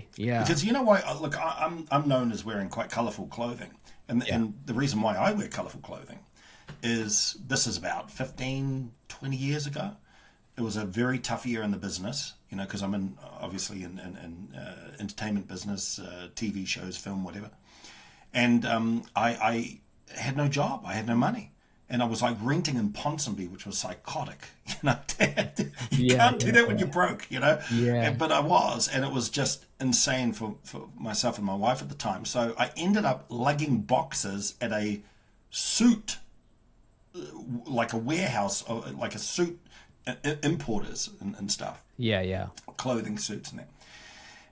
Absolutely. Yeah. Because you know why? Look, I'm known as wearing quite colourful clothing, and the reason why I wear colourful clothing is this is about 15, 20 years ago. It was a very tough year in the business, you know, because I'm obviously in entertainment business, TV shows, film, whatever. And I had no job. I had no money. And I was like renting in Ponsonby, which was psychotic. You know, you can't do that when you're broke, you know. Yeah. But I was, and it was just insane for myself and my wife at the time. So I ended up lugging boxes at a suit, like a warehouse, like a suit importers and stuff. Yeah. Clothing suits and that.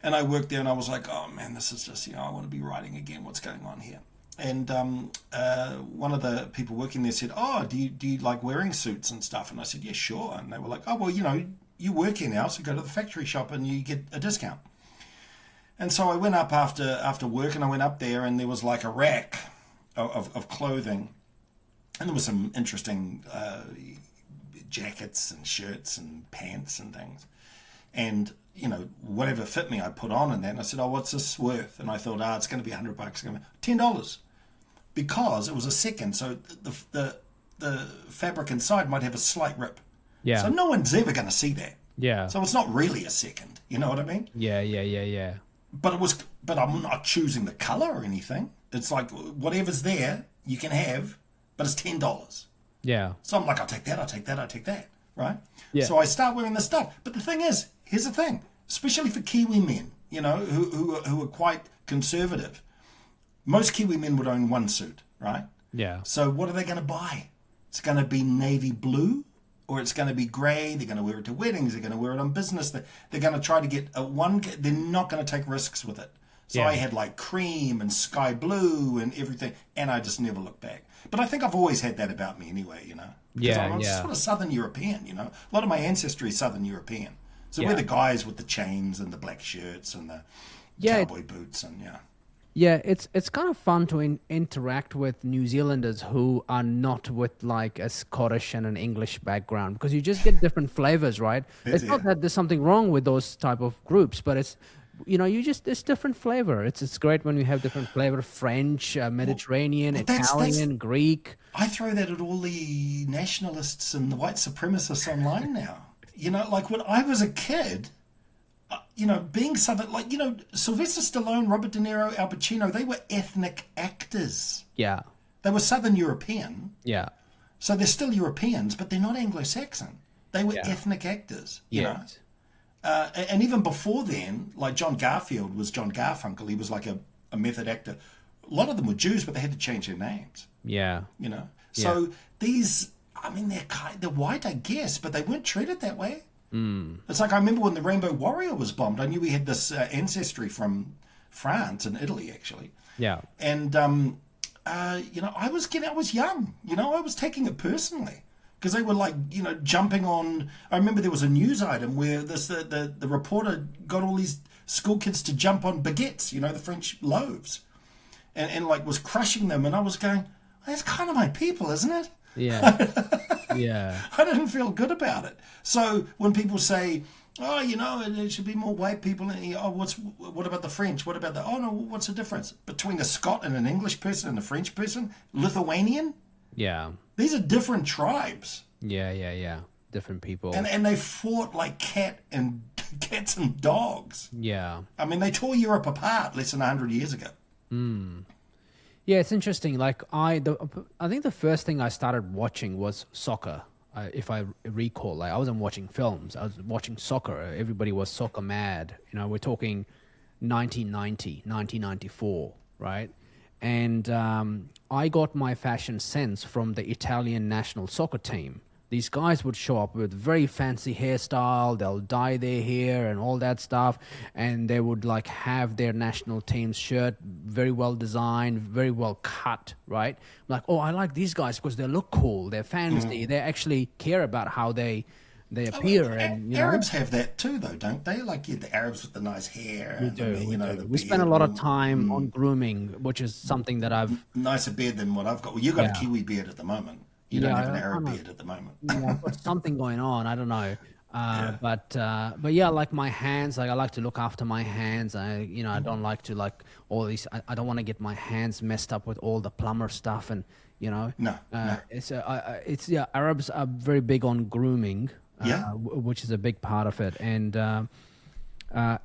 And I worked there, and I was like, oh man, this is just, you know, I want to be writing again. What's going on here? And one of the people working there said, oh, do you like wearing suits and stuff? And I said, yeah, sure. And they were like, oh, well, you know, you work here now, so go to the factory shop and you get a discount. And so I went up after work, and I went up there, and there was like a rack of clothing, and there was some interesting jackets and shirts and pants and things. And, you know, whatever fit me, I put on and that. And I said, oh, what's this worth? And I thought, it's going to be $100. It's going to be $10. Because it was a second. So the fabric inside might have a slight rip. Yeah. So no one's ever going to see that. Yeah. So it's not really a second. You know what I mean? Yeah. But I'm not choosing the color or anything. It's like whatever's there, you can have, but it's $10. Yeah. So I'm like, I'll take that, right? Yeah. So I start wearing this stuff. But the thing is, here's the thing, especially for Kiwi men, you know, who are quite conservative. Most Kiwi men would own one suit, right? Yeah. So what are they going to buy? It's going to be navy blue, or it's going to be grey. They're going to wear it to weddings. They're going to wear it on business. They're going to try to get they're not going to take risks with it. So I had like cream and sky blue and everything, and I just never looked back. But I think I've always had that about me anyway, you know. Because I'm sort of Southern European, you know. A lot of my ancestry is Southern European. So we're the guys with the chains and the black shirts and the cowboy boots and Yeah, it's kind of fun to interact with New Zealanders who are not with like a Scottish and an English background, because you just get different flavors, right? It's not that there's something wrong with those type of groups, but it's, you know, it's different flavor. It's great when you have different flavor: French, Mediterranean, Italian, Greek. I throw that at all the nationalists and the white supremacists online now. You know, like when I was a kid, you know, being Southern, like, you know, Sylvester Stallone, Robert De Niro, Al Pacino, they were ethnic actors. Yeah. They were Southern European. Yeah. So they're still Europeans, but they're not Anglo-Saxon. They were ethnic actors, you know. And even before then, like John Garfield was John Garfunkel. He was like a method actor. A lot of them were Jews, but they had to change their names. Yeah. You know. So these, I mean, they're white, I guess, but they weren't treated that way. It's like I remember when the Rainbow Warrior was bombed. I knew we had this ancestry from France and Italy, actually. Yeah. And you know, I was young. You know, I was taking it personally because they were like, you know, jumping on. I remember there was a news item where the reporter got all these school kids to jump on baguettes, you know, the French loaves, and like was crushing them, and I was going, that's kind of my people, isn't it? Yeah. Yeah. I didn't feel good about it. So when people say, oh, you know, it should be more white people, and, oh, what about the French? What about the, oh no, what's the difference between a Scot and an English person and a French person? Lithuanian? Yeah. These are different tribes. Yeah. Different people. And they fought like cats and dogs. Yeah. I mean, they tore Europe apart less than 100 years ago. Yeah, it's interesting. Like I think the first thing I started watching was soccer. If I recall, like I wasn't watching films. I was watching soccer. Everybody was soccer mad. You know, we're talking 1990, 1994, right? And I got my fashion sense from the Italian national soccer team. These guys would show up with very fancy hairstyle. They'll dye their hair and all that stuff. And they would like have their national team's shirt very well designed, very well cut, right? Like, oh, I like these guys because they look cool. They're fancy. They actually care about how they appear. And Arabs have that too, though, don't they? Like the Arabs with the nice hair. We do. We spend a lot of time on grooming, which is something that I've... Nicer beard than what I've got. Well, you've got a Kiwi beard at the moment. You don't have an Arab beard at the moment. Yeah, I've got something going on. I don't know. But yeah, like my hands, like I like to look after my hands. I don't like to like all these. I don't want to get my hands messed up with all the plumber stuff, and No, no. it's yeah. Arabs are very big on grooming, Yeah. which is a big part of it, and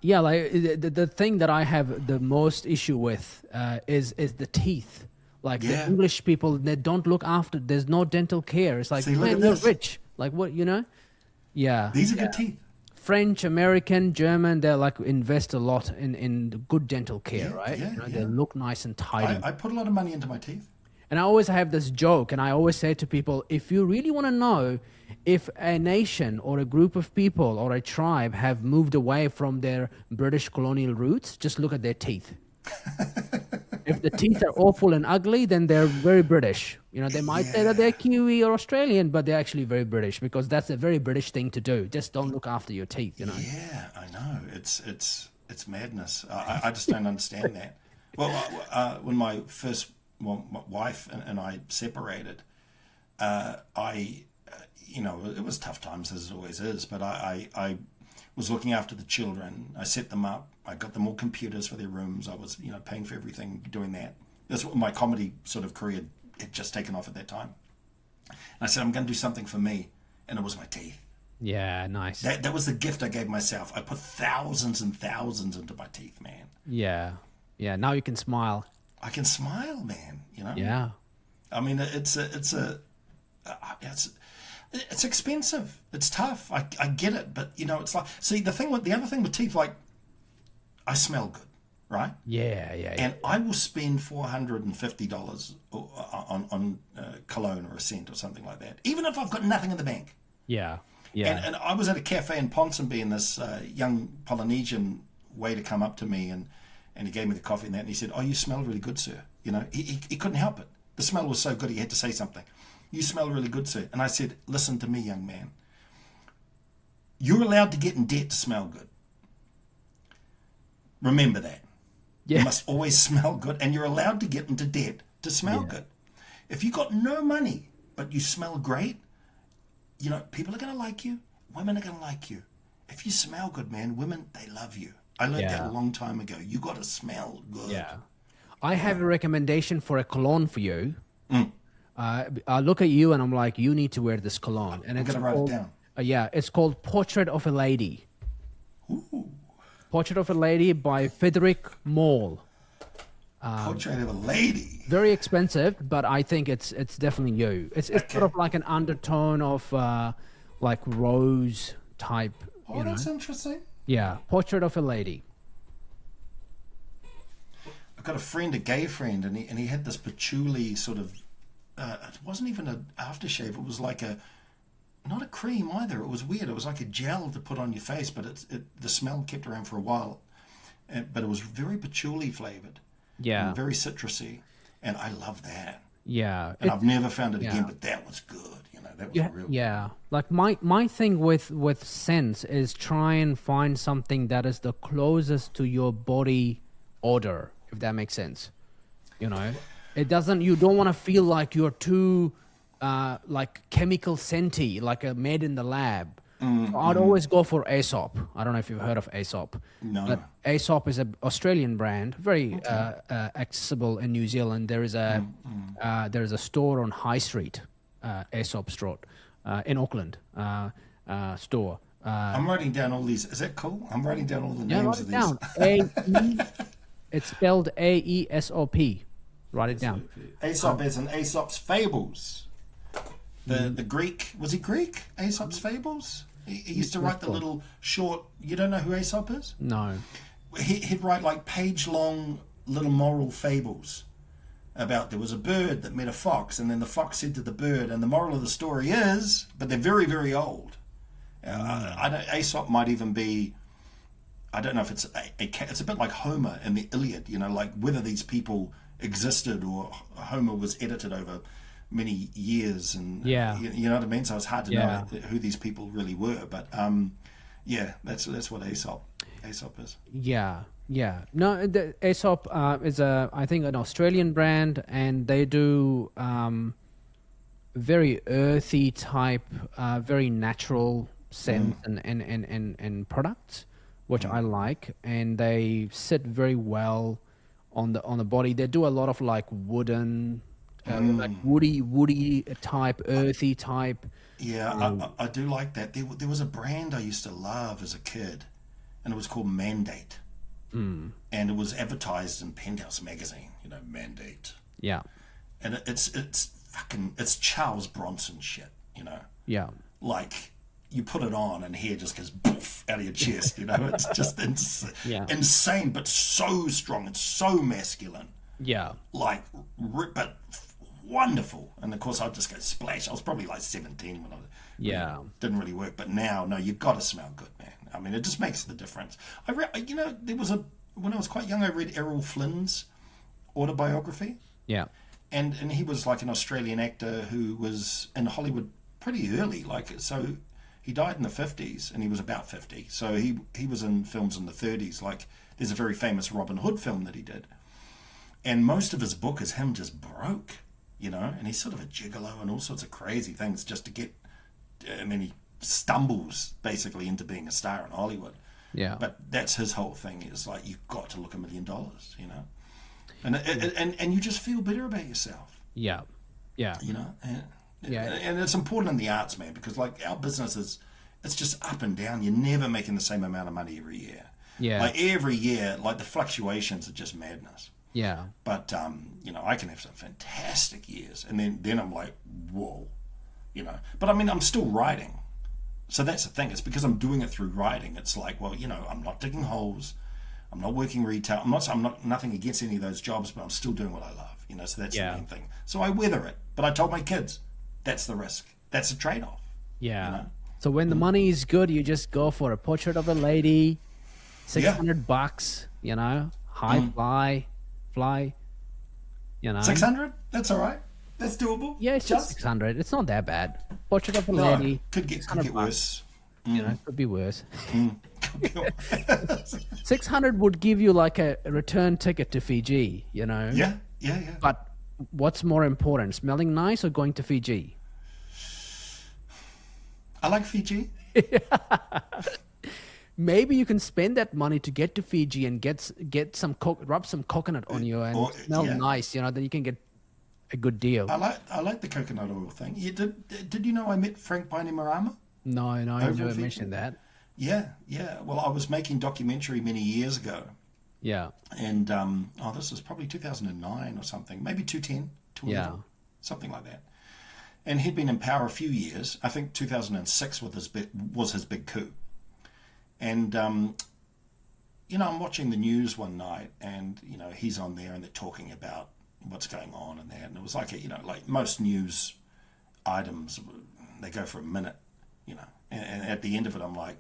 yeah, like the thing that I have the most issue with is the teeth. Like the Yeah. English people, they don't look after. There's no dental care. It's like, See, look man, at you're this. rich. Like what, Yeah. These are good teeth. French, American, German, they like invest a lot in good dental care, Yeah, right? yeah, They look nice and tidy. I put a lot of money into my teeth. And I always have this joke, and I always say to people, if you really want to know if a nation or a group of people or a tribe have moved away from their British colonial roots, just look at their teeth. If the teeth are awful and ugly, then they're very British. They might say that they're Kiwi or Australian, but they're actually very British, because that's a very British thing to do. Just don't look after your teeth, Yeah, I know. It's madness. I just don't understand that. Well, when my first wife and I separated, it was tough times, as it always is, but I was looking after the children. I set them up. I got them all computers for their rooms. I was, paying for everything, doing that. That's what my comedy sort of career had just taken off at that time. And I said, I'm going to do something for me. And it was my teeth. Yeah, nice. That was the gift I gave myself. I put thousands and thousands into my teeth, man. Yeah. Now you can smile. I can smile, man. Yeah. I mean, it's expensive. It's tough. I get it, but it's like, see, the other thing with teeth, like, I smell good, right? Yeah. And I will spend $450 on cologne or a scent or something like that, even if I've got nothing in the bank. Yeah. And I was at a cafe in Ponsonby, and this young Polynesian waiter come up to me, and he gave me the coffee and that, and he said, "Oh, you smell really good, sir." He couldn't help it. The smell was so good, he had to say something. "You smell really good, sir." And I said, "Listen to me, young man. You're allowed to get in debt to smell good. Remember that. Yeah. You must always smell good, and you're allowed to get into debt to smell good. If you got no money, but you smell great, people are going to like you. Women are going to like you. If you smell good, man, women, they love you. I learned that a long time ago. You got to smell good." Yeah. I have a recommendation for a cologne for you. I look at you and I'm like, you need to wear this cologne. And I'm going to write it down. It's called Portrait of a Lady. Ooh. Portrait of a Lady by Frederick Moll. Portrait of a Lady. Very expensive, but I think it's definitely you. It's sort of like an undertone of like rose type. Oh, that's interesting. Yeah, Portrait of a Lady. I've got a gay friend, and he had this patchouli sort of. It wasn't even an aftershave. It was like not a cream either. It was weird. It was like a gel to put on your face, but the smell kept around for a while. But it was very patchouli flavored. Yeah. And very citrusy, and I love that. Yeah. And I've never found it again, but that was good. That was real. Yeah. Like my thing with scents is try and find something that is the closest to your body odor, if that makes sense. It doesn't. You don't want to feel like you're too like chemical scenty, like a made in the lab. So I'd always go for Aesop. I don't know if you've heard of Aesop. No. But Aesop is an Australian brand, very accessible in New Zealand. There is a store on High Street, Aesop store, in Auckland store. I'm writing down all these. Is that cool? I'm writing down all the names of these. It's spelled Aesop. Write it down. Aesop as in Aesop's Fables. The Greek, was he Greek? Aesop's Fables? He used to write the little short, you don't know who Aesop is? No. He'd write like page-long little moral fables about there was a bird that met a fox, and then the fox said to the bird, and the moral of the story is, but they're very, very old. Aesop might even be, I don't know if it's it's a bit like Homer in the Iliad, like whether these people existed or Homer was edited over many years, and you know what I mean. So it's hard to know who these people really were, but that's what Aesop is. No, the Aesop is I think an Australian brand, and they do very earthy type, very natural scents and products, which I like, and they sit very well on the body. They do a lot of like wooden, like woody type, earthy type. Yeah, I do like that. There was a brand I used to love as a kid, and it was called Mandate. And it was advertised in Penthouse magazine, Mandate. Yeah, And it's Charles Bronson shit, yeah, like you put it on and hair just goes poof out of your chest, it's just insane, but so strong and so masculine, yeah, like but wonderful. And of course I'd just go splash. I was probably like 17 when yeah. didn't really work, but now no, you've got to smell good, man. I mean, it just makes the difference. There was when I was quite young, I read Errol Flynn's autobiography. Yeah. And he was like an Australian actor who was in Hollywood pretty early. So he died in the 50s and he was about 50. So he was in films in the 30s. Like there's a very famous Robin Hood film that he did. And most of his book is him just broke, and he's sort of a gigolo and all sorts of crazy things just to get, he stumbles basically into being a star in Hollywood. Yeah. But that's his whole thing, is like, you've got to look $1 million, And you just feel better about yourself. Yeah. Yeah. And it's important in the arts, man, because like our business it's just up and down. You're never making the same amount of money every year. Yeah. Like every year, like the fluctuations are just madness. Yeah. But I can have some fantastic years, and then I'm like, whoa, But I mean, I'm still writing, so that's the thing. It's because I'm doing it through writing. It's like, well, I'm not digging holes. I'm not working retail. I'm not nothing against any of those jobs, but I'm still doing what I love, So that's the main thing. So I weather it. But I told my kids, that's the risk. That's a trade-off. Yeah. So when the money is good, you just go for a portrait of a lady, $600, high fly, 600? That's all right. That's doable. Yeah, it's just 600. It's not that bad. Portrait of a lady. Could get worse. Could be worse. 600 would give you like a return ticket to Fiji, Yeah. But what's more important, smelling nice or going to Fiji? I like Fiji. Maybe you can spend that money to get to Fiji and get some rub some coconut on you and smell nice, then you can get a good deal. I like the coconut oil thing. Did you know I met Frank Bainimarama? No, you never mentioned that. Yeah. Well, I was making documentary many years ago. Yeah. And this was probably 2009 or something, maybe 2010, 2011, something like that. And he'd been in power a few years. I think 2006 was his big coup. And I'm watching the news one night, and he's on there, and they're talking about what's going on and that. And it was like like most news items, they go for a minute, And at the end of it, I'm like,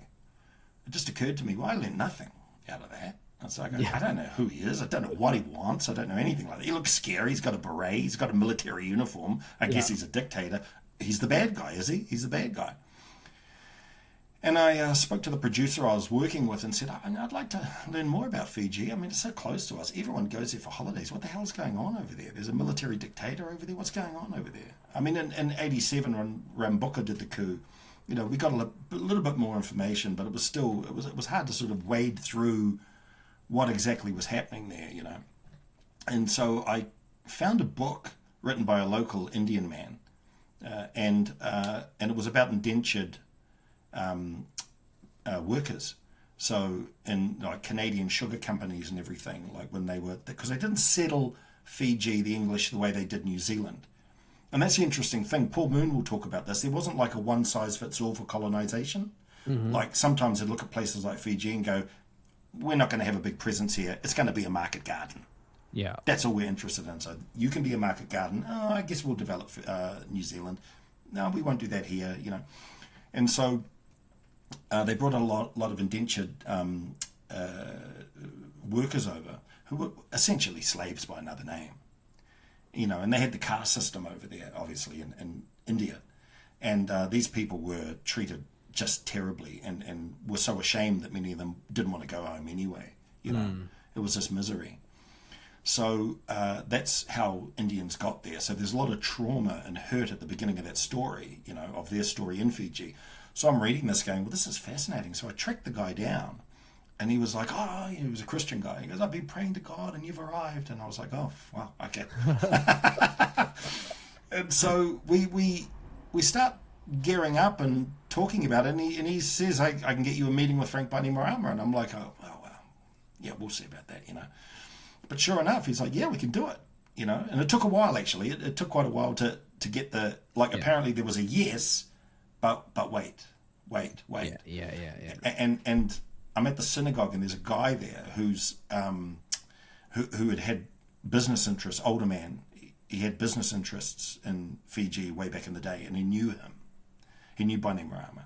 it just occurred to me, well, I learned nothing out of that. It's like, I don't know who he is. I don't know what he wants. I don't know anything like that. He looks scary. He's got a beret. He's got a military uniform. I guess he's a dictator. He's the bad guy, is he? He's the bad guy. And I spoke to the producer I was working with and said, I'd like to learn more about Fiji. I mean, it's so close to us. Everyone goes there for holidays. What the hell is going on over there? There's a military dictator over there. What's going on over there? I mean, in 87, when Rambuka did the coup, we got a little bit more information, but it was hard to sort of wade through what exactly was happening there, And so I found a book written by a local Indian man, and it was about indentured workers. So in like Canadian sugar companies and everything, like when they were, because they didn't settle Fiji, the English, the way they did New Zealand. And that's the interesting thing. Paul Moon will talk about this. There wasn't like a one-size-fits-all for colonization. Mm-hmm. Like sometimes they'd look at places like Fiji and go, we're not going to have a big presence here. It's going to be a market garden. Yeah. That's all we're interested in. So you can be a market garden. Oh, I guess we'll develop New Zealand. No, we won't do that here, And so they brought a lot of indentured workers over who were essentially slaves by another name. And they had the caste system over there, obviously, in India. And these people were treated just terribly and were so ashamed that many of them didn't want to go home anyway. It was this misery. So that's how Indians got there. So there's a lot of trauma and hurt at the beginning of that story, of their story in Fiji. So I'm reading this going, well, this is fascinating. So I tracked the guy down, and he was like, oh, he was a Christian guy. He goes, I've been praying to God and you've arrived. And I was like, oh, well, okay. And so we start gearing up and talking about it. And he says, I can get you a meeting with Frank Bainimarama. And I'm like, oh, well, yeah, we'll see about that, But sure enough, he's like, yeah, we can do it, And it took a while, actually. It took quite a while to get the, apparently there was a yes, but wait. Yeah. And I'm at the synagogue, and there's a guy there who's who had business interests, older man. He had business interests in Fiji way back in the day, and he knew him. He knew Bainimarama.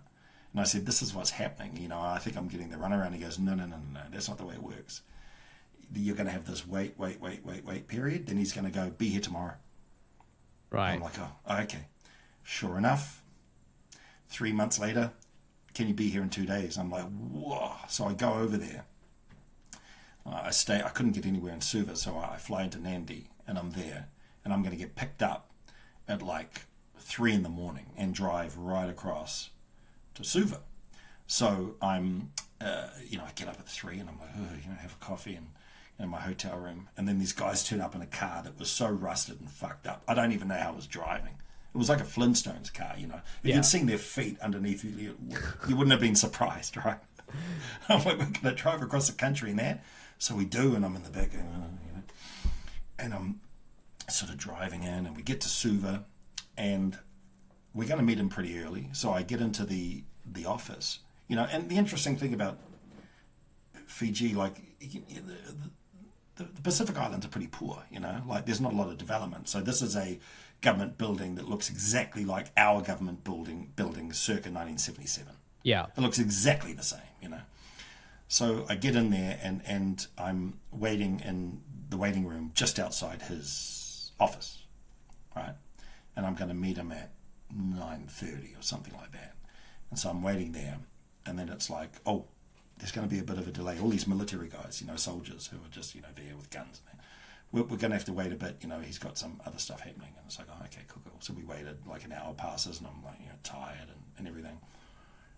And I said, this is what's happening. I think I'm getting the runaround. He goes, no, that's not the way it works. You're going to have this wait period. Then he's going to go, be here tomorrow. Right. I'm like, oh, okay. Sure enough, 3 months later, can you be here in 2 days? I'm like, whoa. So I go over there. I couldn't get anywhere in Suva, so I fly into Nandi, and I'm there. And I'm going to get picked up at 3 in the morning and drive right across to Suva. So I'm, I get up at 3 and I'm like, have a coffee and in my hotel room. And then these guys turn up in a car that was so rusted and fucked up. I don't even know how I was driving. It was like a Flintstones car, If you'd seen their feet underneath you, you wouldn't have been surprised, right? I'm like, we're going to drive across the country and that. So we do, and I'm in the back, and I'm sort of driving in, and we get to Suva, and we're going to meet him pretty early. So I get into the office, and the interesting thing about Fiji, the Pacific Islands are pretty poor, there's not a lot of development. So this is a government building that looks exactly like our government building circa 1977. Yeah. It looks exactly the same, So I get in there and I'm waiting in the waiting room just outside his office, right? And I'm going to meet him at 9:30 or something like that. And so I'm waiting there, and then it's like, oh, there's going to be a bit of a delay. All these military guys, soldiers who are just, there with guns. We're going to have to wait a bit. He's got some other stuff happening. And it's like, oh, okay, cool. So we waited, an hour passes, and I'm tired and everything.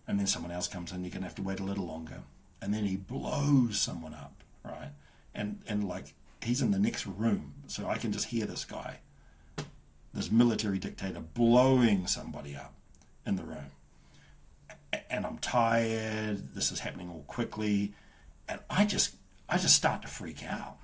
And then someone else comes in. You're going to have to wait a little longer. And then he blows someone up, right? And he's in the next room. So I can just hear this guy, this military dictator, blowing somebody up in the room. And I'm tired. This is happening all quickly. And I just start to freak out.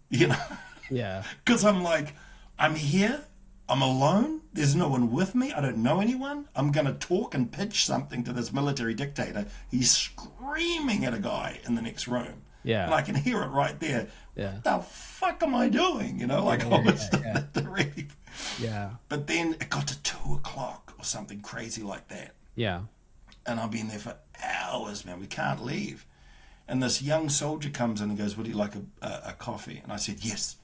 Yeah. Because I'm like, I'm here. I'm alone. There's no one with me. I don't know anyone. I'm going to talk and pitch something to this military dictator. He's screaming at a guy in the next room. Yeah. And I can hear it right there. Yeah. What the fuck am I doing? Really. Yeah. But then it got to 2 o'clock or something crazy like that. Yeah. And I've been there for hours, man. We can't leave. And this young soldier comes in and goes, would you like a coffee? And I said, yes,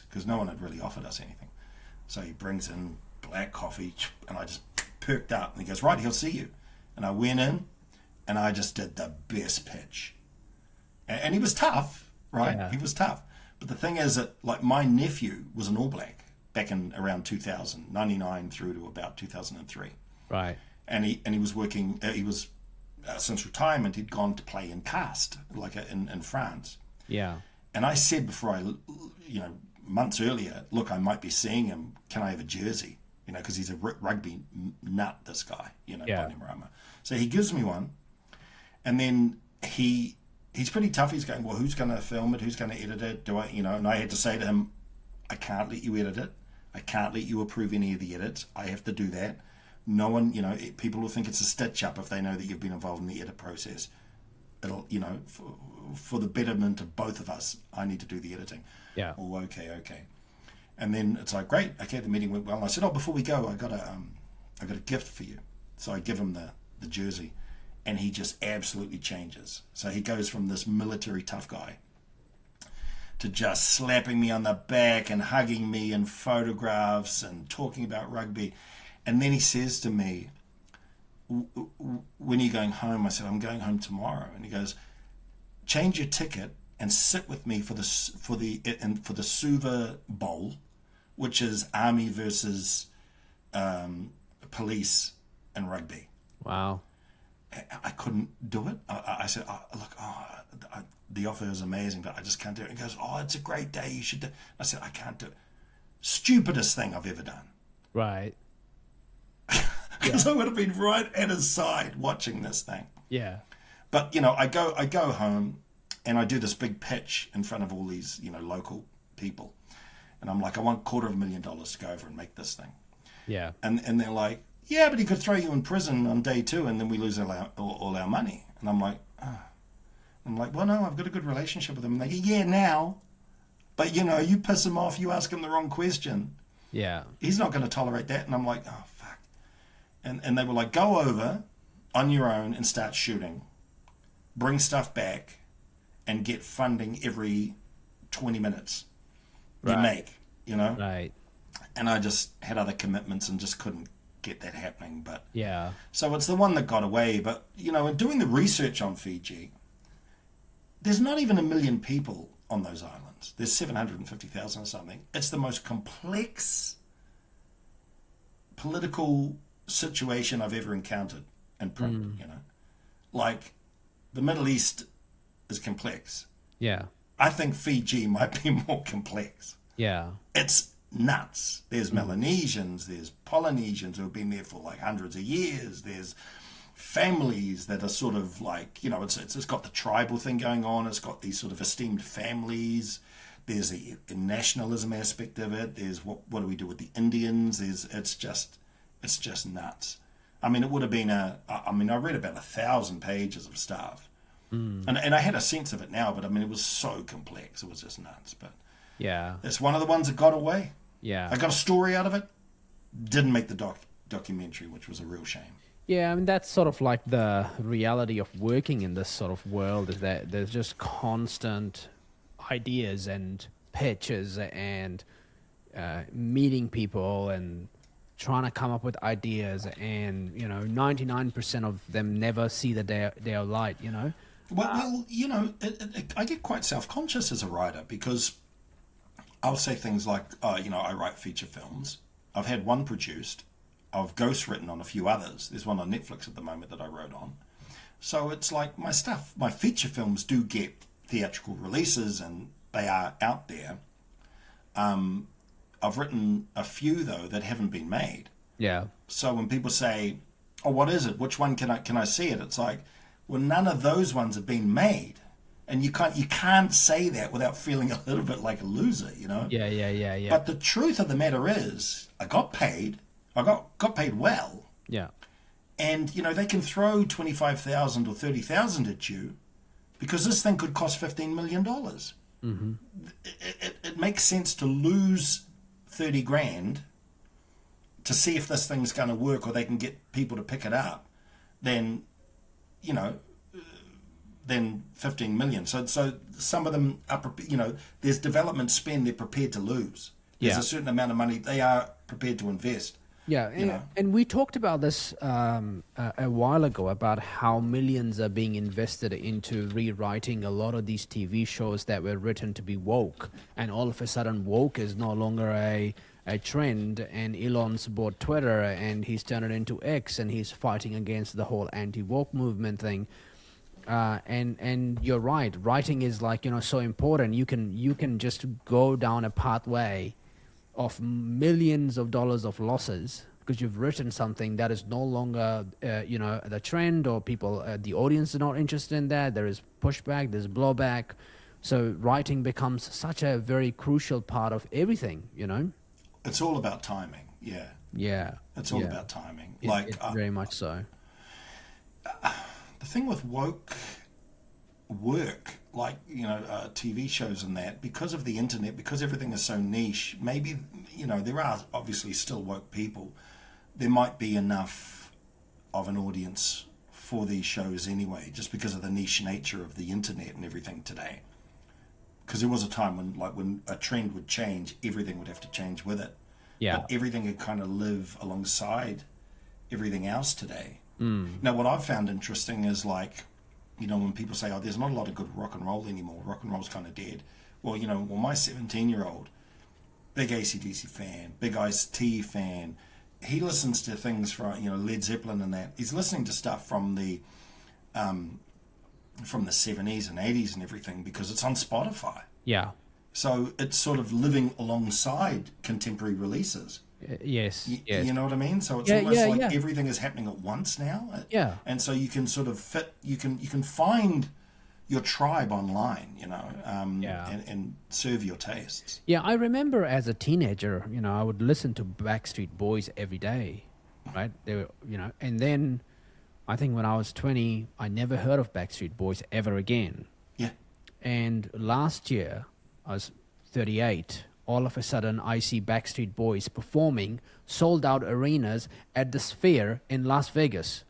because no one had really offered us anything. So he brings in black coffee, and I just perked up. And he goes, right, he'll see you. And I went in, and I just did the best pitch. And he was tough, right? Yeah. He was tough. But the thing is that, my nephew was an All Black back in around 2000, 99 through to about 2003. Right. And he was working, since retirement, he'd gone to play in Cast, in France. Yeah. And I said before months earlier, look, I might be seeing him. Can I have a jersey? Because he's a rugby nut, this guy, Bainimarama. So he gives me one. And then he's pretty tough. He's going, well, who's going to film it? Who's going to edit it? And I had to say to him, I can't let you edit it. I can't let you approve any of the edits. I have to do that. No one, people will think it's a stitch up if they know that you've been involved in the edit process. It'll, for the betterment of both of us, I need to do the editing. Yeah. Oh, okay. And then it's like, great, okay, the meeting went well. And I said, oh, before we go, I got a gift for you. So I give him the jersey, and he just absolutely changes. So he goes from this military tough guy to just slapping me on the back and hugging me and photographs and talking about rugby. And then he says to me, when are you going home? I said, I'm going home tomorrow. And he goes, change your ticket and sit with me for the Suva Bowl, which is army versus police and rugby. Wow. I couldn't do it. I said, look, the offer is amazing, but I just can't do it. He goes, oh, it's a great day. You should do it. I said, I can't do it. Stupidest thing I've ever done. Right. Because I would have been right at his side watching this thing. Yeah. But, you know, I go home and I do this big pitch in front of all these, you know, local people. And I'm like, I want $250,000 to go over and make this thing. Yeah. And they're like, yeah, but he could throw you in prison on day 2 and then we lose all our money. And I'm like, well, no, I've got a good relationship with him. And they go, yeah, now. But, you know, you piss him off, you ask him the wrong question. Yeah. He's not going to tolerate that. And I'm like, oh, fuck. And they were like, go over on your own and start shooting. Bring stuff back and get funding every 20 minutes you make, you know? Right. And I just had other commitments and just couldn't get that happening. But yeah. So it's the one that got away. But, you know, in doing the research on Fiji, there's not even 1 million people on those islands. There's 750,000 or something. It's the most complex political situation I've ever encountered in print, you know? Like, the Middle East is complex. Yeah. I think Fiji might be more complex. Yeah. It's nuts. There's Melanesians, there's Polynesians who have been there for like hundreds of years. There's families that are sort of like, you know, it's got the tribal thing going on. It's got these sort of esteemed families. There's a nationalism aspect of it. There's what do we do with the Indians? It's just nuts. I mean, it would have been I read about 1,000 pages of stuff. And I had a sense of it now, but I mean, it was so complex. It was just nuts. But yeah, it's one of the ones that got away. Yeah. I got a story out of it. Didn't make the documentary, which was a real shame. Yeah, I mean, that's sort of like the reality of working in this sort of world, is that there's just constant ideas and pitches and meeting people and trying to come up with ideas, and, you know, 99% of them never see the day of light, you know? Well, you know, I get quite self-conscious as a writer because I'll say things like, you know, I write feature films. I've had one produced. I've ghostwritten on a few others. There's one on Netflix at the moment that I wrote on. So it's like my feature films do get theatrical releases and they are out there. I've written a few, though, that haven't been made. Yeah. So when people say, oh, what is it? Which one can I see it? It's like, well, none of those ones have been made. And you can't say that without feeling a little bit like a loser, you know? Yeah. But the truth of the matter is, I got paid. I got paid well. Yeah. And, you know, they can throw 25,000 or 30,000 at you because this thing could cost $15 million. Mm-hmm. It makes sense to lose 30 grand to see if this thing's going to work or they can get people to pick it up than 15 million. So some of them are, you know, there's development spend they're prepared to lose. There's a certain amount of money they are prepared to invest. Yeah, and we talked about this a while ago, about how millions are being invested into rewriting a lot of these TV shows that were written to be woke, and all of a sudden woke is no longer a trend, and Elon's bought Twitter and he's turned it into X and he's fighting against the whole anti-woke movement thing. And you're right, writing is, like, you know, so important. You can just go down a pathway of millions of dollars of losses because you've written something that is no longer you know, the trend, or people, the audience is not interested in that. There is pushback, there's blowback. So writing becomes such a very crucial part of everything, you know. It's all about timing. Yeah It's all about timing. Very much so. The thing with woke work, like, you know, TV shows and that, because of the internet, because everything is so niche, maybe, you know, there are obviously still woke people. There might be enough of an audience for these shows anyway, just because of the niche nature of the internet and everything today. Because there was a time when a trend would change, everything would have to change with it. Yeah. But everything could kind of live alongside everything else today. Now, what I've found interesting is, like, you know, when people say, oh, there's not a lot of good rock and roll anymore, rock and roll's kind of dead. Well, you know, my 17-year-old, big AC/DC fan, big Ice-T fan, he listens to things from, Led Zeppelin and that. He's listening to stuff from the 70s and 80s and everything because it's on Spotify. Yeah. So it's sort of living alongside contemporary releases. Yes. You know what I mean? So it's almost like everything is happening at once now. Yeah. And so you can sort of you can find your tribe online, and serve your tastes. Yeah, I remember as a teenager, I would listen to Backstreet Boys every day, right? They were, and then I think when I was 20, I never heard of Backstreet Boys ever again. Yeah. And last year, I was 38. All of a sudden, I see Backstreet Boys performing sold-out arenas at the Sphere in Las Vegas.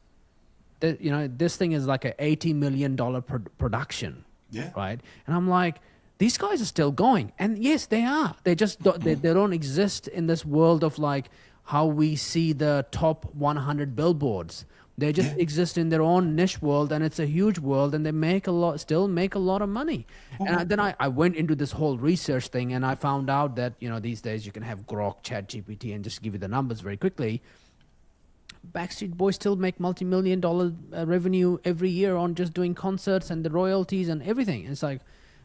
This thing is like a $80 million production. Yeah. Right? And I'm like, these guys are still going. And yes, they are. They just they don't exist in this world of like how we see the top 100 billboards. They just exist in their own niche world, and it's a huge world, and they still make a lot of money. And then I went into this whole research thing, and I found out that, these days you can have Grok, ChatGPT, and just give you the numbers very quickly. Backstreet Boys still make multi-million-dollar revenue every year on just doing concerts and the royalties and everything. It's like,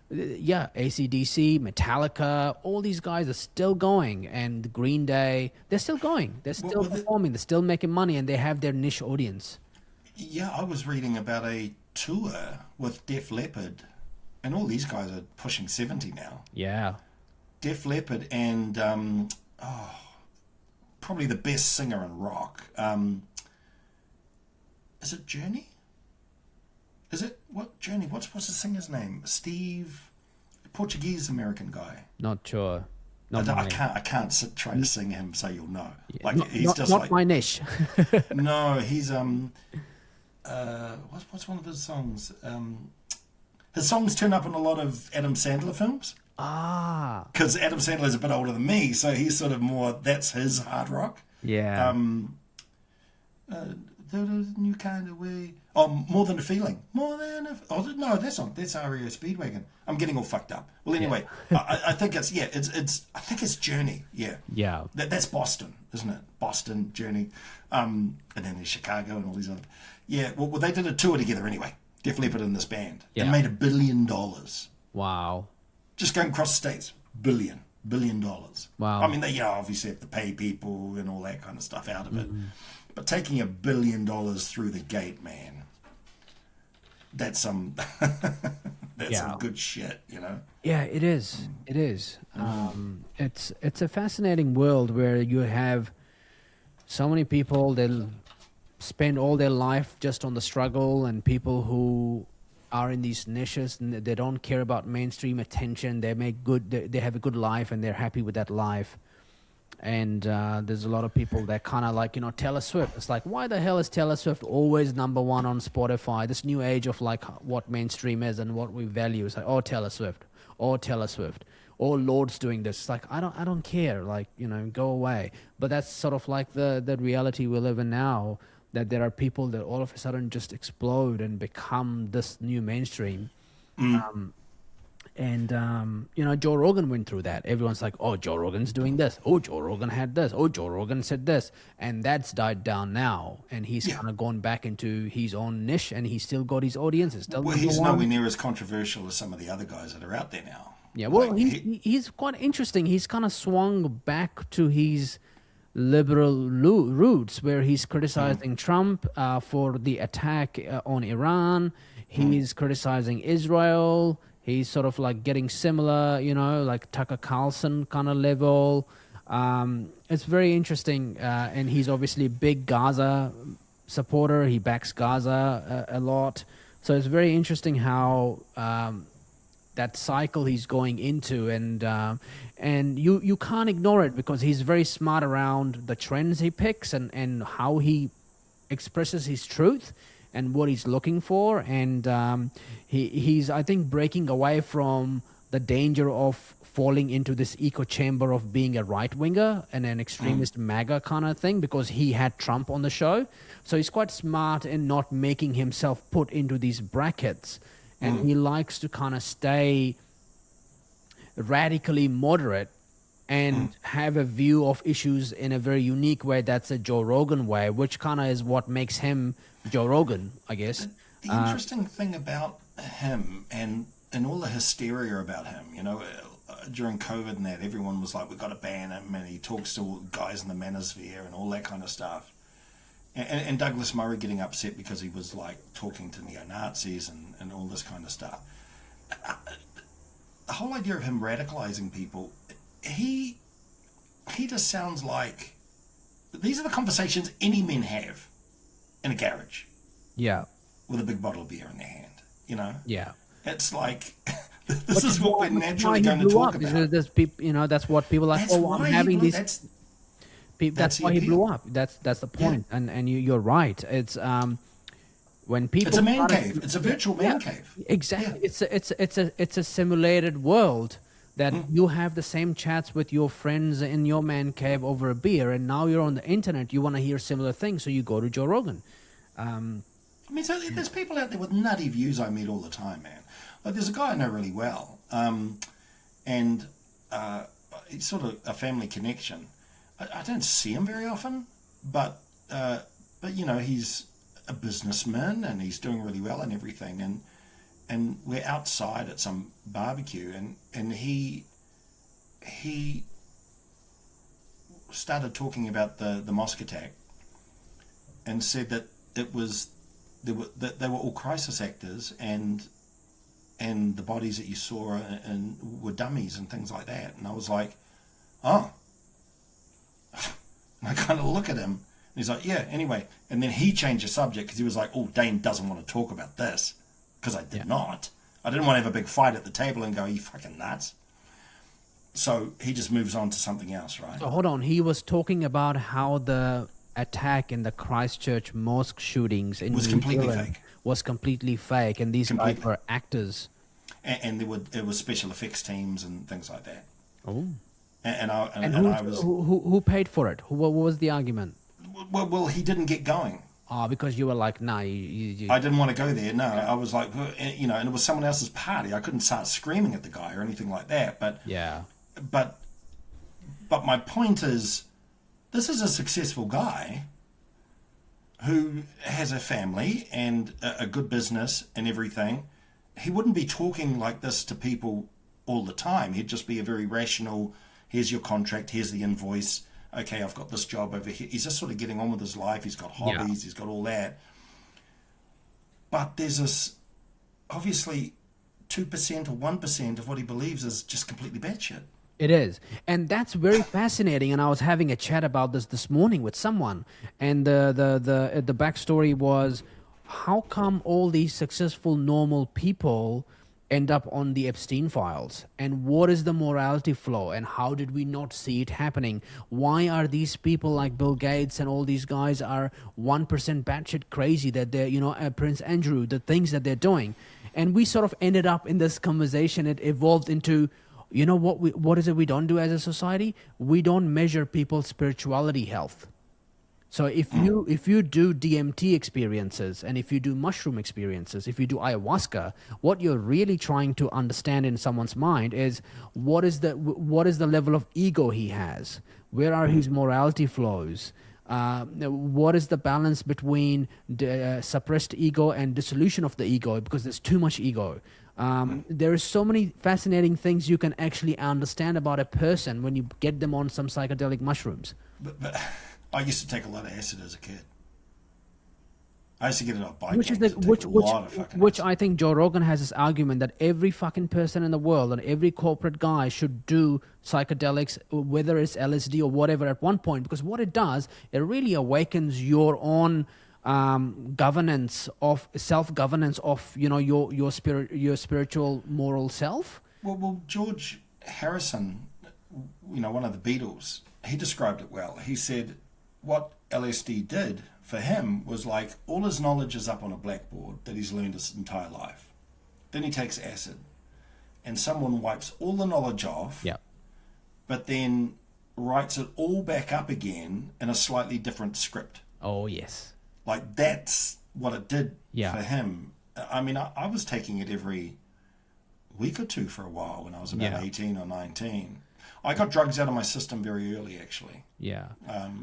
AC/DC, Metallica, all these guys are still going, and Green Day, they're still going. They're still performing. They're still making money, and they have their niche audience. Yeah, I was reading about a tour with Def Leppard, and all these guys are pushing 70 now. Yeah. Def Leppard and probably the best singer in rock. Is it Journey? Is it what Journey? What's the singer's name? Steve, Portuguese American guy. Not sure. I can't try to sing him so you'll know. Yeah. Like Not my niche. No, he's what's one of his songs? His songs turn up in a lot of Adam Sandler films. Ah. Because Adam Sandler's a bit older than me, so he's sort of more. That's his hard rock. Yeah. The new kind of way. Oh, More Than a Feeling. No, that's REO Speedwagon. I'm getting all fucked up. Well, anyway, I think it's I think it's Journey. Yeah. Yeah. That's Boston, isn't it? Boston, Journey, and then there's Chicago and all these other. Yeah. Well, they did a tour together anyway. Def Leppard and this band. Yeah. They made $1 billion. Wow. Just going across the states, $1 billion. Wow. I mean, they obviously have to pay people and all that kind of stuff out of it. But taking $1 billion through the gate, man, that's some some good shit, Yeah, it is. It is. It's a fascinating world where you have so many people. They'll spend all their life just on the struggle, and people who are in these niches and they don't care about mainstream attention. They make good. They have a good life, and they're happy with that life. And there's a lot of people that kind of like, Taylor Swift. It's like, why the hell is Taylor Swift always number one on Spotify? This new age of like what mainstream is and what we value. It's like, Taylor Swift. Lord's doing this. It's like, I don't care. Like, go away. But that's sort of like the reality we live in now, that there are people that all of a sudden just explode and become this new mainstream. Joe Rogan went through that. Everyone's like, Joe Rogan's doing this. Joe Rogan had this. Joe Rogan said this. And that's died down now. And he's kind of gone back into his own niche, and he's still got his audience. He's nowhere near as controversial as some of the other guys that are out there now. Yeah, well, he's quite interesting. He's kind of swung back to his liberal roots, where he's criticizing Trump for the attack on Iran. He's criticizing Israel. He's sort of like getting similar, like Tucker Carlson kind of level. It's very interesting. And he's obviously a big Gaza supporter. He backs Gaza a lot. So it's very interesting how that cycle he's going into. And you can't ignore it, because he's very smart around the trends he picks and how he expresses his truth and what he's looking for. And he's, I think, breaking away from the danger of falling into this echo chamber of being a right-winger and an extremist MAGA kind of thing, because he had Trump on the show. So he's quite smart in not making himself put into these brackets. And he likes to kind of stay radically moderate and have a view of issues in a very unique way. That's a Joe Rogan way, which kind of is what makes him Joe Rogan, I guess. The interesting thing about him and all the hysteria about him, you know, during COVID and that, everyone was like, we've got to ban him, and he talks to guys in the manosphere and all that kind of stuff. And Douglas Murray getting upset because he was like talking to neo-Nazis and all this kind of stuff. The whole idea of him radicalizing people, he just sounds like these are the conversations any men have in a garage. Yeah. With a big bottle of beer in their hand, you know? Yeah. It's like, this is what we're naturally going to talk about. There's people, you know, that's what people are like, I'm having these... That's why he blew up. That's the point. Yeah. And you're right. It's when people... It's a man cave. It's a virtual man cave. Exactly. Yeah. It's a simulated world that you have the same chats with your friends in your man cave over a beer, and now you're on the internet, you want to hear similar things, so you go to Joe Rogan. I mean, so there's people out there with nutty views I meet all the time, man. Like, there's a guy I know really well, and it's sort of a family connection. I don't see him very often, but you know, he's a businessman and he's doing really well and everything. And we're outside at some barbecue, and he started talking about the mosque attack, and said that they were all crisis actors, and the bodies that you saw and were dummies and things like that. And I was like, oh. And I kind of look at him, and he's like, yeah, anyway. And then he changed the subject because he was like, oh, Dane doesn't want to talk about this. Because I did not. I didn't want to have a big fight at the table and go, are you fucking nuts? So he just moves on to something else, right? So hold on. He was talking about how the attack in the Christchurch mosque shootings in was New completely Zealand fake. Was completely fake, and these guys were actors. And there was special effects teams and things like that. Oh. And I was... Who paid for it? What was the argument? Well, he didn't get going. Oh, because you were like, nah, you... I didn't want to go there, no. I was like, you know, and it was someone else's party. I couldn't start screaming at the guy or anything like that. But yeah. But my point is, this is a successful guy who has a family and a good business and everything. He wouldn't be talking like this to people all the time. He'd just be a very rational, here's your contract, here's the invoice, okay, I've got this job over here. He's just sort of getting on with his life. He's got hobbies, he's got all that. But there's this, obviously, 2% or 1% of what he believes is just completely batshit. It is. And that's very fascinating. And I was having a chat about this morning with someone. And the backstory was, how come all these successful, normal people end up on the Epstein files? And what is the morality flaw? And how did we not see it happening? Why are these people like Bill Gates and all these guys are 1% batshit crazy that they're, you know, Prince Andrew, the things that they're doing? And we sort of ended up in this conversation. It evolved into, you know, what is it we don't do as a society? We don't measure people's spirituality health. So if you do DMT experiences, and if you do mushroom experiences, if you do ayahuasca, what you're really trying to understand in someone's mind is what is the level of ego he has? Where are his morality flows? What is the balance between suppressed ego and dissolution of the ego? Because there's too much ego. There are so many fascinating things you can actually understand about a person when you get them on some psychedelic mushrooms. But I used to take a lot of acid as a kid. I used to get it off bike. Which I think Joe Rogan has this argument that every fucking person in the world and every corporate guy should do psychedelics, whether it's LSD or whatever, at one point, because what it does, it really awakens your own governance of self-governance of, you know, your spiritual moral self. Well, George Harrison, you know, one of the Beatles, he described it well. He said what LSD did for him was like all his knowledge is up on a blackboard that he's learned his entire life. Then he takes acid and someone wipes all the knowledge off, but then writes it all back up again in a slightly different script. Oh, yes. Like that's what it did for him. I mean, I was taking it every week or two for a while when I was about 18 or 19. I got drugs out of my system very early, actually. Yeah.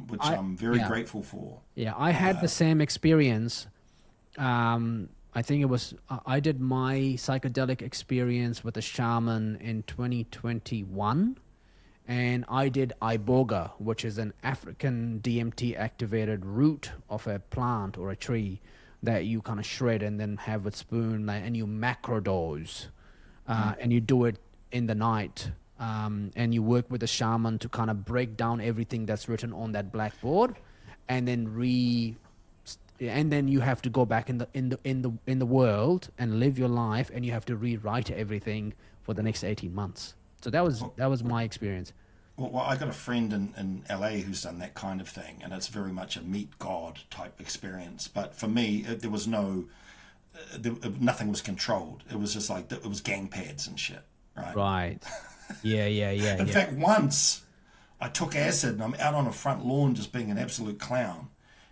Which I'm very grateful for. Yeah, I had the same experience. I think it was I did my psychedelic experience with a shaman in 2021, and I did iboga, which is an African DMT activated root of a plant or a tree that you kind of shred and then have with spoon, and you macrodose, and you do it in the night, and you work with a shaman to kind of break down everything that's written on that blackboard, and then you have to go back in the world and live your life, and you have to rewrite everything for the next 18 months. So that was my experience. Well, I got a friend in LA who's done that kind of thing, and it's very much a meet God type experience. But for me, there was nothing was controlled. It was just like, it was gang pads and shit, right? Right. Yeah. In fact, once I took acid and I'm out on a front lawn just being an absolute clown,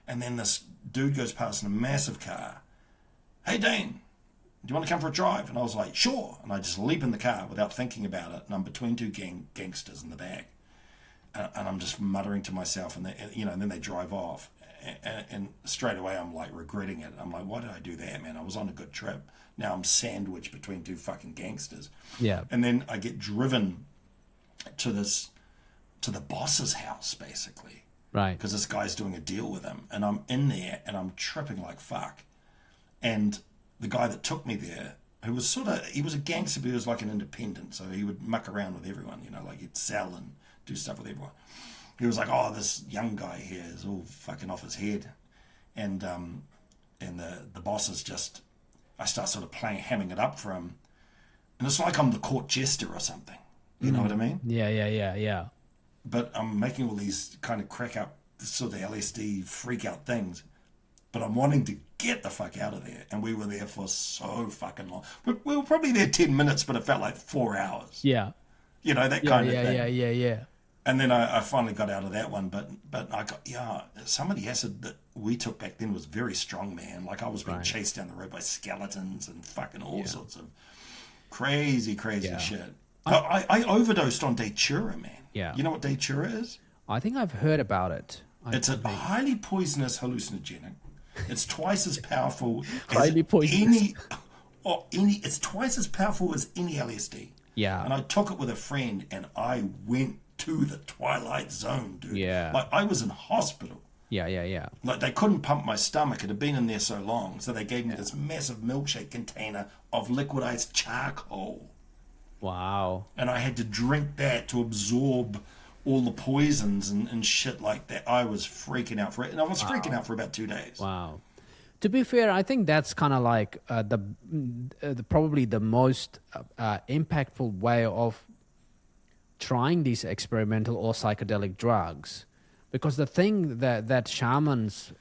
and then this dude goes past in a massive car. Hey, Dane, do you want to come for a drive? And I was like, sure. And I just leap in the car without thinking about it. And I'm between two gangsters in the back. And I'm just muttering to myself. And then they drive off. And straight away, I'm like regretting it. I'm like, why did I do that, man? I was on a good trip. Now I'm sandwiched between two fucking gangsters. Yeah. And then I get driven to the boss's house, basically. Right. Because this guy's doing a deal with him. And I'm in there and I'm tripping like fuck. And the guy that took me there, who was he was a gangster, but he was like an independent. So he would muck around with everyone, like he'd sell and do stuff with everyone. He was like, oh, this young guy here is all fucking off his head. And the boss is just, I start sort of hamming it up for him. And it's like I'm the court jester or something. You know what I mean? Yeah. But I'm making all these kind of crack up, sort of LSD freak out things. But I'm wanting to get the fuck out of there. And we were there for so fucking long. We were probably there 10 minutes, but it felt like 4 hours. Yeah. That kind of thing. Yeah. And then I finally got out of that one. But I got, some of the acid that we took back then was very strong, man. Like I was being chased down the road by skeletons and fucking all sorts of crazy shit. I overdosed on Datura, man. Yeah. You know what Datura is? I think I've heard about it. It's a highly poisonous hallucinogenic. It's twice as powerful Highly poisonous. It's twice as powerful as any LSD. Yeah. And I took it with a friend and I went to the twilight zone, dude. Yeah. Like I was in hospital. Yeah. Like they couldn't pump my stomach. It had been in there so long. So they gave me this massive milkshake container of liquidized charcoal. Wow. And I had to drink that to absorb all the poisons and shit like that. I was freaking out for it. And I was freaking out for about 2 days. Wow. To be fair, I think that's kind of like probably the most impactful way of trying these experimental or psychedelic drugs. Because the thing that shamans,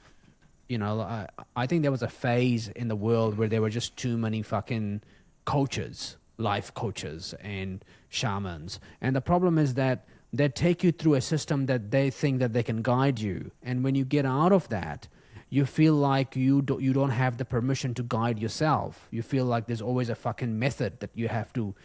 I think there was a phase in the world where there were just too many fucking coaches, life coaches and shamans. And the problem is that they take you through a system that they think that they can guide you. And when you get out of that, you feel like you don't have the permission to guide yourself. You feel like there's always a fucking method that you have to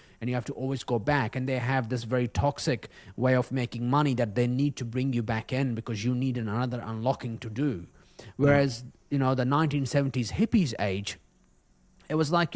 always go back. And they have this very toxic way of making money that they need to bring you back in because you need another unlocking to do. Whereas, the 1970s hippies age, it was like,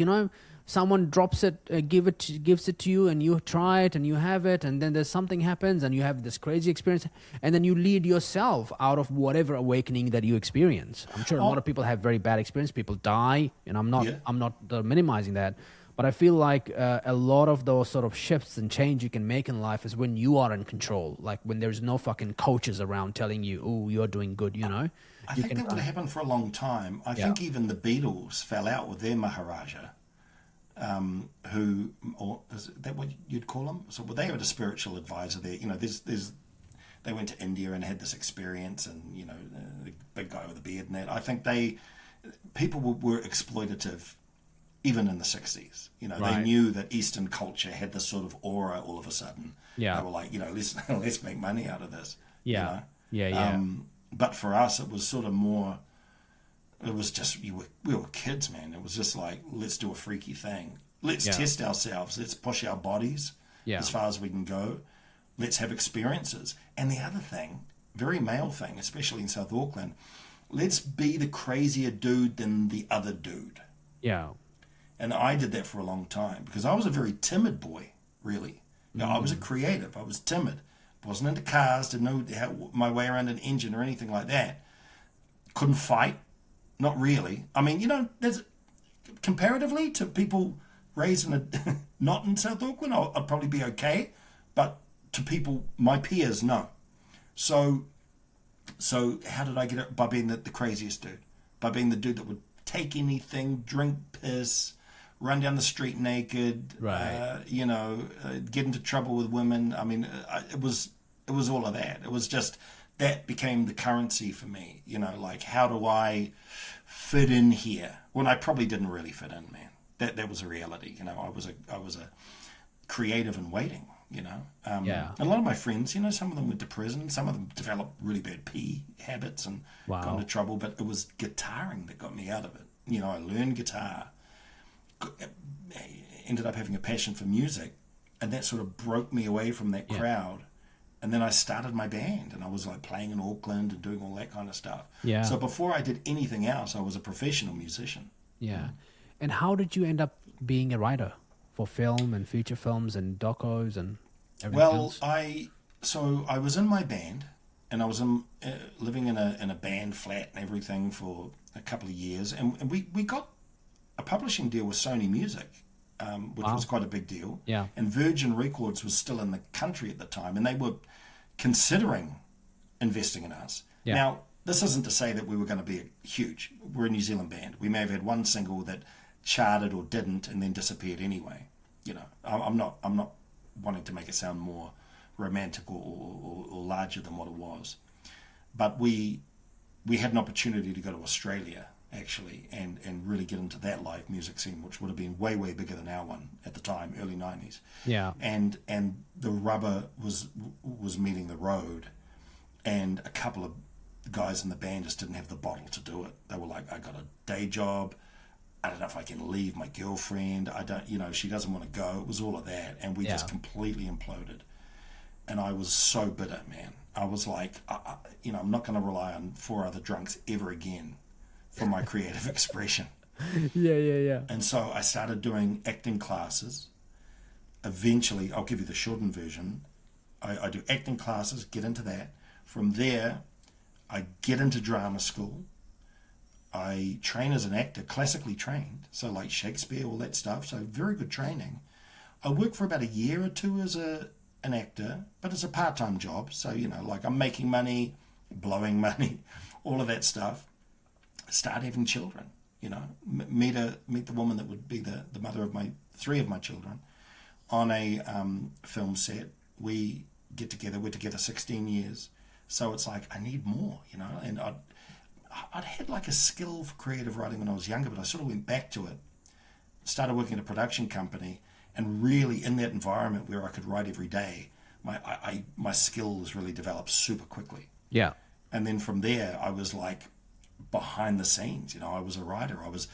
someone drops it, gives it to you, and you try it, and you have it, and then there's something happens, and you have this crazy experience, and then you lead yourself out of whatever awakening that you experience. I'm sure a lot of people have very bad experience. People die, and I'm not minimizing that, but I feel like a lot of those sort of shifts and change you can make in life is when you are in control, like when there's no fucking coaches around telling you, "Oh, you're doing good," I think that would have happened for a long time. I think even the Beatles fell out with their Maharaja. Or is that what you'd call them? So they had a spiritual advisor there. They went to India and had this experience, and the big guy with the beard and that. I think people were exploitative, even in the 60s. They knew that Eastern culture had this sort of aura all of a sudden. Yeah, they were like, let's make money out of this. Yeah, But for us, it was sort of more. It was just, we were kids, man. It was just like, let's do a freaky thing. Let's test ourselves. Let's push our bodies as far as we can go. Let's have experiences. And the other thing, very male thing, especially in South Auckland, let's be the crazier dude than the other dude. Yeah. And I did that for a long time because I was a very timid boy, really. I was a creative. I was timid. Wasn't into cars, didn't know how, my way around an engine or anything like that. Couldn't fight. Not really. I mean, there's comparatively to people raised in not in South Auckland, I'd probably be okay. But to people, my peers, no. So how did I get it? By being the craziest dude. By being the dude that would take anything, drink piss, run down the street naked, right. Get into trouble with women. I mean, it was all of that. It was just, that became the currency for me. Like, how do I fit in here? When I probably didn't really fit in, man. That was a reality. I was a creative in waiting. Yeah. A lot of my friends, some of them went to prison, some of them developed really bad pee habits and got into trouble, but it was guitaring that got me out of it. I learned guitar, ended up having a passion for music, and that sort of broke me away from that crowd. And then I started my band, and I was like playing in Auckland and doing all that kind of stuff. Yeah. So before I did anything else, I was a professional musician. Yeah. And how did you end up being a writer for film and feature films and docos and everything else? I was in my band, and I was living in a band flat and everything for a couple of years, and we got a publishing deal with Sony Music, which was quite a big deal. Yeah. And Virgin Records was still in the country at the time, and they were considering investing in us. Yeah. Now, this isn't to say that we were going to be huge. We're a New Zealand band. We may have had one single that charted or didn't and then disappeared anyway. I'm not wanting to make it sound more romantic or larger than what it was. But we had an opportunity to go to Australia, actually, and really get into that live music scene, which would have been way, way bigger than our one at the time, early 90s. Yeah. And the rubber was meeting the road, and a couple of guys in the band just didn't have the bottle to do it. They were like, I got a day job. I don't know if I can leave my girlfriend. I don't, she doesn't want to go. It was all of that. And we just completely imploded. And I was so bitter, man. I was like, I'm not going to rely on 4 other drunks ever again for my creative expression. Yeah. And so I started doing acting classes. Eventually, I'll give you the shortened version. I do acting classes, get into that. From there, I get into drama school. I train as an actor, classically trained, so like Shakespeare, all that stuff, so very good training. I worked for about a year or two as an actor, but it's a part-time job, so, like I'm making money, blowing money, all of that stuff. Start having children, meet the woman that would be the mother of 3 of my children on a film set. We get together, we're together 16 years, so it's like, I need more, and I'd had like a skill for creative writing when I was younger, but I sort of went back to it, started working at a production company, and really in that environment where I could write every day, my skills really developed super quickly. Yeah. And then from there, I was like behind the scenes, I was a writer. I was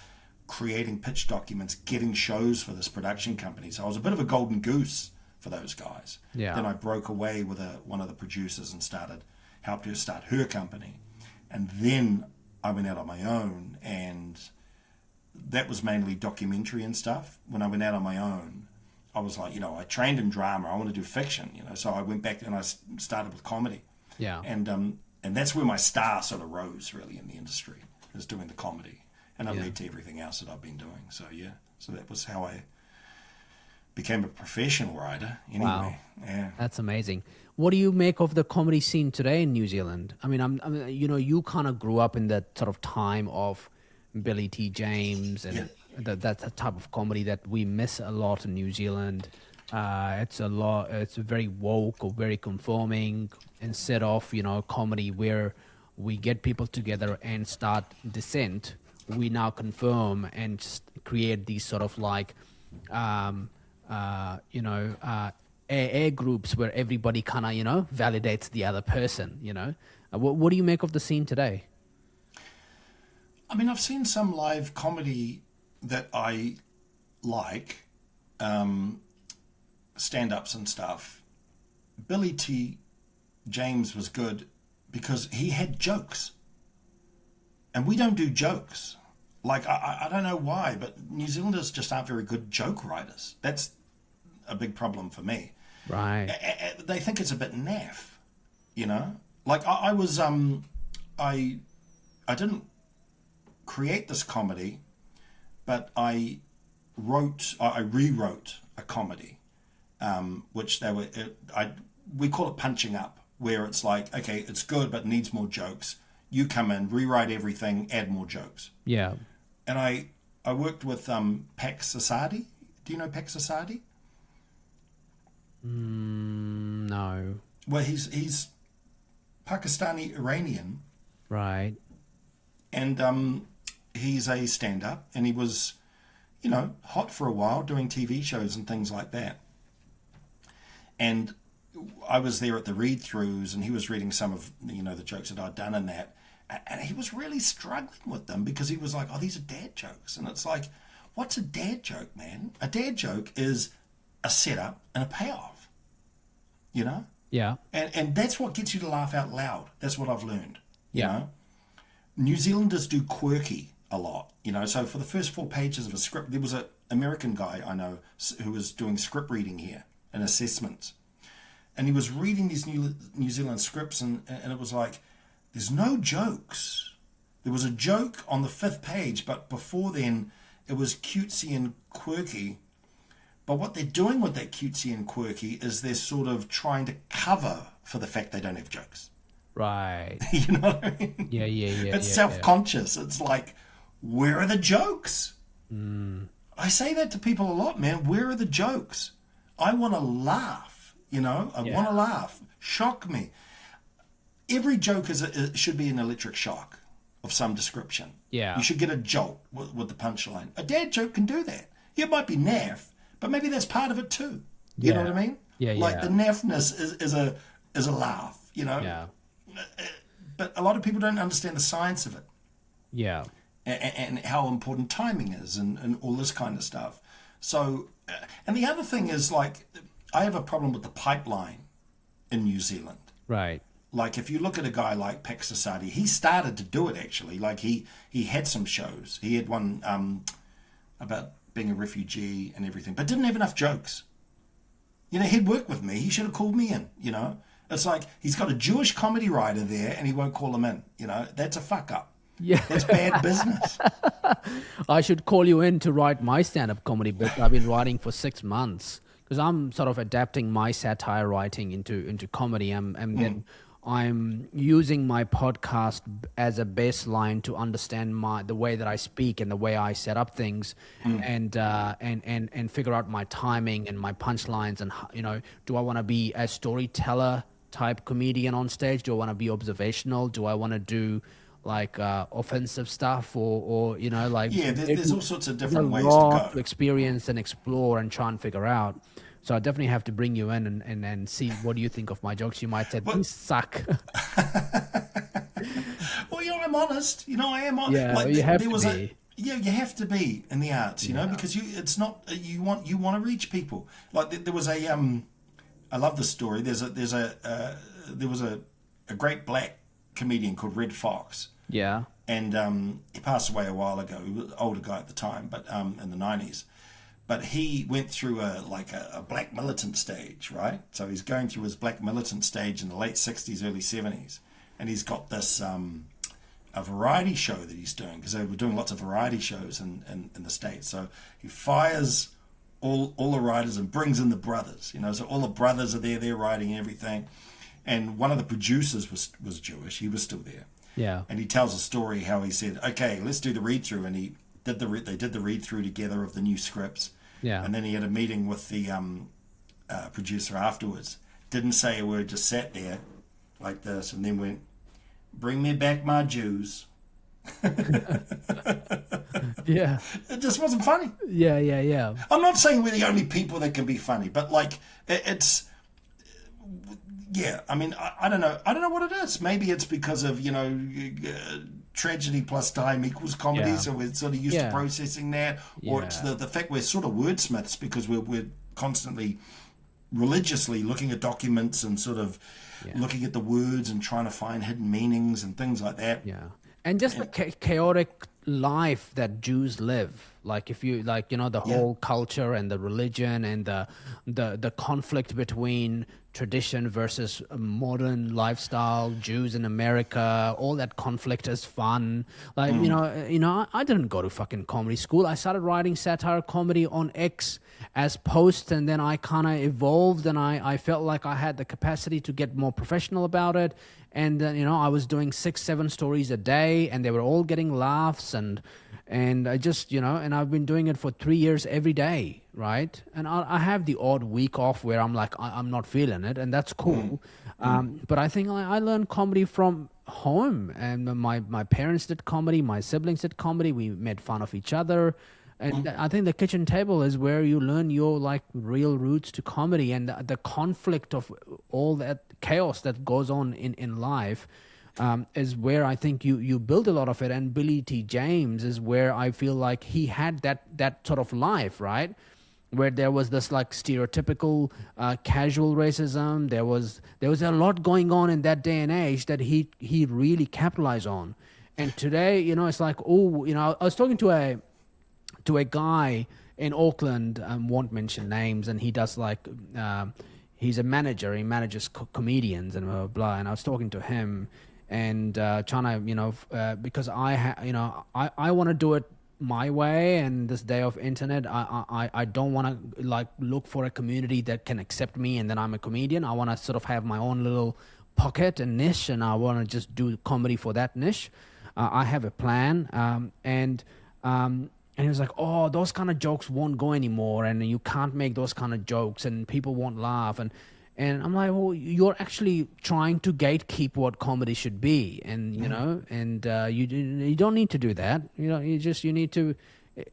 creating pitch documents, getting shows for this production company. So I was a bit of a golden goose for those guys. Yeah. Then I broke away with one of the producers and helped her start her company. And then I went out on my own, and that was mainly documentary and stuff. When I went out on my own, I was like, I trained in drama. I want to do fiction, so I went back and I started with comedy. Yeah. And that's where my star sort of rose really in the industry, is doing the comedy. And it led to everything else that I've been doing. So, so that was how I became a professional writer anyway. Wow. Yeah. That's amazing. What do you make of the comedy scene today in New Zealand? I mean, you kind of grew up in that sort of time of Billy T. James and that type of comedy that we miss a lot in New Zealand. It's very woke or very conforming instead of, comedy where we get people together and start dissent. We now confirm and just create these sort of like, AA groups where everybody kind of, validates the other person, What do you make of the scene today? I mean, I've seen some live comedy that I like, stand-ups and stuff, Billy T. James was good because he had jokes. And we don't do jokes. Like, I don't know why, but New Zealanders just aren't very good joke writers. That's a big problem for me. Right. They think it's a bit naff, you know? Like, I didn't create this comedy, but I rewrote a comedy, which we call it punching up, where it's like, okay, it's good, but needs more jokes. You come in, rewrite everything, add more jokes. Yeah. And I worked with Pak Sasadi. Do you know Pak Sasadi? No. Well, he's Pakistani Iranian. Right. And he's a stand-up, and he was, you know, hot for a while doing TV shows and things like that. And I was there at the read-throughs, and he was reading some of, you know, the jokes that I'd done in that. And he was really struggling with them because he was like, oh, these are dad jokes. And it's like, what's a dad joke, man? A dad joke is a setup and a payoff, you know? Yeah. And that's what gets you to laugh out loud. That's what I've learned, you know? New Zealanders do quirky a lot, you know? So for the first 4 pages of a script, there was an American guy I know who was doing script reading here and assessments. And he was reading these New Zealand scripts, and it was like, there's no jokes. There was a joke on the 5th page, but before then it was cutesy and quirky. But what they're doing with that cutesy and quirky is they're sort of trying to cover for the fact they don't have jokes. Right. You know what I mean? Yeah. It's self-conscious. It's like, where are the jokes? I say that to people a lot, man. Where are the jokes? I want to laugh, you know? I want to laugh. Shock me. Every joke should be an electric shock of some description. Yeah. You should get a jolt with the punchline. A dad joke can do that. Yeah, it might be naff, but maybe that's part of it too. You know what I mean? Yeah, like the naffness is a laugh, you know? Yeah. But a lot of people don't understand the science of it. Yeah. And how important timing is and all this kind of stuff. So, and the other thing is, like, I have a problem with the pipeline in New Zealand. Right. Like, if you look at a guy like Pak Sasadi, he started to do it, actually. Like, he had some shows. He had one about being a refugee and everything, but didn't have enough jokes. You know, he'd work with me. He should have called me in, you know. It's like, he's got a Jewish comedy writer there, and he won't call him in. You know, that's a fuck-up. Yeah. That's bad business. I should call you in to write my stand-up comedy book I've been writing for 6 months, because I'm sort of adapting my satire writing into comedy. Then I'm using my podcast as a baseline to understand the way that I speak and the way I set up things, and figure out my timing and my punchlines, and, you know, do I want to be a storyteller type comedian on stage? Do I want to be observational? Do I want to do like offensive stuff, or you know, like, there's all sorts of different ways to go, to experience and explore and try and figure out. So I definitely have to bring you in and see what do you think of my jokes. You might say, these suck. Well, you know, I'm honest. You know, I am honest. Yeah, like, you have to be. You have to be in the arts, you know, because it's not, you want to reach people. Like, there was a I love this story. There was a great black comedian called Red Fox. Yeah. And he passed away a while ago. He was an older guy at the time, but in the 90s. But he went through a black militant stage, right? So he's going through his black militant stage in the late 60s, early 70s. And he's got this a variety show that he's doing, because they were doing lots of variety shows in the States. So he fires all the writers and brings in the brothers, you know. So all the brothers are there, they're writing everything. And one of the producers was Jewish. He was still there. Yeah. And he tells a story how he said, okay, let's do the read-through. And they did the read-through together of the new scripts. Yeah. And then he had a meeting with the producer afterwards. Didn't say a word, just sat there like this, and then went, bring me back my Jews. Yeah. It just wasn't funny. Yeah. I'm not saying we're the only people that can be funny, but, like, it's... Yeah, I mean, I don't know. I don't know what it is. Maybe it's because of, you know, tragedy plus time equals comedy, so we're sort of used to processing that. Or it's the fact we're sort of wordsmiths, because we're constantly religiously looking at documents and sort of looking at the words and trying to find hidden meanings and things like that. Yeah. And just the chaotic life that Jews live. Like if you like, the whole culture and the religion and the conflict between tradition versus a modern lifestyle, Jews in America, all that conflict is fun. Like, I didn't go to fucking comedy school. I started writing satire comedy on X as posts, and then I kind of evolved, and I felt like I had the capacity to get more professional about it. And I was doing 6-7 stories a day, and they were all getting laughs, and I just and I've been doing it for 3 years every day, right? And I have the odd week off where I'm like I'm not feeling it, and that's cool. But I think I learned comedy from home, and my parents did comedy, my siblings did comedy. We made fun of each other. And I think the kitchen table is where you learn your like real roots to comedy, and the conflict of all that chaos that goes on in life is where I think you build a lot of it. And Billy T. James is where I feel like he had that sort of life, right? Where there was this like stereotypical casual racism. There was a lot going on in that day and age that he really capitalized on. And today, it's like, I was talking to a guy in Auckland, won't mention names, and he does like, he's a manager, he manages comedians and blah, blah, blah. And I was talking to him and trying to, because I want to do it my way, and this day of internet, I don't want to like look for a community that can accept me and then I'm a comedian. I want to sort of have my own little pocket and niche, and I want to just do comedy for that niche. I have a plan, and he was like, oh, those kind of jokes won't go anymore, and you can't make those kind of jokes, and people won't laugh. And I'm like, well, you're actually trying to gatekeep what comedy should be, and you don't need to do that. You need to.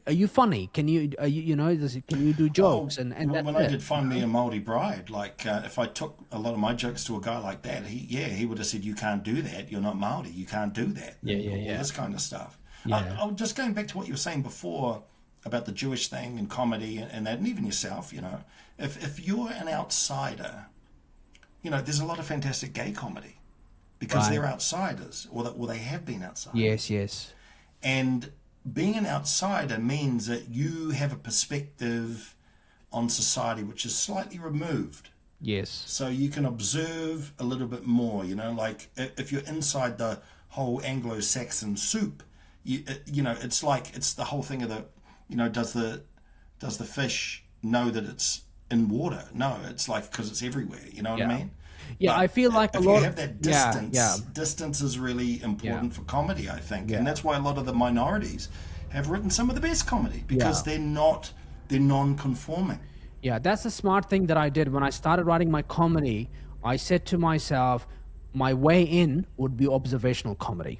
Are you funny? Can you can you do jokes? And well, that's when I did Find Me a Māori Bride, like if I took a lot of my jokes to a guy like that, he would have said, you can't do that. You're not Māori. You can't do that. All this kind of stuff. Yeah. Just going back to what you were saying before about the Jewish thing and comedy and that, and even yourself, if you're an outsider, there's a lot of fantastic gay comedy because they're outsiders, or they have been outsiders. Yes. And being an outsider means that you have a perspective on society which is slightly removed. Yes. So you can observe a little bit more, like if you're inside the whole Anglo-Saxon soup, it's like, it's the whole thing of the, does the fish know that it's in water? No, it's like, because it's everywhere. You know what I mean? Yeah, but I feel like if you have that distance, distance is really important for comedy, I think, and that's why a lot of the minorities have written some of the best comedy, because they're non-conforming. Yeah, that's a smart thing that I did when I started writing my comedy. I said to myself, my way in would be observational comedy.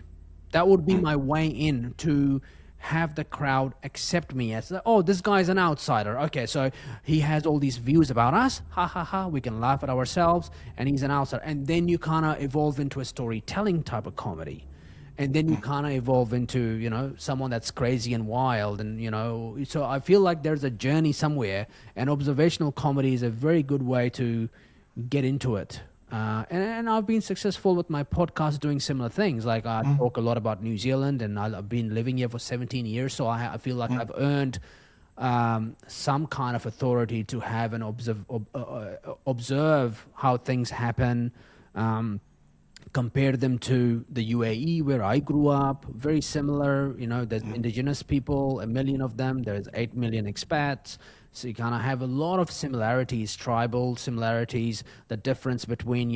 That would be my way in to have the crowd accept me as, oh, this guy's an outsider. Okay, so he has all these views about us. Ha, ha, ha. We can laugh at ourselves, and he's an outsider. And then you kind of evolve into a storytelling type of comedy. And then you kind of evolve into, someone that's crazy and wild. And, so I feel like there's a journey somewhere. And observational comedy is a very good way to get into it. And I've been successful with my podcast doing similar things. Like I talk a lot about New Zealand, and I've been living here for 17 years. So I feel like I've earned some kind of authority to have and observe how things happen, compare them to the UAE where I grew up. Very similar, there's indigenous people, 1 million of them. There's 8 million expats. So you kind of have a lot of similarities, tribal similarities, the difference between,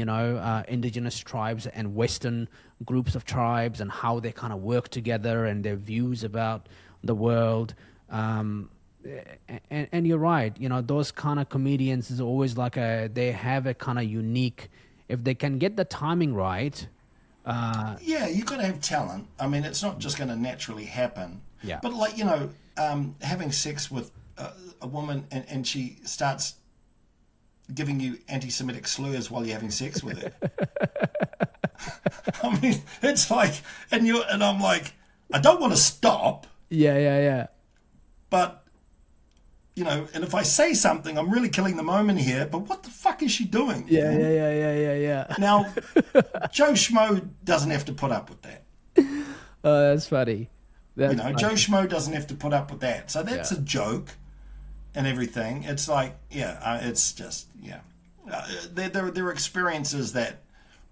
indigenous tribes and Western groups of tribes, and how they kind of work together and their views about the world. And you're right, those kind of comedians is always like they have a kind of unique, if they can get the timing right. You've got to have talent. I mean, it's not just going to naturally happen. Yeah. But like, having sex with a woman and she starts giving you anti-Semitic slurs while you're having sex with her. I mean, it's like, and I'm like, I don't want to stop. Yeah. But, you know, and if I say something, I'm really killing the moment here, but what the fuck is she doing? Yeah. Now, Joe Schmo doesn't have to put up with that. That's funny. That's funny. Joe Schmo doesn't have to put up with that. So that's a joke and everything. It's like, it's just, there are experiences that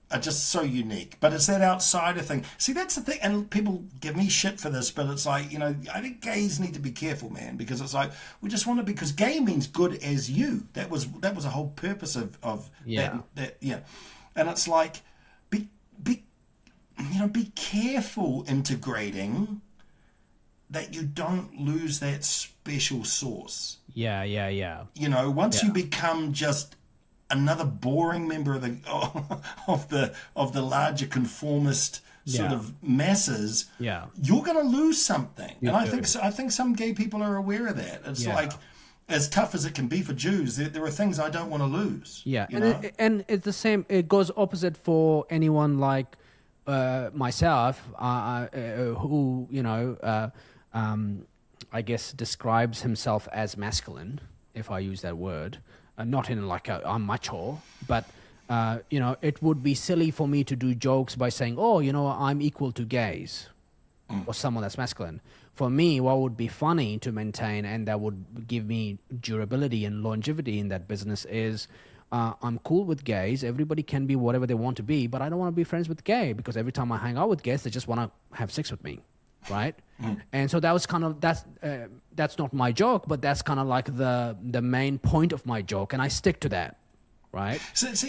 are just so unique, but it's that outsider thing. See, that's the thing, and people give me shit for this, but it's like, I think gays need to be careful, man, because it's like we just want to, because gay means good as you. That was a whole purpose of that. And it's like be careful integrating that you don't lose that special sauce. Once you become just another boring member of the larger conformist sort of masses, you're going to lose something. I think some gay people are aware of that. It's like, as tough as it can be for Jews, there are things I don't want to lose. And it's the same. It goes opposite for anyone like myself, who I guess describes himself as masculine, if I use that word. Not in like I'm macho, but it would be silly for me to do jokes by saying, I'm equal to gays or someone that's masculine. For me, what would be funny to maintain, and that would give me durability and longevity in that business, is I'm cool with gays. Everybody can be whatever they want to be, but I don't want to be friends with gay, because every time I hang out with gays, they just want to have sex with me, right? And so that was kind of, that's not my joke, but that's kind of like the main point of my joke, and I stick to that, right?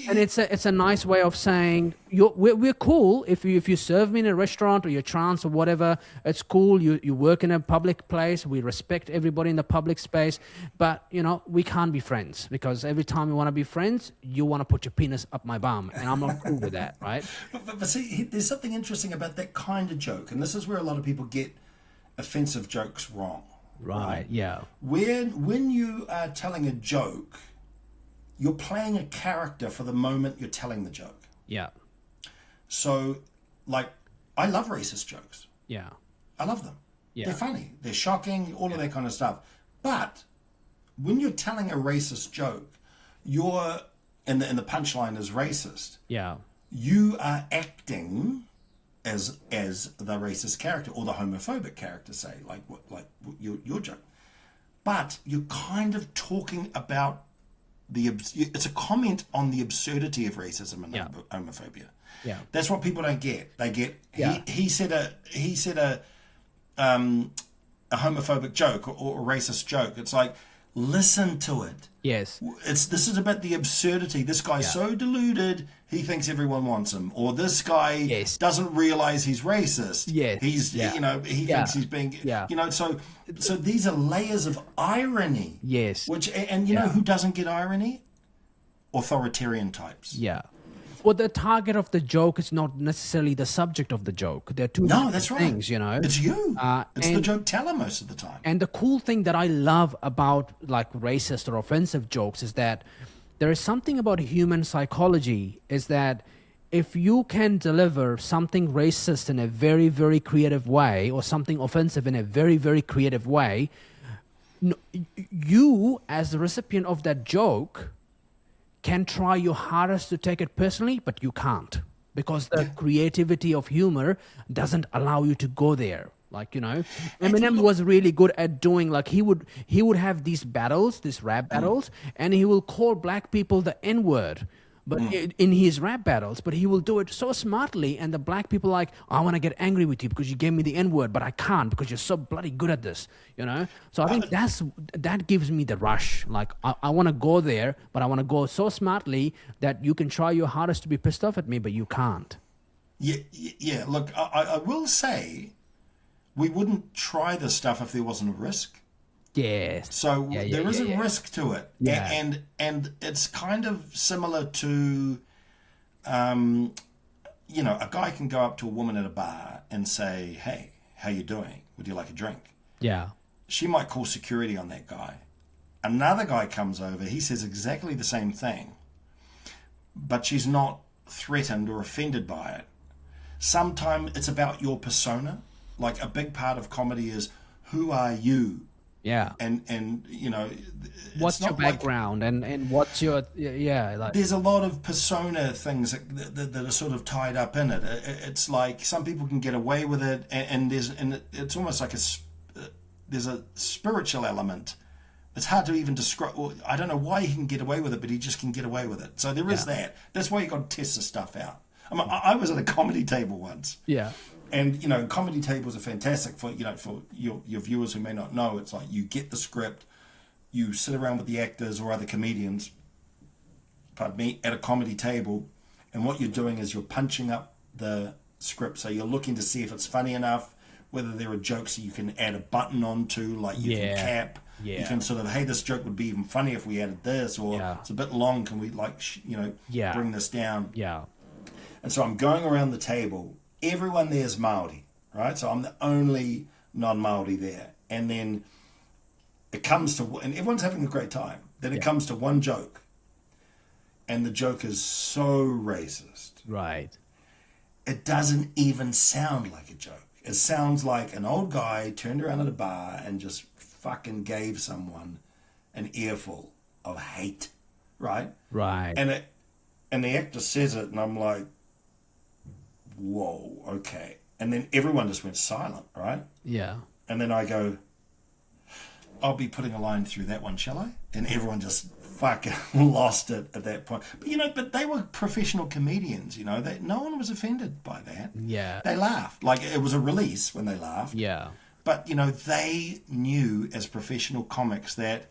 And it's a nice way of saying we're cool. If you serve me in a restaurant or you're trans or whatever, it's cool. You work in a public place. We respect everybody in the public space, but we can't be friends, because every time you want to be friends, you want to put your penis up my bum, and I'm not cool with that, right? But see, there's something interesting about that kind of joke, and this is where a lot of people get offensive jokes wrong. Right, yeah. When you are telling a joke, you're playing a character for the moment you're telling the joke. Yeah. So, like, I love racist jokes. Yeah. I love them. Yeah. They're funny. They're shocking, all of that kind of stuff. But when you're telling a racist joke, and the punchline is racist. Yeah. You are acting as the racist character, or the homophobic character, say, like your joke. But you're kind of talking about it's a comment on the absurdity of racism and homophobia. Yeah, that's what people don't get. They get he said a homophobic joke or a racist joke. It's like, listen to it. Yes. This is about the absurdity. This guy's so deluded, he thinks everyone wants him. Or this guy doesn't realize he's racist. Yes. He thinks he's being, so these are layers of irony. Yes. And you know who doesn't get irony? Authoritarian types. Yeah. Well, the target of the joke is not necessarily the subject of the joke. They're two different things, It's you. It's the joke teller most of the time. And the cool thing that I love about like racist or offensive jokes is that there is something about human psychology, is that if you can deliver something racist in a very, very creative way, or something offensive in a very, very creative way, you as the recipient of that joke can try your hardest to take it personally, but you can't, because the creativity of humor doesn't allow you to go there. Like, Eminem was really good at doing, like, he would have these battles, these rap battles, and he will call black people the N-word, but in his rap battles, but he will do it so smartly, and the black people are like, I want to get angry with you because you gave me the N-word, but I can't because you're so bloody good at this, So I think that gives me the rush. Like, I want to go there, but I want to go so smartly that you can try your hardest to be pissed off at me, but you can't. Yeah. Look, I will say, we wouldn't try this stuff if there wasn't a risk. Yes. So there is a risk to it. Yeah. And it's kind of similar to, a guy can go up to a woman at a bar and say, hey, how you doing? Would you like a drink? Yeah. She might call security on that guy. Another guy comes over, he says exactly the same thing, but she's not threatened or offended by it. Sometimes it's about your persona. Like, a big part of comedy is, who are you Yeah. And you know, What's it's your not like background and what's your, yeah, like, there's a lot of persona things that are sort of tied up in it. It's like some people can get away with it, and it's almost like there's a spiritual element. It's hard to even describe. I don't know why he can get away with it, but he just can get away with it. So there is that. That's why you got to test the stuff out. I mean, I was at a comedy table once. yeah, And, you know, comedy tables are fantastic for, you know, for your viewers who may not know. It's like you get the script, you sit around with the actors or other comedians, pardon me, at a comedy table, and what you're doing is you're punching up the script. So you're looking to see if it's funny enough, whether there are jokes that you can add a button onto, like you can cap. Yeah. You can sort of, hey, this joke would be even funny if we added this, or it's a bit long, can we, like, bring this down? Yeah. And so I'm going around the table. Everyone there is Māori, right? So I'm the only non-Māori there. And then it comes to, and everyone's having a great time. Then it comes to one joke. And the joke is so racist. Right. It doesn't even sound like a joke. It sounds like an old guy turned around at a bar and just fucking gave someone an earful of hate, right? Right. And the actor says it, and I'm like, whoa, okay. And then everyone just went silent, right? Yeah. And then I go, I'll be putting a line through that one, shall I? And everyone just fucking lost it at that point. But they were professional comedians, no one was offended by that. Yeah. They laughed. Like, it was a release when they laughed. Yeah. But, they knew as professional comics that,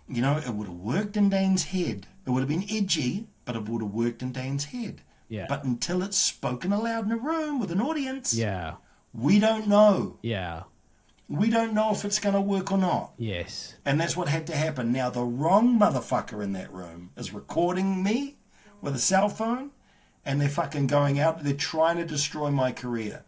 it would have worked in Dane's head. It would have been edgy, but it would have worked in Dane's head. Yeah. But until it's spoken aloud in a room with an audience, Yeah. we don't know. Yeah. We don't know if it's going to work or not. Yes. And that's what had to happen. Now, the wrong motherfucker in that room is recording me with a cell phone, and they're fucking going out. They're trying to destroy my career.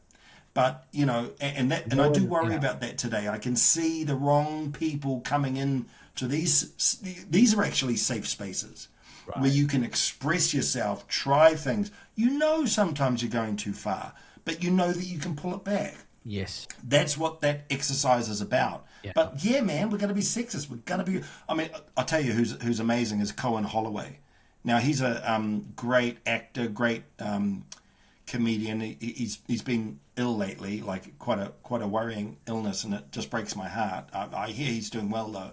But, and I do worry about that today. I can see the wrong people coming in to these are actually safe spaces. Right. Where you can express yourself, try things. Sometimes you're going too far, but you know that you can pull it back. Yes. That's what that exercise is about. Yeah. But yeah, man, we're going to be sexist. We're going to be... I mean, I'll tell you who's amazing is Cohen Holloway. Now, he's a great actor, great comedian. He's been ill lately, like quite a worrying illness, and it just breaks my heart. I hear he's doing well, though.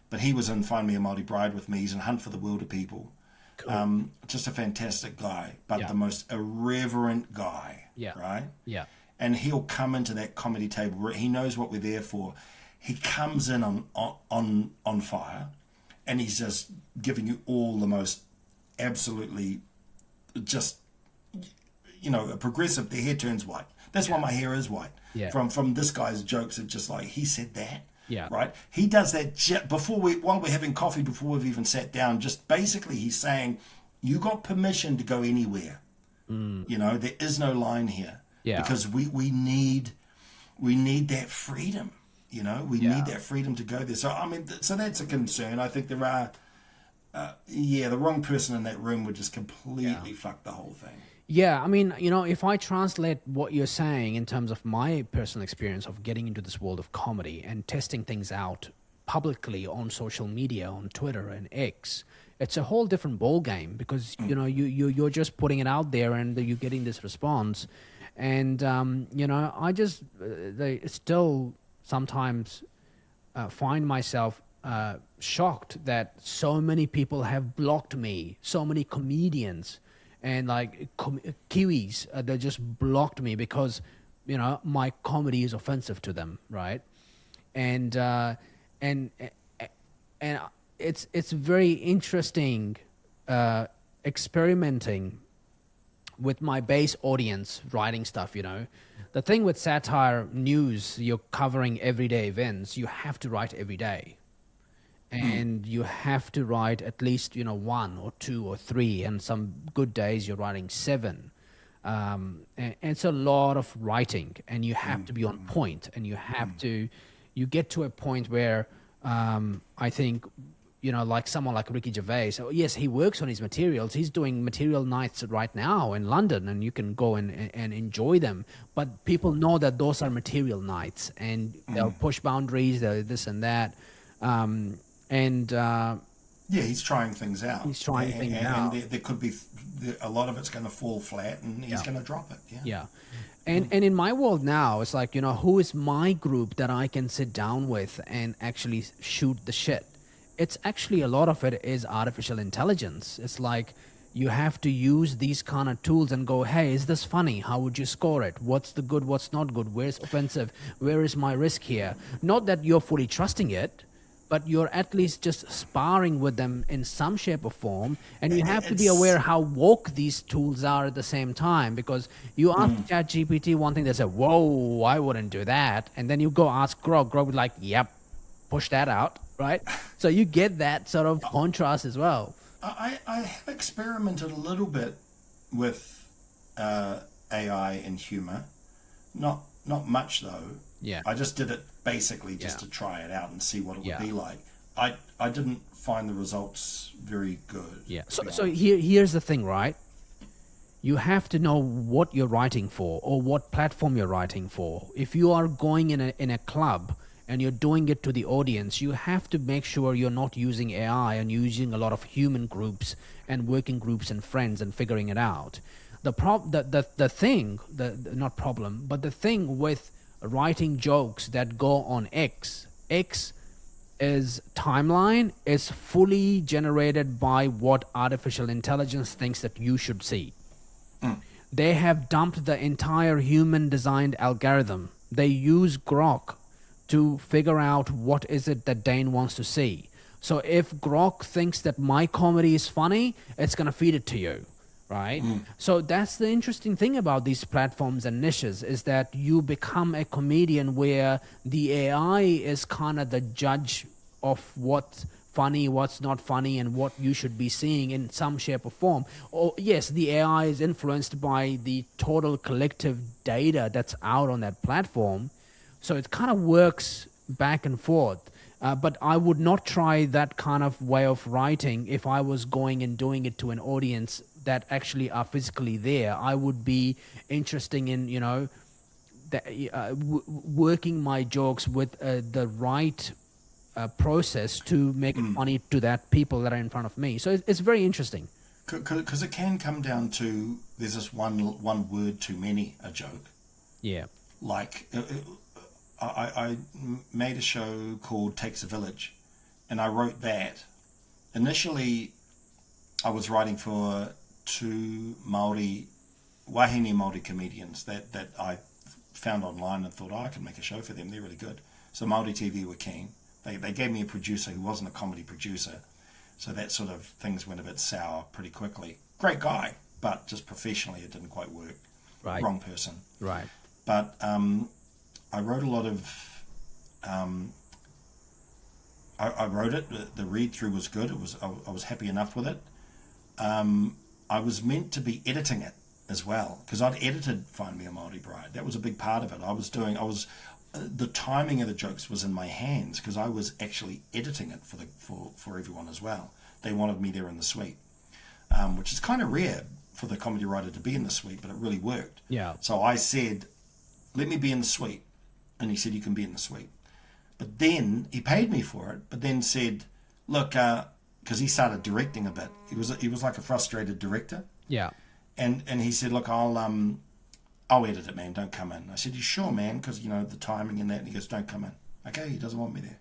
But he was in Find Me a Māori Bride with me. He's in Hunt for the Wilder People. Cool. Just a fantastic guy, but the most irreverent guy, right? Yeah. And he'll come into that comedy table where he knows what we're there for. He comes in on fire, and he's just giving you all the most absolutely just, a progressive. The hair turns white. That's why my hair is white. Yeah. From this guy's jokes, it's just like, he said that. Yeah. Right. He does that while we're having coffee, before we've even sat down. Just basically, he's saying, "You got permission to go anywhere. There is no line here. Yeah. Because we need that freedom. We need that freedom to go there. So I mean, so that's a concern. I think there are, the wrong person in that room would just completely fuck the whole thing. Yeah, I mean, if I translate what you're saying in terms of my personal experience of getting into this world of comedy and testing things out publicly on social media, on Twitter and X, it's a whole different ball game because, you're just putting it out there and you're getting this response. And, I just still sometimes find myself shocked that so many people have blocked me, so many comedians. And like Kiwis, they just blocked me because, my comedy is offensive to them, right? And it's very interesting experimenting with my base audience writing stuff. The thing with satire news, you're covering everyday events. You have to write every day. And you have to write at least, 1 or 2 or 3, and some good days you're writing 7. And it's a lot of writing, and you have to be on point, and you get to a point where I think, like someone like Ricky Gervais. So yes, he works on his materials. He's doing material nights right now in London, and you can go and enjoy them. But people know that those are material nights, and they'll push boundaries, they'll this and that. Yeah, he's trying things out. He's trying things out. And there could be a lot of it's going to fall flat, and he's going to drop it. Yeah. And in my world now, it's like, who is my group that I can sit down with and actually shoot the shit? It's actually, a lot of it is artificial intelligence. It's like you have to use these kind of tools and go, hey, is this funny? How would you score it? What's the good? What's not good? Where's offensive? Where is my risk here? Not that you're fully trusting it, but you're at least just sparring with them in some shape or form. And you have to be aware how woke these tools are at the same time, because you ask ChatGPT one thing, they say, whoa, I wouldn't do that. And then you go ask Grok, Grok would like, yep, push that out, right? So you get that sort of contrast as well. I have experimented a little bit with AI and humor. Not much, though. Yeah. I just did it basically just to try it out and see what it would be like. I didn't find the results very good. Yeah. So here's the thing, right? You have to know what you're writing for, or what platform you're writing for. If you are going in a club and you're doing it to the audience, you have to make sure you're not using AI and using a lot of human groups and working groups and friends and figuring it out. The thing with writing jokes that go on X is timeline is fully generated by what artificial intelligence thinks that you should see. They have dumped the entire human designed algorithm. They use Grok to figure out what is it that Dane wants to see. So if Grok thinks that my comedy is funny, it's going to feed it to you. Right? So that's the interesting thing about these platforms and niches, is that you become a comedian where the AI is kind of the judge of what's funny, what's not funny, and what you should be seeing in some shape or form. Or yes, the AI is influenced by the total collective data that's out on that platform. So it kind of works back and forth. But I would not try that kind of way of writing if I was going and doing it to an audience that actually are physically there. I would be interested in, working my jokes with the right process to make it funny to that people that are in front of me. So it's very interesting. Because it can come down to, there's this one word too many a joke. Yeah. Like, I made a show called Takes a Village, and I wrote that. Initially, I was writing for two Wahine Māori comedians that I found online and thought, I could make a show for them. They're really good. So Māori TV were keen. They gave me a producer who wasn't a comedy producer. So that sort of things went a bit sour pretty quickly. Great guy, but just professionally it didn't quite work. Right. Wrong person. Right. But I wrote a lot of... I wrote it. The read-through was good. I was happy enough with it. I was meant to be editing it as well, because I'd edited Find Me a Māori Bride. That was a big part of it. The timing of the jokes was in my hands, because I was actually editing it for everyone as well. They wanted me there in the suite, which is kind of rare for the comedy writer to be in the suite, but it really worked. Yeah. So I said, let me be in the suite. And he said, you can be in the suite. But then he paid me for it, but then said, look, because he started directing a bit. He was like a frustrated director. Yeah. And he said, look, I'll edit it, man. Don't come in. I said, you sure, man? Because, the timing and that. And he goes, don't come in. Okay, he doesn't want me there.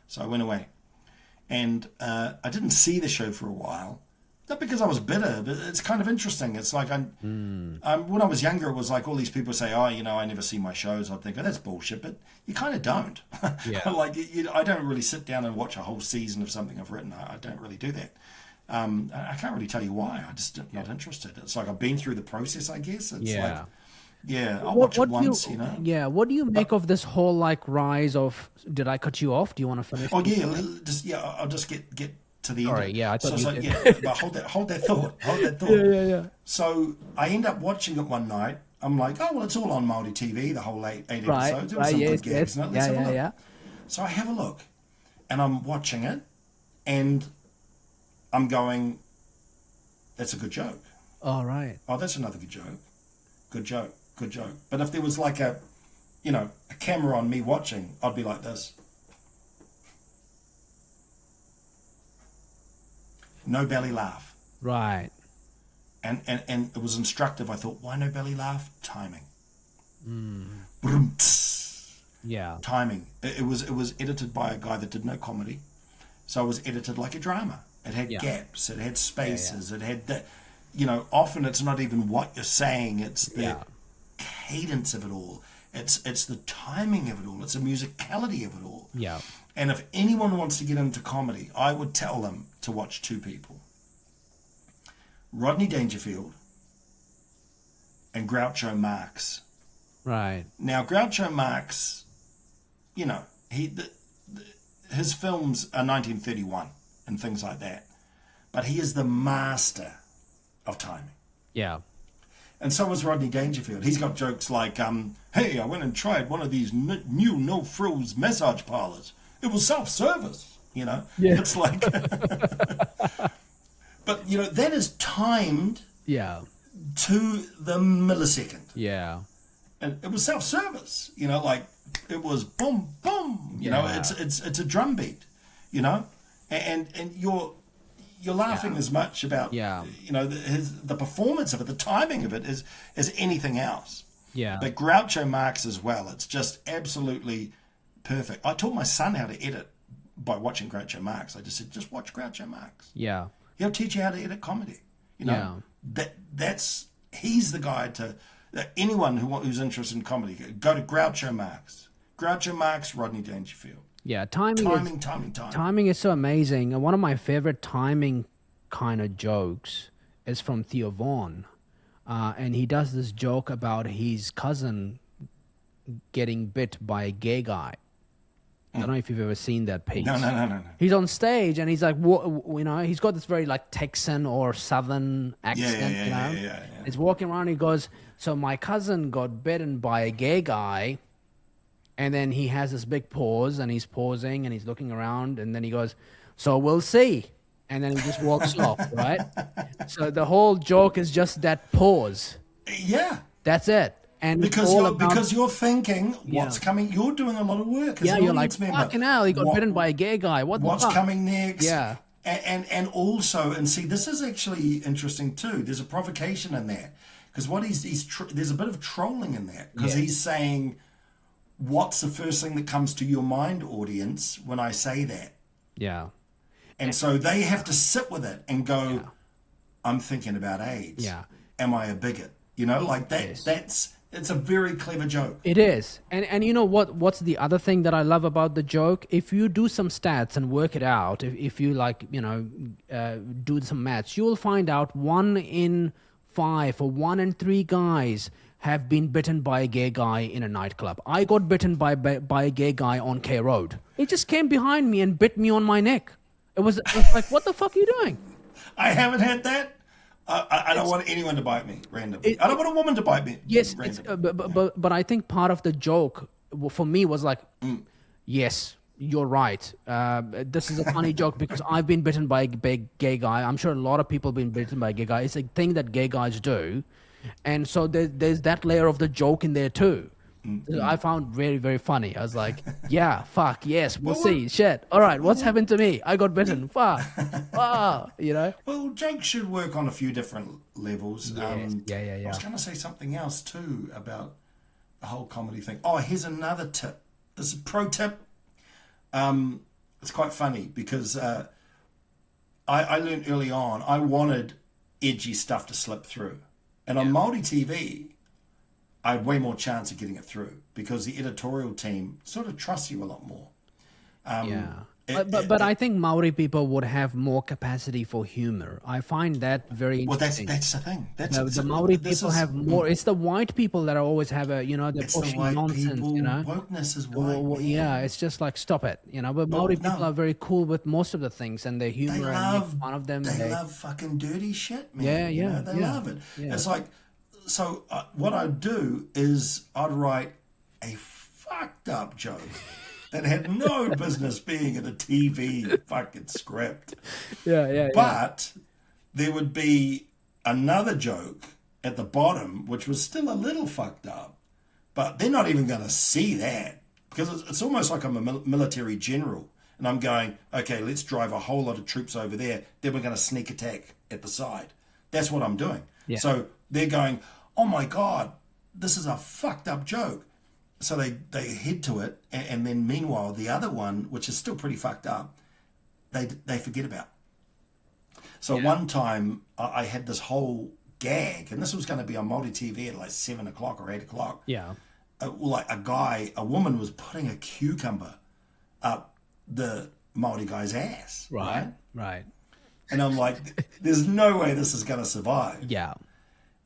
So I went away. And I didn't see the show for a while. Not because I was bitter, but it's kind of interesting. It's like when I was younger, it was like all these people say, I never see my shows. I'd think, that's bullshit. But you kind of don't. Yeah. I don't really sit down and watch a whole season of something I've written. I don't really do that. I can't really tell you why. I'm just not interested. It's like I've been through the process, I guess. It's I'll watch it once, Yeah, what do you make of this whole rise of... Did I cut you off? Do you want to finish? Oh, yeah. I'll just get to the end. Sorry, yeah, I thought you did. But hold that thought. Yeah. So I end up watching it one night. I'm like, oh, well, it's all on Māori TV, the whole eight episodes. It was some good gags. Let's have a look. So I have a look, and I'm watching it, and I'm going, that's a good joke. All right. Oh, that's another good joke. Good joke. Good joke. But if there was like a camera on me watching, I'd be like this. No belly laugh. Right. And it was instructive. I thought, why no belly laugh? Timing. Yeah. Timing. It was edited by a guy that did no comedy. So it was edited like a drama. It had gaps. It had spaces. It had that. Often it's not even what you're saying. It's the cadence of it all. It's the timing of it all. It's the musicality of it all. Yeah. And if anyone wants to get into comedy, I would tell them to watch two people. Rodney Dangerfield and Groucho Marx. Right. Now, Groucho Marx, his films are 1931 and things like that. But he is the master of timing. Yeah. And so is Rodney Dangerfield. He's got jokes like, hey, I went and tried one of these new no-frills massage parlors. It was self-service, Yeah. It's like... But, that is timed to the millisecond. Yeah. And it was self-service, it was boom, boom, it's a drum beat, and you're laughing as much about, the performance of it, the timing of it as anything else. Yeah. But Groucho Marx as well, it's just absolutely perfect. I taught my son how to edit by watching Groucho Marx. I just said, just watch Groucho Marx. Yeah. He'll teach you how to edit comedy. He's the guy to anyone who's interested in comedy. Go to Groucho Marx. Groucho Marx, Rodney Dangerfield. Yeah, Timing. Timing is so amazing. And one of my favorite timing kind of jokes is from Theo Vaughn. And he does this joke about his cousin getting bit by a gay guy. I don't know if you've ever seen that piece. No. He's on stage and he's like, he's got this very like Texan or Southern accent, Yeah. He's walking around and he goes, so my cousin got bitten by a gay guy. And then he has this big pause and he's pausing and he's looking around and then he goes, so we'll see. And then he just walks off, right? So the whole joke is just that pause. Yeah. That's it. And because you're thinking what's coming. You're doing a lot of work. Yeah, you're like, fucking hell, he got bitten by a gay guy. What's coming next? Yeah. And also, and see, this is actually interesting too. There's a provocation in there. Because there's a bit of trolling in that. Because he's saying, what's the first thing that comes to your mind, audience, when I say that? Yeah. And so they have to sit with it and go, I'm thinking about AIDS. Yeah. Am I a bigot? Like that. Yes. It's a very clever joke. It is. And you know what's the other thing that I love about the joke? If you do some stats and work it out, if you do some maths, you will find out 1 in 5 or 1 in 3 guys have been bitten by a gay guy in a nightclub. I got bitten by a gay guy on K Road. He just came behind me and bit me on my neck. It was like, what the fuck are you doing? I haven't had that. I don't want anyone to bite me randomly. I don't want a woman to bite me. Yes, but I think part of the joke for me was like, yes, you're right. This is a funny joke because I've been bitten by a big gay guy. I'm sure a lot of people have been bitten by a gay guy. It's a thing that gay guys do. And so there's that layer of the joke in there too. I found very, very funny. I was like, yeah, fuck, yes, we'll see. Shit. All right, what's happened to me? I got bitten. Fuck. Well, jokes should work on a few different levels. Yes. Yeah. I was going to say something else too about the whole comedy thing. Oh, here's another tip. This is a pro tip. It's quite funny because I learned early on I wanted edgy stuff to slip through. And on Māori TV, I had way more chance of getting it through because the editorial team sort of trusts you a lot more. But I think Maori people would have more capacity for humor. I find that very interesting. Well, that's the thing. The Maori people have more. It's the white people that always have they're pushing nonsense. People. Wokeness is white. Yeah, it's just like stop it. But Maori people are very cool with most of the things and their humor and make fun of them. They love fucking dirty shit, man. They love it. Yeah. It's like. So what I'd do is I'd write a fucked up joke that had no business being in a TV fucking script. Yeah. But there would be another joke at the bottom, which was still a little fucked up. But they're not even going to see that, because it's almost like I'm a military general. And I'm going, okay, let's drive a whole lot of troops over there. Then we're going to sneak attack at the side. That's what I'm doing. Yeah. So they're going, oh my God, this is a fucked up joke. So they head to it. And then meanwhile, the other one, which is still pretty fucked up, they forget about. So one time I had this whole gag, and this was going to be on Māori TV at like 7 o'clock or 8 o'clock. Yeah. Like a woman was putting a cucumber up the Māori guy's ass. Right. And I'm like, there's no way this is going to survive. Yeah.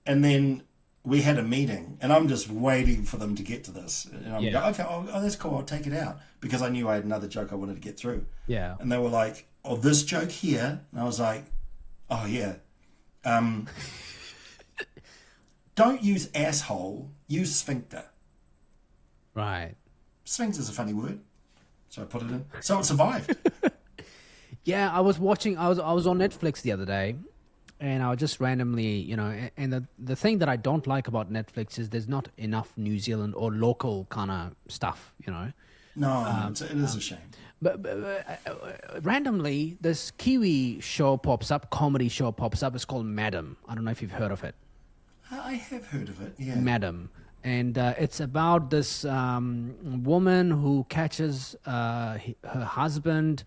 And then we had a meeting, and I'm just waiting for them to get to this. And I'm going, okay, oh, that's cool, I'll take it out. Because I knew I had another joke I wanted to get through. Yeah. And they were like, oh, this joke here? And I was like, oh, yeah. Don't use asshole, use sphincter. Right. Sphincter is a funny word. So I put it in. So it survived. Yeah, I was on Netflix the other day, and I was just randomly, and the thing that I don't like about Netflix is there's not enough New Zealand or local kind of stuff, No, it is a shame. But randomly, this Kiwi show pops up, comedy show pops up. It's called Madam. I don't know if you've heard of it. I have heard of it, yeah. Madam. And it's about this woman who catches her husband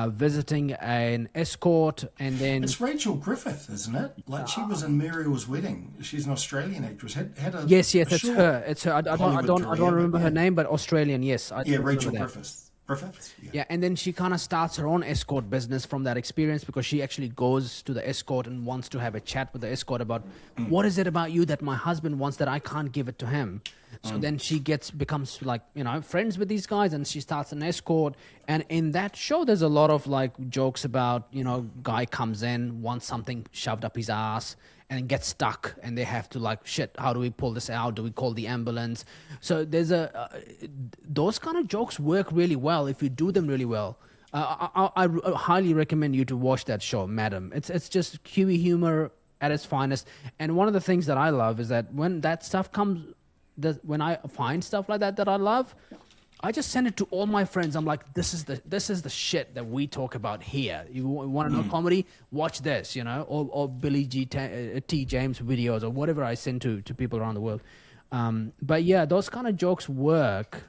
visiting an escort, and then it's Rachel Griffith, isn't it? Like she was in Muriel's Wedding. She's an Australian actress. Had a yes, it's her. It's her. I don't remember her name, but Australian. Yes, Rachel Griffith. Yeah, and then she kind of starts her own escort business from that experience, because she actually goes to the escort and wants to have a chat with the escort about what is it about you that my husband wants that I can't give it to him. So then she becomes like, friends with these guys, and she starts an escort. And in that show, there's a lot of like jokes about, guy comes in, wants something shoved up his ass, and gets stuck, and they have to like, shit, how do we pull this out? Do we call the ambulance? So there's those kind of jokes work really well if you do them really well. I highly recommend you to watch that show, Madam. It's just Kiwi humor at its finest. And one of the things that I love is that when that stuff comes, when I find stuff like that I love, I just send it to all my friends. I'm like, this is the shit that we talk about here. You want to know comedy? Watch this, or Billy T. James videos, or whatever I send to people around the world. But yeah, those kind of jokes work,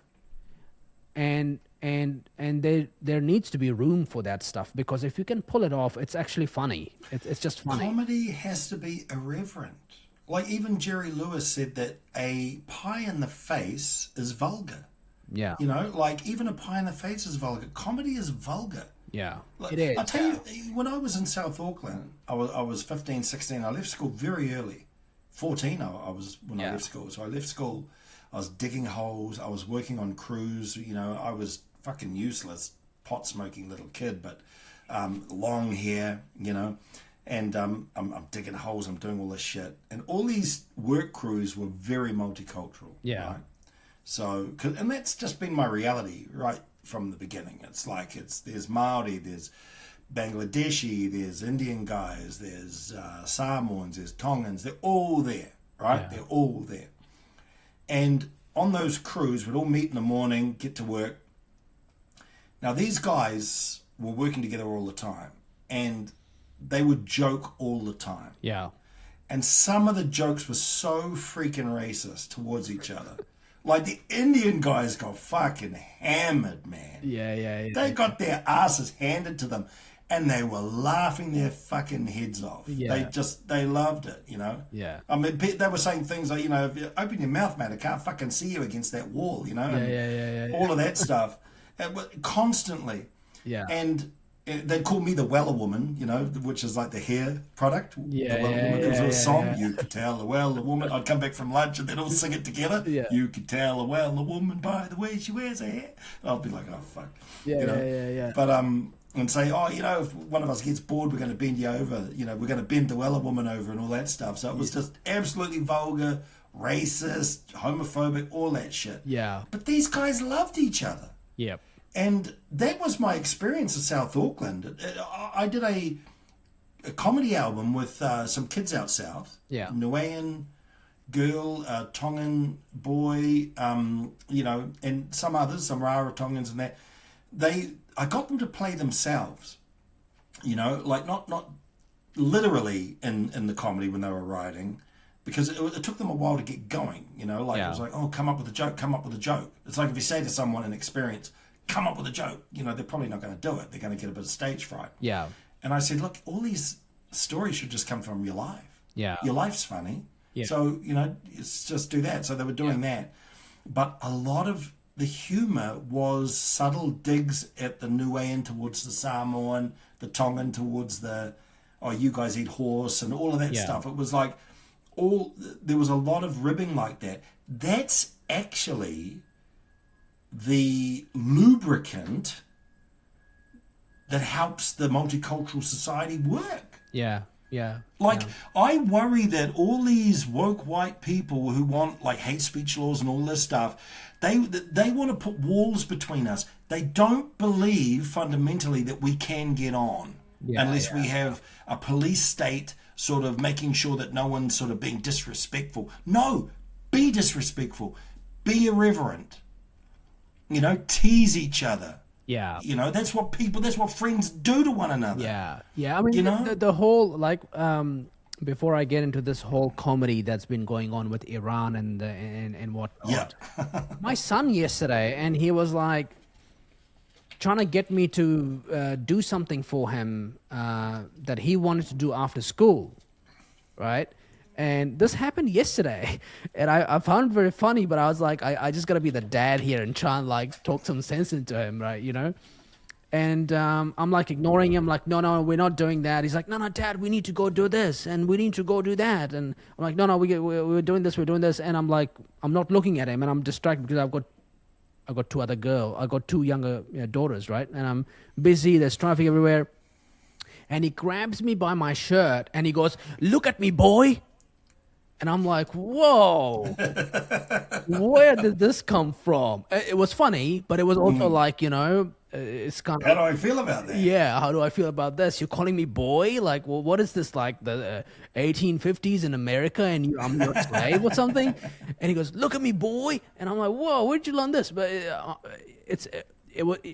and there needs to be room for that stuff, because if you can pull it off, it's actually funny. It's just funny. Comedy has to be irreverent. Like even Jerry Lewis said that a pie in the face is vulgar. Yeah. Like even a pie in the face is vulgar. Comedy is vulgar. Yeah, like, it is. I tell you, when I was in South Auckland, I was 15, 16. I left school very early. 14 I was when I left school. So I left school. I was digging holes. I was working on crews. I was fucking useless, pot smoking little kid, but long hair, and I'm digging holes. I'm doing all this shit. And all these work crews were very multicultural. Yeah. Right? So, and that's just been my reality right from the beginning. It's like there's Māori, there's Bangladeshi, there's Indian guys, there's Samoans, there's Tongans. They're all there, right? Yeah. They're all there. And on those crews, we'd all meet in the morning, get to work. Now, these guys were working together all the time, and they would joke all the time. Yeah. And some of the jokes were so freaking racist towards each other. Like the Indian guys got fucking hammered, man. Yeah. They got their asses handed to them, and they were laughing their fucking heads off. Yeah. They loved it, Yeah. I mean, they were saying things like, if you open your mouth, man, I can't fucking see you against that wall, Yeah. All of that stuff. Constantly. Yeah. And they'd call me the Weller Woman, which is like the hair product. Yeah, the Weller Woman. There was a song, You Could Tell the Weller Woman. I'd come back from lunch and they'd all sing it together. Yeah. You could tell a Weller Woman by the way she wears her hair. I'll be like, oh, fuck. Yeah. But, and say, if one of us gets bored, we're going to bend you over. We're going to bend the Weller Woman over and all that stuff. So it was just absolutely vulgar, racist, homophobic, all that shit. Yeah. But these guys loved each other. Yep. And that was my experience at South Auckland. I did a comedy album with some kids out south. Yeah. Niuean girl, Tongan boy, and some others, some Rarotongans and that. I got them to play themselves, like not literally in the comedy when they were writing, because it took them a while to get going, It was like, oh, come up with a joke. It's like if you say to someone in experience, come up with a joke, they're probably not going to do it. They're going to get a bit of stage fright. Yeah. And I said, look, all these stories should just come from your life. Yeah. Your life's funny. Yeah. So, it's just do that. So they were doing that. But a lot of the humour was subtle digs at the Niuean towards the Samoan, the Tongan towards the, oh, you guys eat horse, and all of that stuff. It was like there was a lot of ribbing like that. That's actually the lubricant that helps the multicultural society work. Yeah. I worry that all these woke white people who want like hate speech laws and all this stuff, they want to put walls between us. They don't believe fundamentally that we can get on unless we have a police state sort of making sure that no one's sort of being disrespectful. No, be disrespectful, be irreverent, tease each other. Yeah. That's what friends do to one another. Yeah. I mean, the whole, like, before I get into this whole comedy that's been going on with Iran and whatnot, my son yesterday, and he was like trying to get me to do something for him that he wanted to do after school, right? And this happened yesterday, and I found it very funny, but I was like, I just got to be the dad here and try and like talk some sense into him, right, And I'm like ignoring him, like, no, we're not doing that. He's like, no, Dad, we need to go do this, and we need to go do that. And I'm like, no, we're doing this, and I'm like, I'm not looking at him, and I'm distracted because I've got two younger daughters, right? And I'm busy, there's traffic everywhere. And he grabs me by my shirt, and he goes, look at me, boy. And I'm like, whoa, where did this come from? It was funny, but it was also like, it's kind of... How do I feel about that? Yeah, how do I feel about this? You're calling me boy? Like, well, what is this, like the 1850s in America, and I'm your slave or something? And he goes, look at me, boy. And I'm like, whoa, where'd you learn this? But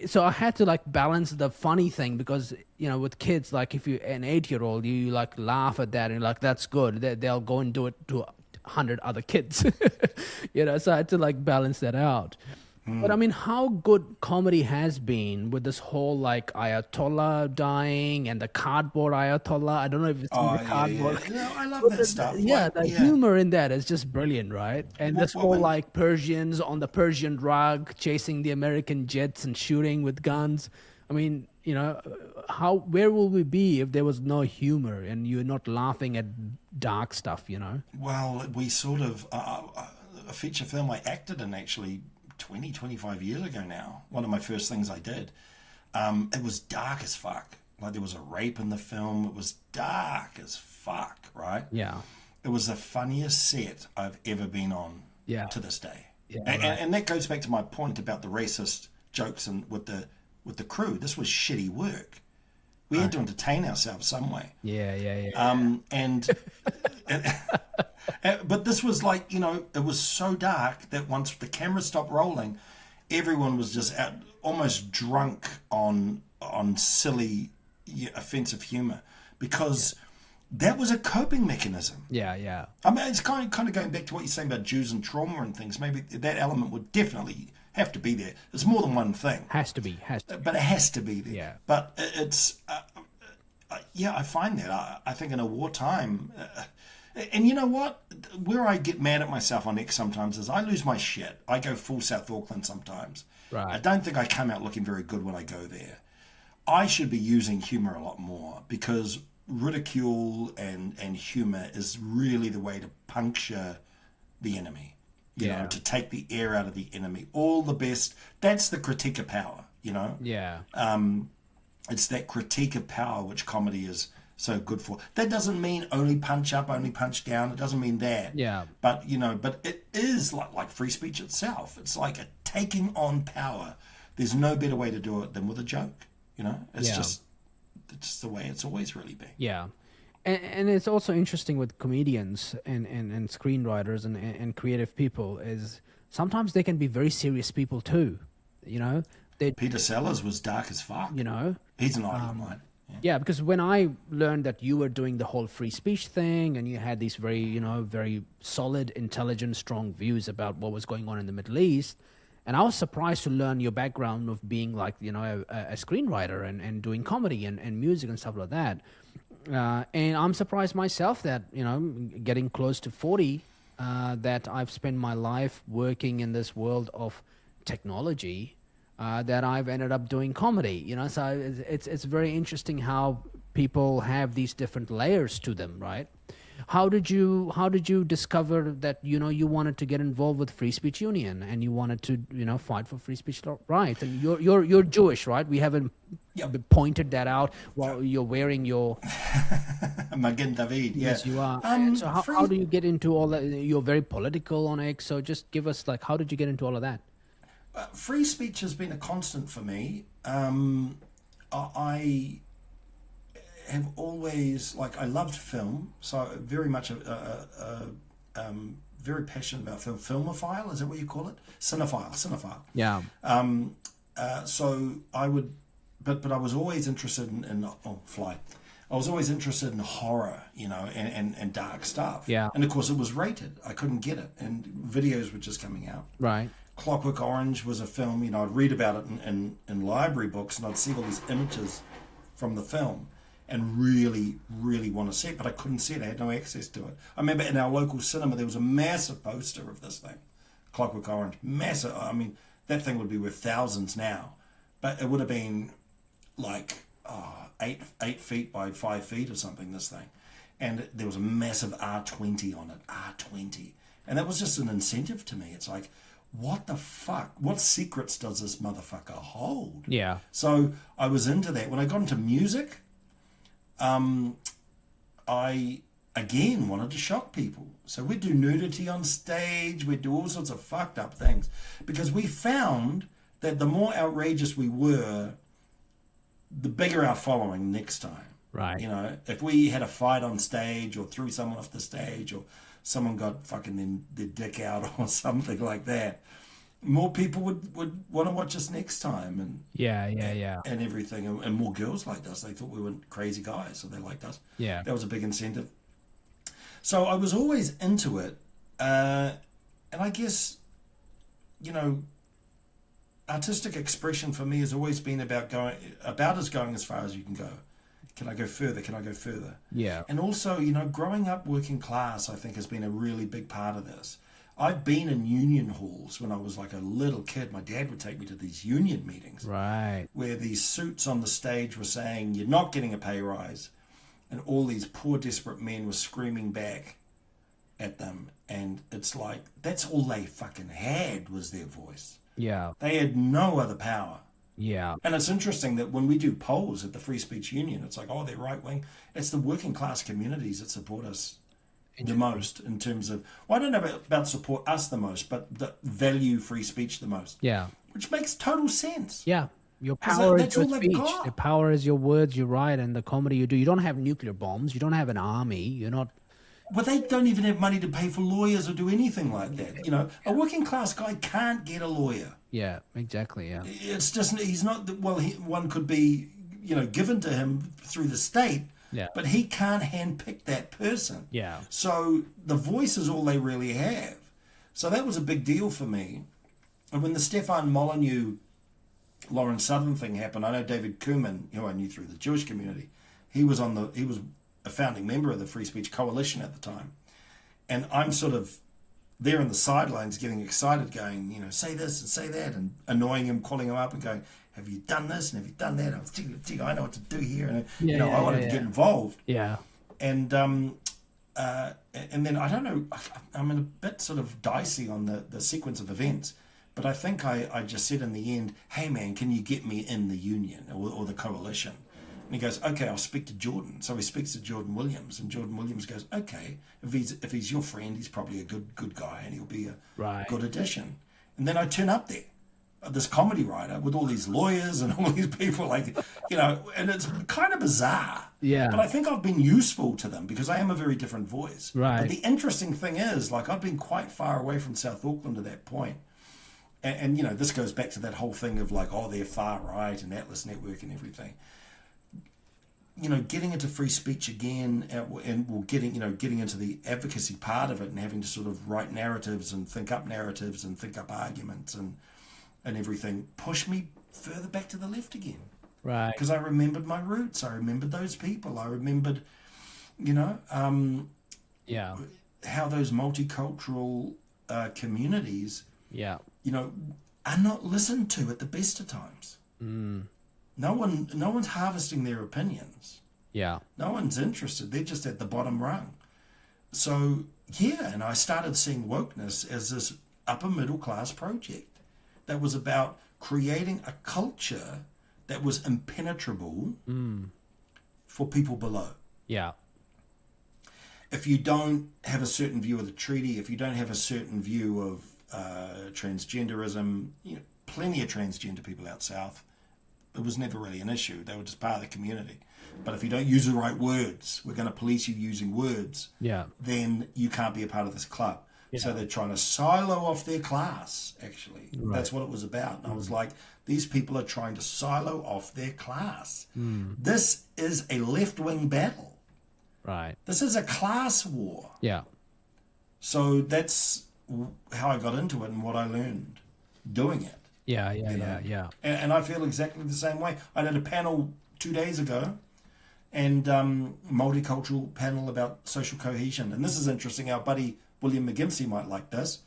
so I had to like balance the funny thing because, with kids, like if you're an 8-year-old, you like laugh at that and you're like, that's good. They'll go and do it to 100 other kids, so I had to like balance that out. But I mean, how good comedy has been with this whole like Ayatollah dying and the cardboard Ayatollah. I don't know if it's the cardboard. Yeah. I love that stuff. The humor in that is just brilliant, right? And this whole like Persians on the Persian rug chasing the American jets and shooting with guns. I mean, where will we be if there was no humor and you're not laughing at dark stuff, Well, we sort of a feature film I acted in actually 25 years ago now. One of my first things I did. It was dark as fuck. Like there was a rape in the film. It was dark as fuck, right? Yeah. It was the funniest set I've ever been on to this day. Yeah, and that goes back to my point about the racist jokes and with the crew. This was shitty work. We had to entertain ourselves some way. Yeah. But this was like, it was so dark that once the camera stopped rolling, everyone was just almost drunk on silly, offensive humor because that was a coping mechanism. Yeah. I mean, it's kind of going back to what you're saying about Jews and trauma and things. Maybe that element would definitely have to be there. There's more than one thing. Has to be. But it has to be there. Yeah. But it's, I find that. I think in a wartime... and you know what? Where I get mad at myself on X sometimes is I lose my shit. I go full South Auckland sometimes. Right. I don't think I come out looking very good when I go there. I should be using humor a lot more because ridicule and humor is really the way to puncture the enemy. You know, to take the air out of the enemy. All the best. That's the critique of power, Yeah. It's that critique of power which comedy is so good for. That doesn't mean only punch up, only punch down. It doesn't mean that. Yeah. But, but it is like free speech itself. It's like a taking on power. there's no better way to do it than with a joke. You know, it's Yeah. just the way it's always really been. Yeah. And it's also interesting with comedians and screenwriters and creative people is sometimes they can be very serious people too. You know, they, Peter Sellers was dark as fuck. you know, He's an idol of mine. Yeah. yeah, because when I learned that you were doing the whole free speech thing and you had these very, you know, very solid, intelligent, strong views about what was going on in the Middle East, and I was surprised to learn your background of being like, you know, a screenwriter and doing comedy and music and stuff like that. And I'm surprised myself that, you know, getting close to 40, that I've spent my life working in this world of technology, that I've ended up doing comedy, you know. So it's very interesting how people have these different layers to them, right? How did you discover that, you know, you wanted to get involved with Free Speech Union and you wanted to, you know, fight for free speech rights? And you're Jewish, right? We haven't pointed that out while you're wearing your Magen David. Yeah. Yes, you are. So how do you get into all that? You're very political on X, so just give us, like, how did you get into all of that? Free speech has been a constant for me. I have always, like, I loved film, so very much very passionate about film. Filmophile, is that what you call it? Cinephile. Yeah. So I would, but I was always interested in I was always interested in horror, you know, and dark stuff. Yeah. And of course it was rated. I couldn't get it, and videos were just coming out. Right. Clockwork Orange was a film, you know, I'd read about it in library books, and I'd see all these images from the film and really, really want to see it, but I couldn't see it. I had no access to it. I remember in our local cinema, there was a massive poster of this thing, Clockwork Orange. Massive. I mean, that thing would be worth thousands now, but it would have been like 8 feet by 5 feet or something, this thing. And there was a massive R20 on it, R20. And that was just an incentive to me. It's like, what the fuck? What secrets does this motherfucker hold? Yeah. So I was into that. When I got into music, I again wanted to shock people. So we'd do nudity on stage, we'd do all sorts of fucked up things, because we found that the more outrageous we were, the bigger our following next time. Right. You know, if we had a fight on stage or threw someone off the stage or someone got fucking their dick out or something like that, more people would want to watch us next time, and and everything, and more girls liked us. They thought we were crazy guys, so they liked us. Yeah, that was a big incentive. So I was always into it, and I guess, you know, artistic expression for me has always been about going as far as you can go. Can I go further? Can I go further? Yeah. And also, you know, growing up working class, I think, has been a really big part of this. I've been in union halls when I was like a little kid. My dad would take me to these union meetings. Right. Where these suits on the stage were saying, you're not getting a pay rise. And all these poor, desperate men were screaming back at them. And it's like, that's all they fucking had was their voice. Yeah. They had no other power. Yeah. And it's interesting that when we do polls at the Free Speech Union, it's like, oh, they're right wing. It's the working class communities that support us the most in terms of, well, I don't know about support us the most, but the value free speech the most. Yeah. Which makes total sense. Yeah. Your power is your speech. Got. The power is your words you write and the comedy you do. You don't have nuclear bombs. You don't have an army. You're not... Well, they don't even have money to pay for lawyers or do anything like that. You know, a working class guy can't get a lawyer. Yeah, exactly, yeah. It's just, he's not, one could be, you know, given to him through the state, but he can't handpick that person. Yeah. So the voice is all they really have. So that was a big deal for me. And when the Stefan Molyneux, Lauren Southern thing happened, I know David Kuhlman, who I knew through the Jewish community, he was a founding member of the Free Speech Coalition at the time. And I'm sort of there in the sidelines getting excited, going, you know, say this and say that, and annoying him, calling him up and going, have you done this and have you done that? I know what to do here. And, I wanted to get involved. Yeah. And then I don't know, I'm in a bit sort of dicey on the sequence of events, but I think I just said in the end, hey man, can you get me in the union or the coalition? And he goes, okay, I'll speak to Jordan. So he speaks to Jordan Williams, and Jordan Williams goes, okay, if he's your friend, he's probably a good guy, and he'll be a good addition. And then I turn up there, this comedy writer with all these lawyers and all these people, like, and it's kind of bizarre. Yeah. But I think I've been useful to them because I am a very different voice. Right. But the interesting thing is, like, I've been quite far away from South Auckland at that point. And this goes back to that whole thing of like, oh, they're far right and Atlas Network and everything. Getting into free speech again, and getting into the advocacy part of it, and having to sort of write narratives and think up arguments and everything, pushed me further back to the left again. Right. Because I remembered my roots. I remembered those people. I remembered, how those multicultural communities, are not listened to at the best of times. Mm. No one's harvesting their opinions. Yeah. No one's interested. They're just at the bottom rung. So, and I started seeing wokeness as this upper middle class project that was about creating a culture that was impenetrable for people below. Yeah. If you don't have a certain view of the treaty, if you don't have a certain view of transgenderism, plenty of transgender people out south, it was never really an issue. They were just part of the community. But if you don't use the right words, we're going to police you using words, then you can't be a part of this club. Yeah. So they're trying to silo off their class, actually. Right. That's what it was about. And I was like, these people are trying to silo off their class. This is a left-wing battle. Right. This is a class war. Yeah. So that's how I got into it and what I learned doing it. Yeah. And I feel exactly the same way. I did a panel 2 days ago, and multicultural panel about social cohesion. And this is interesting. Our buddy William McGimsey might like this.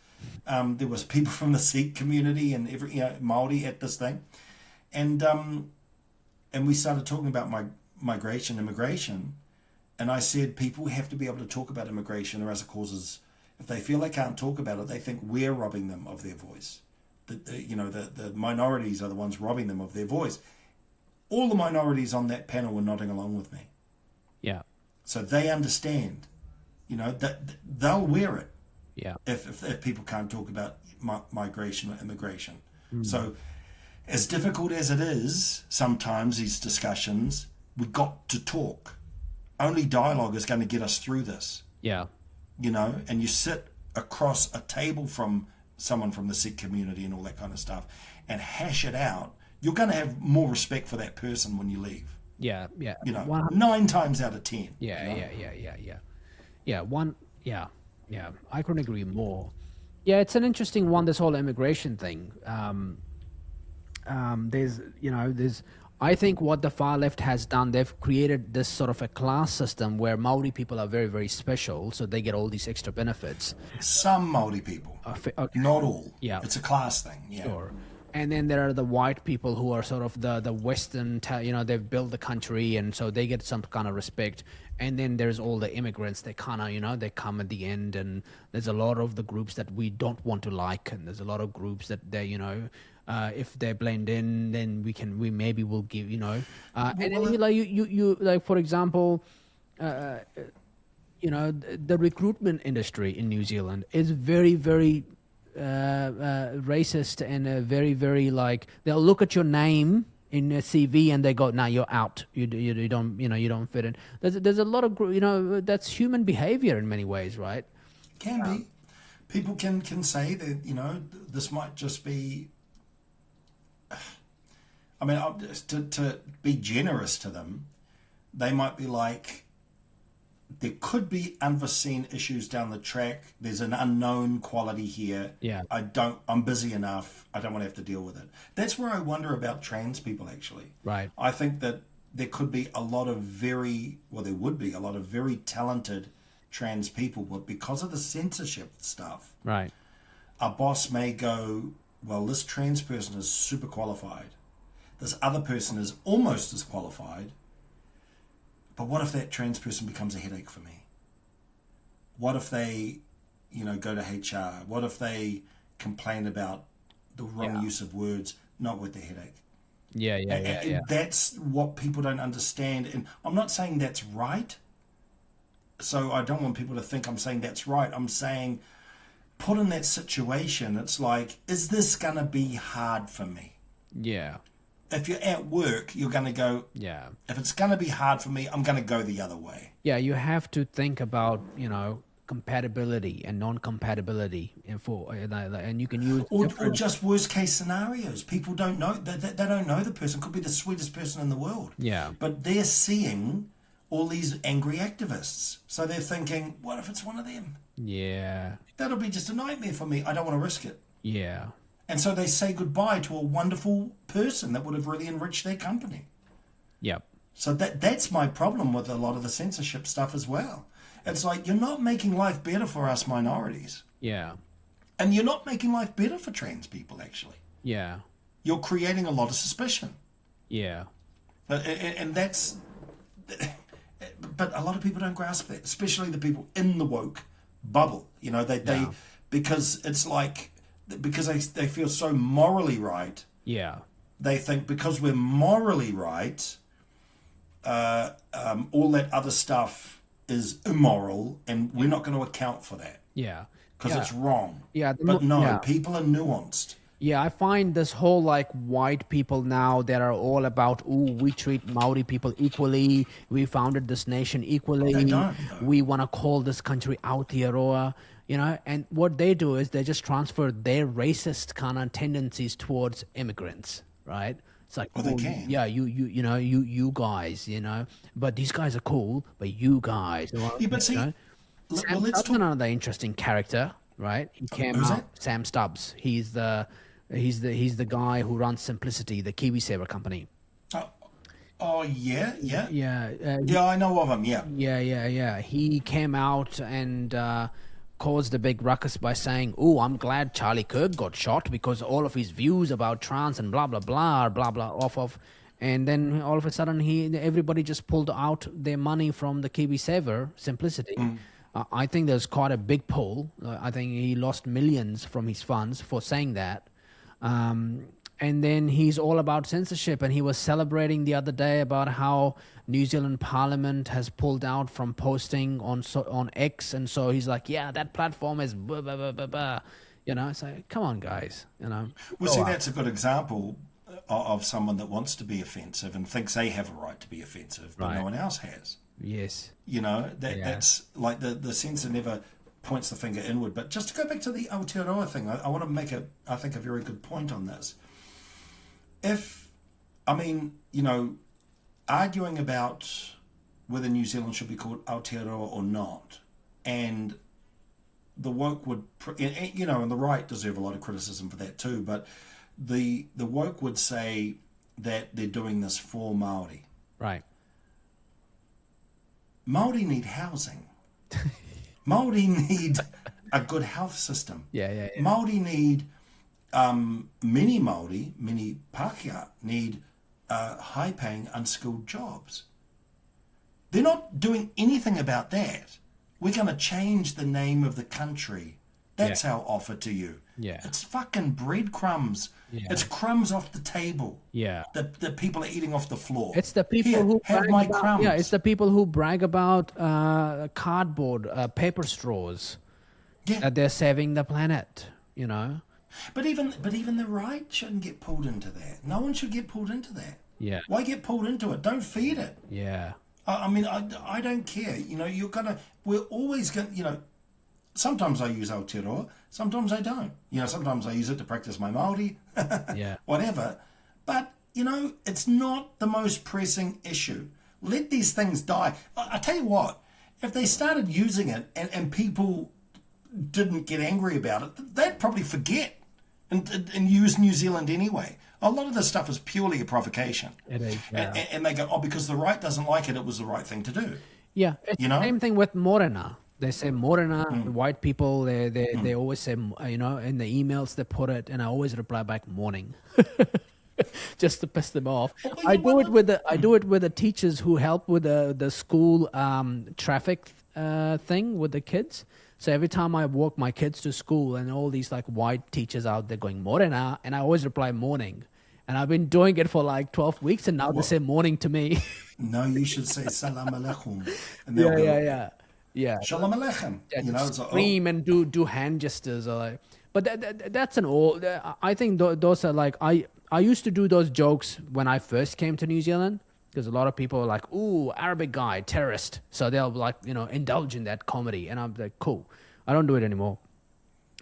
There was people from the Sikh community and Māori at this thing, and we started talking about immigration, and I said people have to be able to talk about immigration, or else it causes. If they feel they can't talk about it, they think we're robbing them of their voice. The minorities are the ones robbing them of their voice. All the minorities on that panel were nodding along with me. Yeah. So they understand, that they'll wear it. Yeah. If people can't talk about migration or immigration. So as difficult as it is, sometimes these discussions, we got to talk. Only dialogue is going to get us through this. Yeah. And you sit across a table from someone from the Sikh community and all that kind of stuff and hash it out. You're going to have more respect for that person when you leave. Yeah. 9 times out of 10. Yeah. I couldn't agree more. Yeah, it's an interesting one, this whole immigration thing. There's I think what the far left has done, they've created this sort of a class system where Maori people are very, very special, so they get all these extra benefits. Some Maori people, okay. Not all. Yeah, it's a class thing. Yeah. Sure. And then there are the white people who are sort of the Western, they've built the country, and so they get some kind of respect. And then there's all the immigrants. They kind of, they come at the end, and there's a lot of the groups that we don't want to like, and there's a lot of groups that they, if they blend in, then we maybe will give, and then you like, for example, the recruitment industry in New Zealand is very, very racist and very, very like, they'll look at your name in a CV and they go, "Nah, you're out. You don't, you don't fit in." There's a lot of, that's human behavior in many ways, right? Can be. People can say that, this might just be. I mean, to be generous to them, they might be like, there could be unforeseen issues down the track. There's an unknown quality here. Yeah. I'm busy enough. I don't want to have to deal with it. That's where I wonder about trans people, actually. Right. I think that there could be there would be a lot of very talented trans people, but because of the censorship stuff, right, a boss may go, well, this trans person is super qualified. This other person is almost as qualified. But what if that trans person becomes a headache for me? What if they, go to HR? What if they complain about the wrong use of words? Not worth the headache. Yeah. That's what people don't understand. And I'm not saying that's right. So I don't want people to think I'm saying that's right. I'm saying put in that situation, it's like, is this going to be hard for me? Yeah. If you're at work, you're going to go, Yeah. if it's going to be hard for me, I'm going to go the other way. Yeah, you have to think about, compatibility and non-compatibility, and you can use Or just worst case scenarios. People don't know, they don't know the person. Could be the sweetest person in the world. Yeah. But they're seeing all these angry activists. So they're thinking, what if it's one of them? Yeah. That'll be just a nightmare for me. I don't want to risk it. Yeah. And so they say goodbye to a wonderful person that would have really enriched their company. Yep. So that's my problem with a lot of the censorship stuff as well. It's like, you're not making life better for us minorities. Yeah. And you're not making life better for trans people, actually. Yeah. You're creating a lot of suspicion. Yeah. And that's... But a lot of people don't grasp that, especially the people in the woke bubble. They because it's like... Because they feel so morally right. Yeah. They think because we're morally right, all that other stuff is immoral, and we're not going to account for that. Yeah. Because it's wrong. Yeah. But no, people are nuanced. Yeah, I find this whole white people now that are all about, we treat Maori people equally. We founded this nation equally. They don't, no. We want to call this country Aotearoa. And what they do is they just transfer their racist kind of tendencies towards immigrants, right? It's like, they can. Yeah, you guys, but these guys are cool, but you guys. Yeah, but see, Sam let's Stubbs talk. Another interesting character, right? He came Who's out. that? Sam Stubbs. He's the guy who runs Simplicity, the KiwiSaver company. Oh yeah. Yeah, I know of him. Yeah. Yeah. He came out and caused a big ruckus by saying, "Oh, I'm glad Charlie Kirk got shot because all of his views about trans and blah blah blah off of." And then all of a sudden, everybody just pulled out their money from the KiwiSaver Simplicity. I think there's quite a big pull. I think he lost millions from his funds for saying that. And then he's all about censorship, and he was celebrating the other day about how New Zealand Parliament has pulled out from posting on X, and so he's like, yeah, that platform is blah, blah, blah, blah, blah. It's like, come on, guys, Well, see, that's a good example of someone that wants to be offensive and thinks they have a right to be offensive, but no one else has. Yes. That's like the censor never points the finger inward. But just to go back to the Aotearoa thing, I want to make a very good point on this. Arguing about whether New Zealand should be called Aotearoa or not, and the woke would, and the right deserve a lot of criticism for that too, but the woke would say that they're doing this for Māori. Right. Māori need housing. Māori need a good health system. Yeah. Māori need, many Māori, many Pākehā need high-paying, unskilled jobs. They're not doing anything about that. We're going to change the name of the country. That's our offer to you. Yeah. It's fucking breadcrumbs. Yeah. It's crumbs off the table. Yeah. That people are eating off the floor. It's the people who have brag my about, crumbs. Yeah, it's the people who brag about cardboard, paper straws. Yeah. That they're saving the planet. But even the right shouldn't get pulled into that. No one should get pulled into that. Yeah. Why get pulled into it? Don't feed it. Yeah. I don't care. We're always going to, sometimes I use Aotearoa, sometimes I don't. Sometimes I use it to practice my Māori, Yeah. whatever. But, it's not the most pressing issue. Let these things die. I tell you what, if they started using it and people didn't get angry about it, they'd probably forget and use New Zealand anyway. A lot of this stuff is purely a provocation. It is, yeah. And they go, because the right doesn't like it, it was the right thing to do. Yeah. It's the same thing with Morena. They say Morena, white people, they always say, in the emails they put it, and I always reply back, morning. Just to piss them off. I do it with the teachers who help with the school traffic thing with the kids. So every time I walk my kids to school, and all these white teachers out there going morena, and I always reply morning. And I've been doing it for 12 weeks, and now they say morning to me. No, you should say salam alaikum. And Yeah. Yeah. Shalom Aleichem. Yeah, You know, it's like, oh, scream and do hand gestures or like, but that's an old. I think those are like I used to do those jokes when I first came to New Zealand because a lot of people are like, "Ooh, Arabic guy, terrorist," so they'll like indulge in that comedy, and I'm like, "Cool." I don't do it anymore.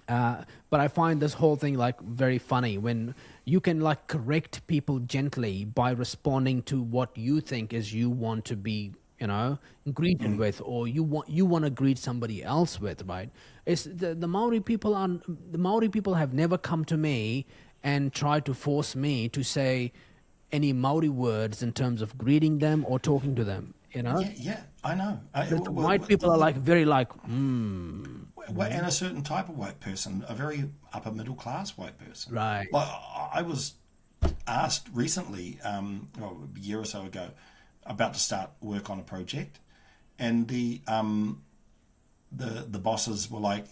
But I find this whole thing like very funny when you can like correct people gently by responding to what you think is you want to be, greeted with, or you want to greet somebody else with, right? It's the Maori people have never come to me and tried to force me to say any Maori words in terms of greeting them or talking to them. yeah, I know. The white people are like very like, And a certain type of white person, a very upper middle class white person. Right. Like I was asked recently, a year or so ago, about to start work on a project, and the bosses were like,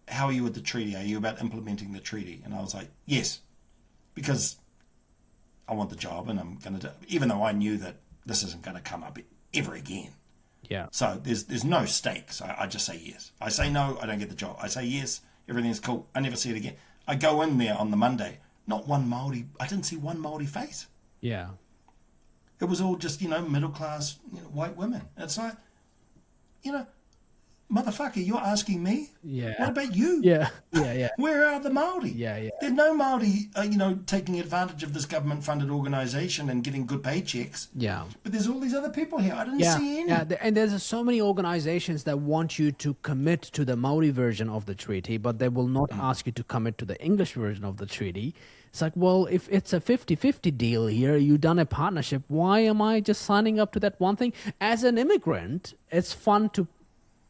"How are you with the treaty? Are you about implementing the treaty?" And I was like, "Yes," because I want the job, and I'm going to do, even though I knew that this isn't going to come up ever again. Yeah. So there's no stakes. I just say yes. I say no, I don't get the job. I say yes, everything's cool. I never see it again. I go in there on the Monday, not one Māori. I didn't see one Māori face. Yeah. It was all just, middle class white women. It's like, motherfucker, you're asking me? Yeah. What about you? Yeah. Where are the Māori? Yeah. There's no Māori, taking advantage of this government-funded organisation and getting good paychecks. Yeah. But there's all these other people here. I didn't see any. Yeah, and there's so many organizations that want you to commit to the Maori version of the treaty, but they will not ask you to commit to the English version of the treaty. It's like, well, if it's a 50-50 deal here, you've done a partnership, why am I just signing up to that one thing? As an immigrant, it's fun to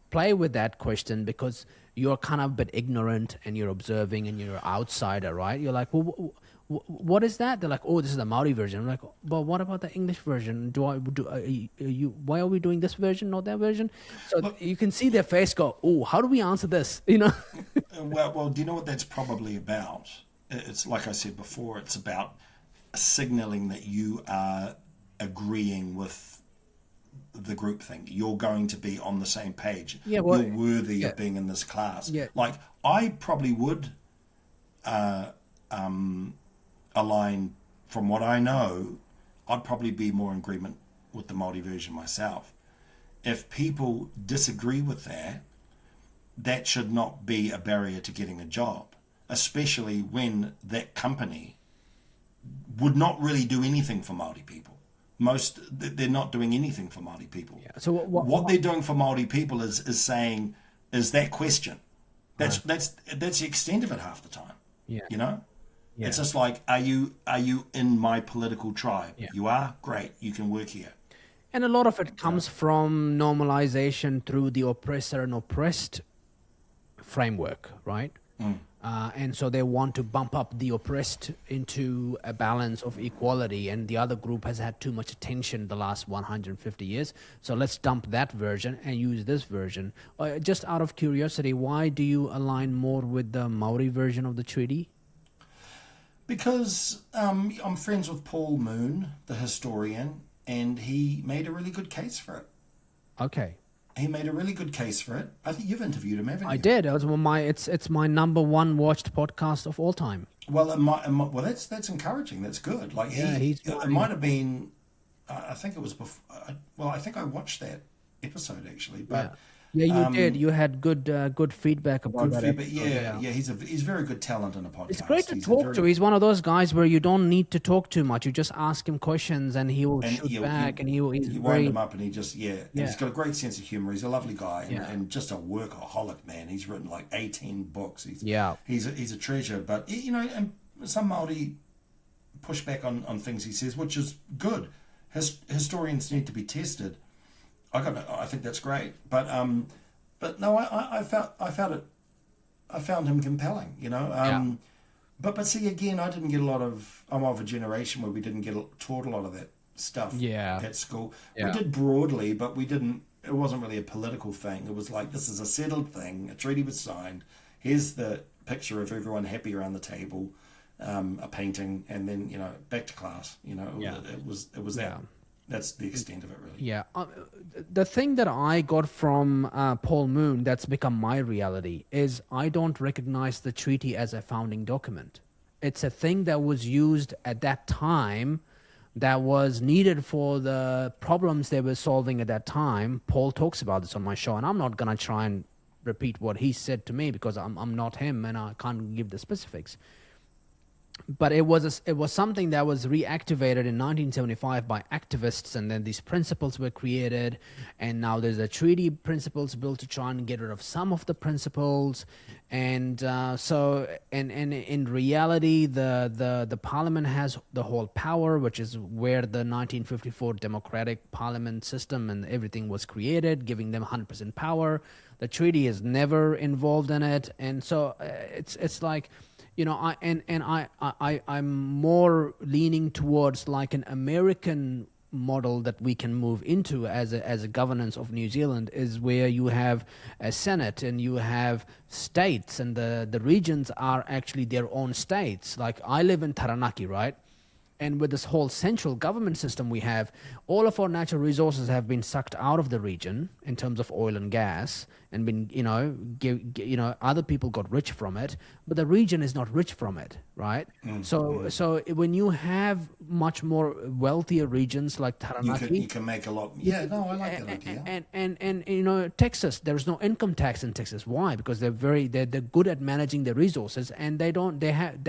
play with that question because you're kind of a bit ignorant and you're observing and you're an outsider, right? You're like, well, what is that? They're like, oh, this is the Maori version. I'm like, but what about the English version? Why are we doing this version, not that version? So you can see their face go, oh, how do we answer this? Well, do you know what that's probably about? It's like I said before, it's about signaling that you are agreeing with the group thing. You're going to be on the same page. Yeah, well, you're worthy of being in this class. Yeah. Like, I probably would align, from what I know, I'd probably be more in agreement with the Māori version myself. If people disagree with that, that should not be a barrier to getting a job, especially when that company would not really do anything for Māori people. They're not doing anything for Māori people. Yeah. So what they're doing for Māori people is saying, is that question. That's the extent of it half the time. Yeah. Yeah. It's just like, are you in my political tribe? Yeah. You are? Great. You can work here. And a lot of it comes from normalization through the oppressor and oppressed framework, right? And so they want to bump up the oppressed into a balance of equality, and the other group has had too much attention the last 150 years. So let's dump that version and use this version. Just out of curiosity, why do you align more with the Maori version of the treaty? Because I'm friends with Paul Moon, the historian, and he made a really good case for it. Okay. He made a really good case for it. I think you've interviewed him, haven't you? I did. It was it's my number one watched podcast of all time. Well, that's encouraging. That's good. Like it might have been. I think it was before. Well, I think I watched that episode actually, but. Yeah, you did. You had good feedback about that. Feedback. Yeah. He's very good talent in a podcast. It's great to talk to. He's one of those guys where you don't need to talk too much. You just ask him questions and he will shoot back. You wind him up and he just And he's got a great sense of humor. He's a lovely guy and just a workaholic, man. He's written like 18 books. He's a treasure. But and some Māori push back on things he says, which is good. Historians need to be tested. I think that's great, but no, I found him compelling, But see, again, I didn't get a lot of. I'm of a generation where we didn't get taught a lot of that stuff. At school, we did broadly, but we didn't. It wasn't really a political thing. It was like, this is a settled thing. A treaty was signed. Here's the picture of everyone happy around the table, a painting, and then back to class. It was that. That's the extent of it, really. Yeah. The thing that I got from Paul Moon that's become my reality is I don't recognize the treaty as a founding document. It's a thing that was used at that time that was needed for the problems they were solving at that time. Paul talks about this on my show, and I'm not going to try and repeat what he said to me because I'm not him and I can't give the specifics. But it was something that was reactivated in 1975 by activists, and then these principles were created, and now there's a treaty principles built to try and get rid of some of the principles, and in reality, the parliament has the whole power, which is where the 1954 democratic parliament system and everything was created, giving them 100% power. The treaty is never involved in it, and so it's like. I'm more leaning towards like an American model that we can move into as a governance of New Zealand is where you have a Senate and you have states, and the regions are actually their own states. Like I live in Taranaki, right? And with this whole central government system we have, all of our natural resources have been sucked out of the region in terms of oil and gas, and been, other people got rich from it, but the region is not rich from it, right? So when you have much more wealthier regions like Taranaki, you can make a lot. Yeah, no, I like that idea. And Texas, there's no income tax in Texas. Why? Because they're good at managing their resources, and they have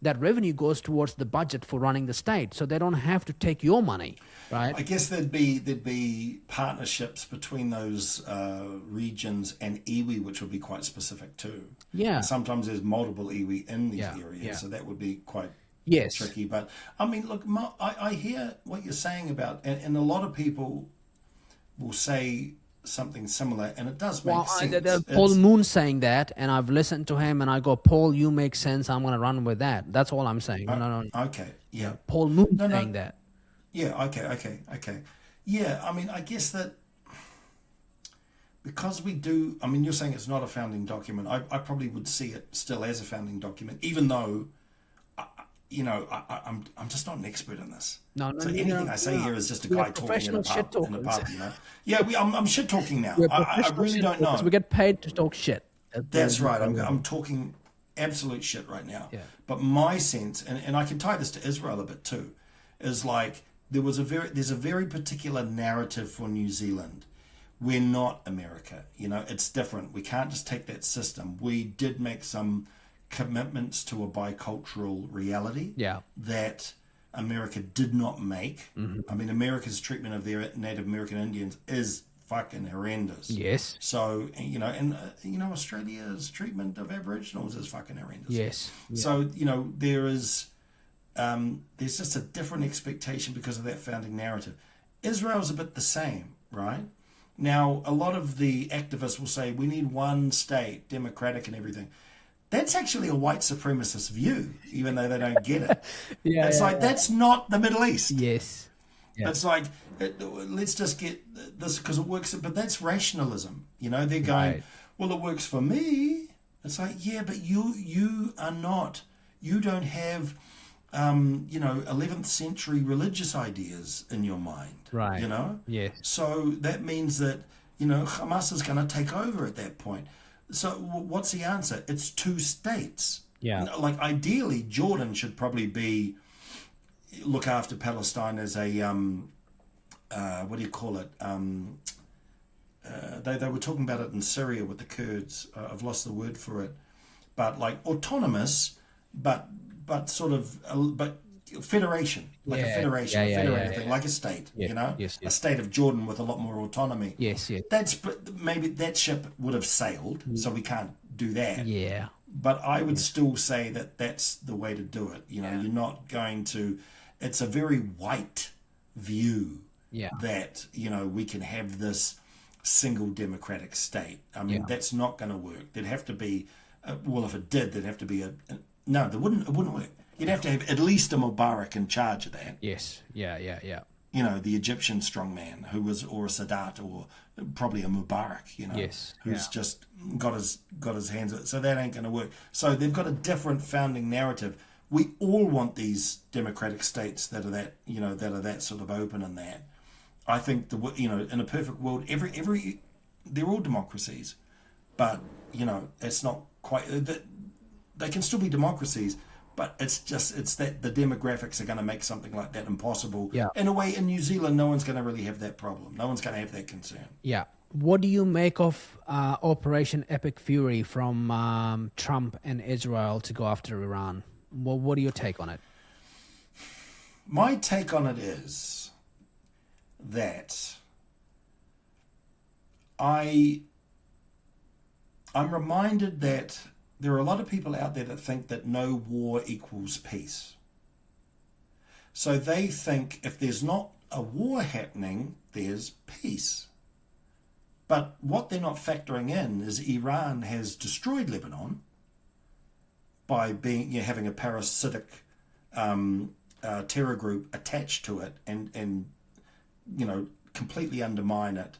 that revenue goes towards the budget for running the state, so they don't have to take your money, right? I guess there'd be partnerships between those regions and iwi, which would be quite specific too. Yeah. And sometimes there's multiple iwi in these areas, so that would be quite tricky. But I mean, look, I hear what you're saying about, and a lot of people will say something similar, and it does make sense. Paul Moon saying that, and I've listened to him, and I go, Paul, you make sense. I'm going to run with that. That's all I'm saying. No. Okay. Yeah. Paul Moon saying that. Yeah. Okay. Yeah. I mean, I guess that. Because we do, I mean, you're saying it's not a founding document. I probably would see it still as a founding document, even though, I'm just not an expert in this. No, so anything I say here is just a guy talking in a pub. Yeah, I'm shit talking now. I really don't know. We get paid to talk shit. That's right. I'm talking absolute shit right now. Yeah. But my sense, and I can tie this to Israel a bit too, is like there's a very particular narrative for New Zealand. We're not America, it's different. We can't just take that system. We did make some commitments to a bicultural reality that America did not make. Mm-hmm. I mean, America's treatment of their Native American Indians is fucking horrendous. Yes. So, Australia's treatment of Aboriginals is fucking horrendous. Yes. Yeah. So, there's just a different expectation because of that founding narrative. Israel's a bit the same, right? Now, a lot of the activists will say we need one state, democratic and everything. That's actually a white supremacist view, even though they don't get it. That's not the Middle East. Yes. Yeah. It's like, let's just get this because it works. But that's rationalism. They're going, well, it works for me. It's like, yeah, but you are not. You don't have 11th century religious ideas in your mind. Right. Yes. So that means that, Hamas is going to take over at that point. So what's the answer? It's two states. Yeah. Like ideally, Jordan should probably look after Palestine as a, what do you call it? They were talking about it in Syria with the Kurds. I've lost the word for it. But like autonomous, but sort of, but federation, like a federation, thing, like a state, Yes. a state of Jordan with a lot more autonomy. Yes. That's maybe that ship would have sailed, so we can't do that. Yeah. But I would still say that that's the way to do it. You're not going to. It's a very white view that we can have this single democratic state. I mean, that's not going to work. There'd have to be. If it did, there'd have to be no. It wouldn't work. You'd have to have at least a Mubarak in charge of that. Yes. Yeah. The Egyptian strongman or a Sadat or probably a Mubarak, who's just got his hands. So that ain't going to work. So they've got a different founding narrative. We all want these democratic states that are that, that are that sort of open and that. I think in a perfect world, every they're all democracies, but it's not quite that they can still be democracies, but it's that the demographics are going to make something like that impossible. Yeah. In a way, in New Zealand, no one's going to really have that problem. No one's going to have that concern. Yeah. What do you make of Operation Epic Fury from Trump and Israel to go after Iran? What are your take on it? My take on it is that I'm reminded that there are a lot of people out there that think that no war equals peace. So they think if there's not a war happening, there's peace. But what they're not factoring in is Iran has destroyed Lebanon by having a parasitic terror group attached to it and completely undermine it,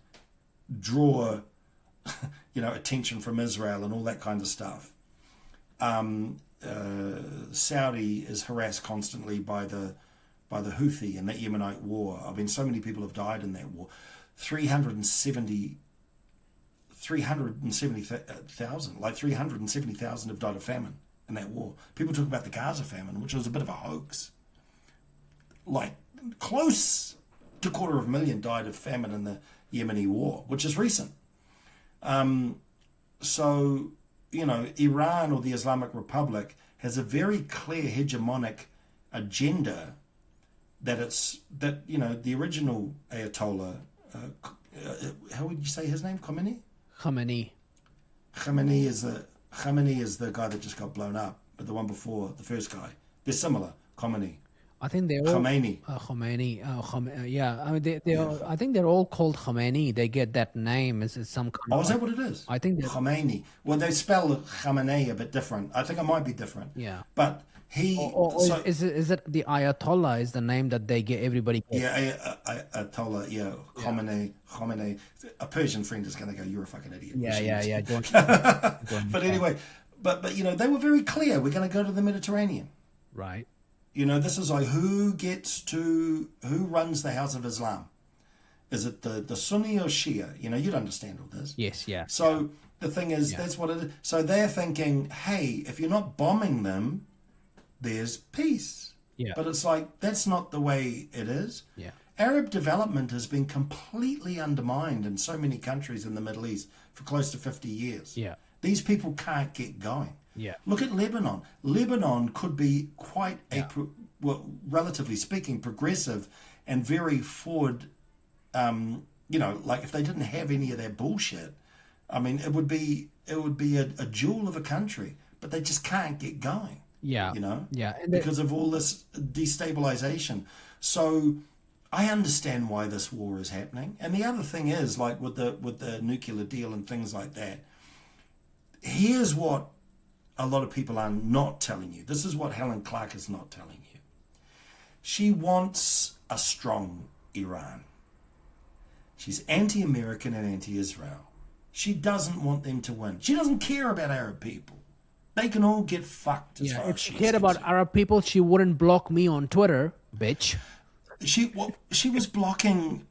draw attention from Israel and all that kind of stuff. Saudi is harassed constantly by the Houthi in that Yemenite war. I mean, so many people have died in that war. 370,000 have died of famine in that war. People talk about the Gaza famine, which was a bit of a hoax. Like close to 250,000 died of famine in the Yemeni war, which is recent. So, Iran or the Islamic Republic has a very clear hegemonic agenda that the original Ayatollah, how would you say his name? Khomeini is the guy that just got blown up, but the one before, the first guy, they're similar. Khomeini. I think they're all Khomeini. Yeah. I mean, I think they're all called Khomeini. They get that name as some kind of. Oh, is that what it is? I think Khomeini. Well, they spell Khamenei a bit different. I think it might be different. Yeah. But he. Is it the Ayatollah is the name that they get everybody? Gets? Yeah, Ayatollah. Yeah, Khomeini. A Persian friend is going to go, "You're a fucking idiot." Yeah. But anyway, but they were very clear. We're going to go to the Mediterranean. Right. This is like who runs the House of Islam? Is it the Sunni or Shia? You'd understand all this. Yes, yeah. So the thing is, that's what it is. So they're thinking, hey, if you're not bombing them, there's peace. Yeah. But it's like, that's not the way it is. Yeah. Arab development has been completely undermined in so many countries in the Middle East for close to 50 years. Yeah. These people can't get going. Yeah. Look at Lebanon. Lebanon could be quite relatively speaking, progressive and very forward. Like if they didn't have any of that bullshit, I mean, it would be a jewel of a country, but they just can't get going. Yeah. Yeah. Because of all this destabilization. So I understand why this war is happening. And the other thing is, like with the nuclear deal and things like that, here's what a lot of people are not telling you. This is what Helen Clark is not telling you. She wants a strong Iran. She's anti-American and anti-Israel. She doesn't want them to win. She doesn't care about Arab people. They can all get fucked. If she cared about Arab people, she wouldn't block me on Twitter, bitch. She was blocking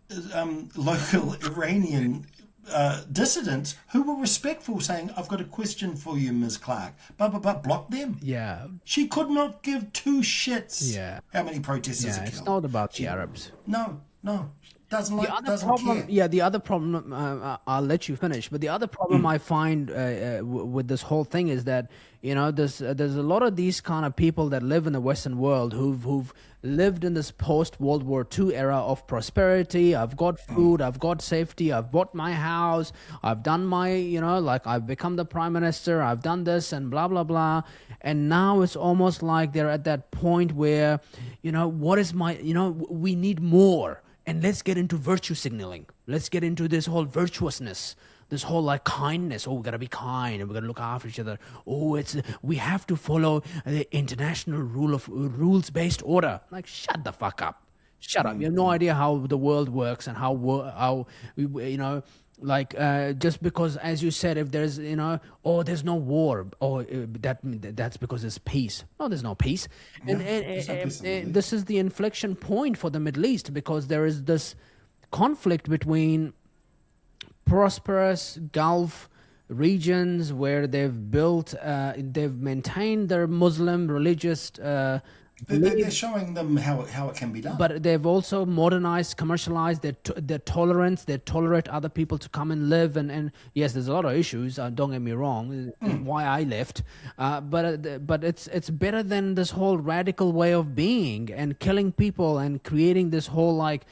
local Iranian dissidents who were respectful, saying, "I've got a question for you, Ms. Clark." But block them. Yeah. She could not give two shits. Yeah. How many protesters are killed? It's not about the Arabs. No. Doesn't care. The other problem, I'll let you finish, but the other problem I find with this whole thing is that, there's a lot of these kind of people that live in the Western world who've lived in this post-World War II era of prosperity. I've got food, I've got safety, I've bought my house, I've done my, I've become the prime minister, I've done this and blah, blah, blah. And now it's almost like they're at that point where, what is my, we need more. And let's get into virtue signaling. Let's get into this whole virtuousness, this whole like kindness. Oh, we gotta be kind and we gotta look after each other. Oh, we have to follow the international rules-based order. Like, shut the fuck up. Shut up. You have no idea how the world works and how just because, as you said, if there's, there's no war, that's because there's peace. No, there's no peace. And this is the inflection point for the Middle East, because there is this conflict between prosperous Gulf regions where they've maintained their Muslim religious They're showing them how it can be done. but they've also modernized, commercialized their tolerance. They tolerate other people to come and live. And yes, there's a lot of issues. Don't get me wrong. Why I left, but it's better than this whole radical way of being and killing people and creating this whole like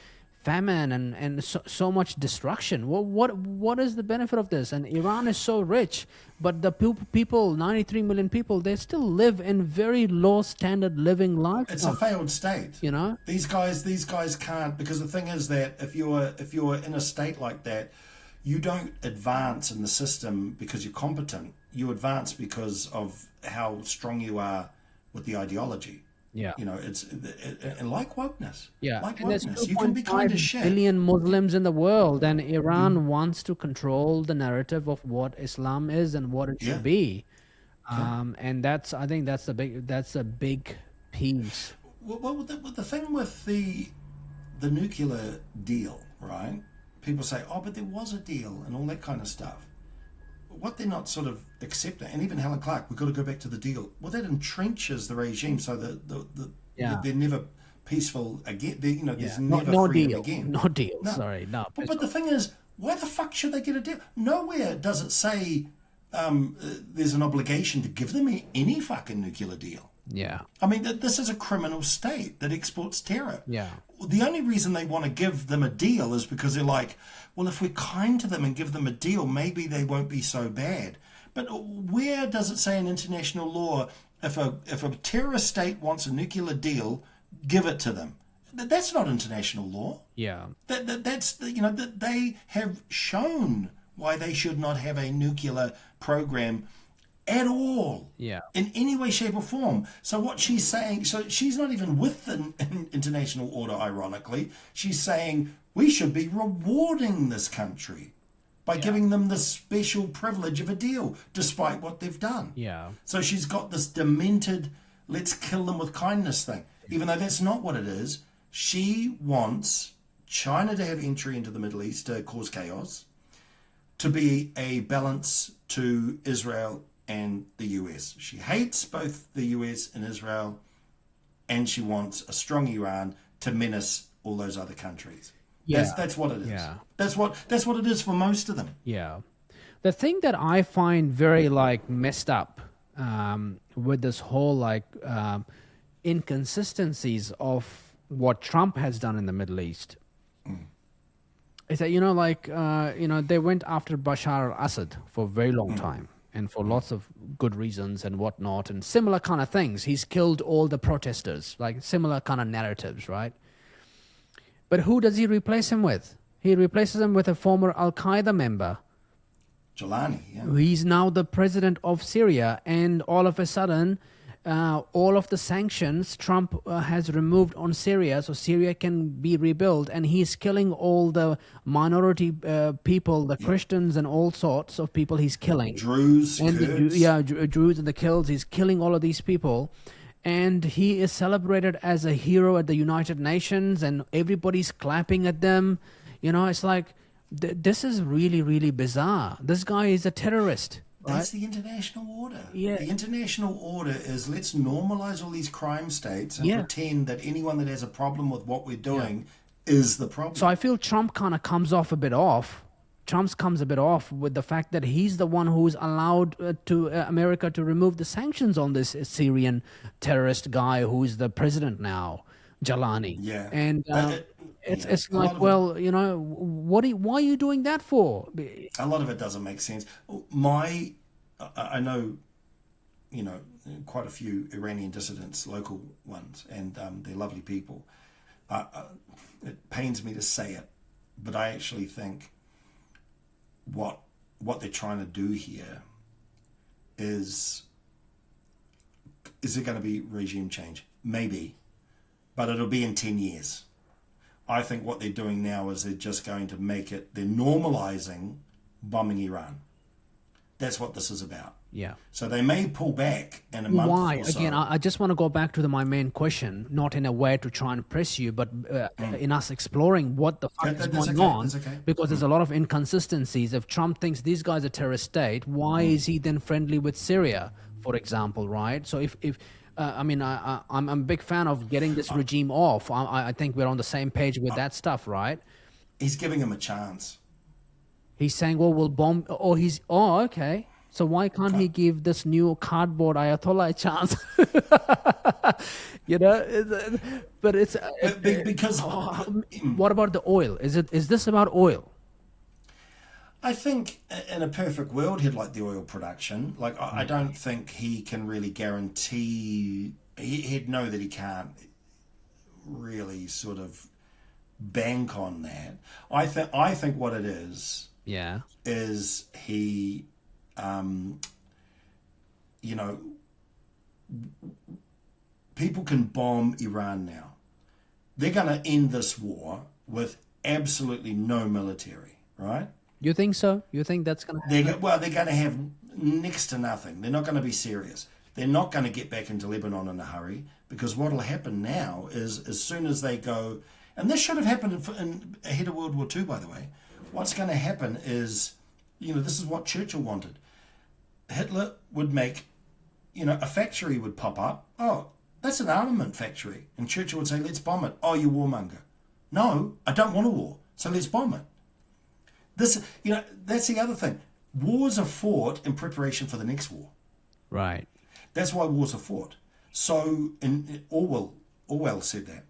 famine and so much destruction. What is the benefit of this? And Iran is so rich, but the people, 93 million people, they still live in very low standard living life. It's a failed state. You know, these guys can't, because the thing is that if you're in a state like that, you don't advance in the system because you're competent. You advance because of how strong you are with the ideology. Yeah, you know, it's like wokeness. Yeah, like and there's wokeness. You can be kind of 2.5 shit. billion Muslims in the world, and Iran wants to control the narrative of what Islam is and what it should be. And I think that's a big piece. Well, the thing with the nuclear deal, right? People say, oh, but there was a deal and all that kind of stuff. What they're not sort of accepting, and even Helen Clark, we've got to go back to the deal. Well, that entrenches the regime, so they're never peaceful again. There's never no freedom deal again. No deal. No. Sorry, no. But the thing is, why the fuck should they get a deal? Nowhere does it say there's an obligation to give them any fucking nuclear deal. Yeah. I mean, this is a criminal state that exports terror. Yeah. The only reason they want to give them a deal is because they're like, well, if we're kind to them and give them a deal, maybe they won't be so bad. But where does it say in international law, if a terrorist state wants a nuclear deal, give it to them? That's not international law. Yeah. That's that they have shown why they should not have a nuclear program at all, in any way, shape or form. So what she's saying, so she's not even with the international order, ironically. She's saying we should be rewarding this country by giving them the special privilege of a deal, despite what they've done. Yeah. So she's got this demented, let's kill them with kindness thing, even though that's not what it is. She wants China to have entry into the Middle East to cause chaos, to be a balance to Israel and the US. She hates both the US and Israel, and she wants a strong Iran to menace all those other countries. Yeah. That's what it is. Yeah. That's what it is for most of them. Yeah. The thing that I find very like messed up with this whole like inconsistencies of what Trump has done in the Middle East is that, they went after Bashar al-Assad for a very long time. And for lots of good reasons and whatnot, and similar kind of things. He's killed all the protesters, like similar kind of narratives, right? But who does he replace him with? He replaces him with a former Al-Qaeda member. Jalani, yeah. He's now the president of Syria, and all of a sudden, all of the sanctions Trump has removed on Syria, so Syria can be rebuilt, and he's killing all the minority people, the Christians and all sorts of people he's killing. Druze, and Kurds. Druze and the Kurds. He's killing all of these people, and he is celebrated as a hero at the United Nations, and everybody's clapping at them. It's like this is really, really bizarre. This guy is a terrorist. That's the international order. Yeah. The international order is let's normalize all these crime states and pretend that anyone that has a problem with what we're doing is the problem. So I feel Trump kind of comes a bit off with the fact that he's the one who's allowed America to remove the sanctions on this Syrian terrorist guy who's the president now, Jalani. Yeah. And it's like, well, why are you doing that for? A lot of it doesn't make sense. I know, quite a few Iranian dissidents, local ones, and they're lovely people. It pains me to say it, but I actually think what they're trying to do here is it going to be regime change? Maybe, but it'll be in 10 years. I think what they're doing now is they're just going to they're normalizing bombing Iran. That's what this is about. Yeah. So they may pull back in a month Why? or so. Again, I just want to go back to my main question, not in a way to try and press you, but in us exploring what the fuck is That's going okay, on, that's okay. because there's a lot of inconsistencies. If Trump thinks these guys are terrorist state, why is he then friendly with Syria, for example, right? So if I mean, I'm a big fan of getting this regime off. I think we're on the same page with that stuff, right? He's giving him a chance. He's saying, well, we'll bomb. Oh, okay. So why can't he give this new cardboard Ayatollah a chance? You know, but it's Because what about the oil? Is this about oil? I think in a perfect world, he'd like the oil production. Like, I don't think he can really guarantee. He'd know that he can't really sort of bank on that. I think what it is he, you know, people can bomb Iran now. They're going to end this war with absolutely no military, right? You think so? You think that's going to happen? They're going to have next to nothing. They're not going to be serious. They're not going to get back into Lebanon in a hurry, because what will happen now is, as soon as they go, and this should have happened ahead of World War II, by the way, what's going to happen is, you know, this is what Churchill wanted. Hitler would make, you know, a factory would pop up. Oh, that's an armament factory. And Churchill would say, let's bomb it. Oh, you warmonger. No, I don't want a war, so let's bomb it. This, you know, that's the other thing. Wars are fought in preparation for the next war. Right. That's why wars are fought. So, Orwell said that.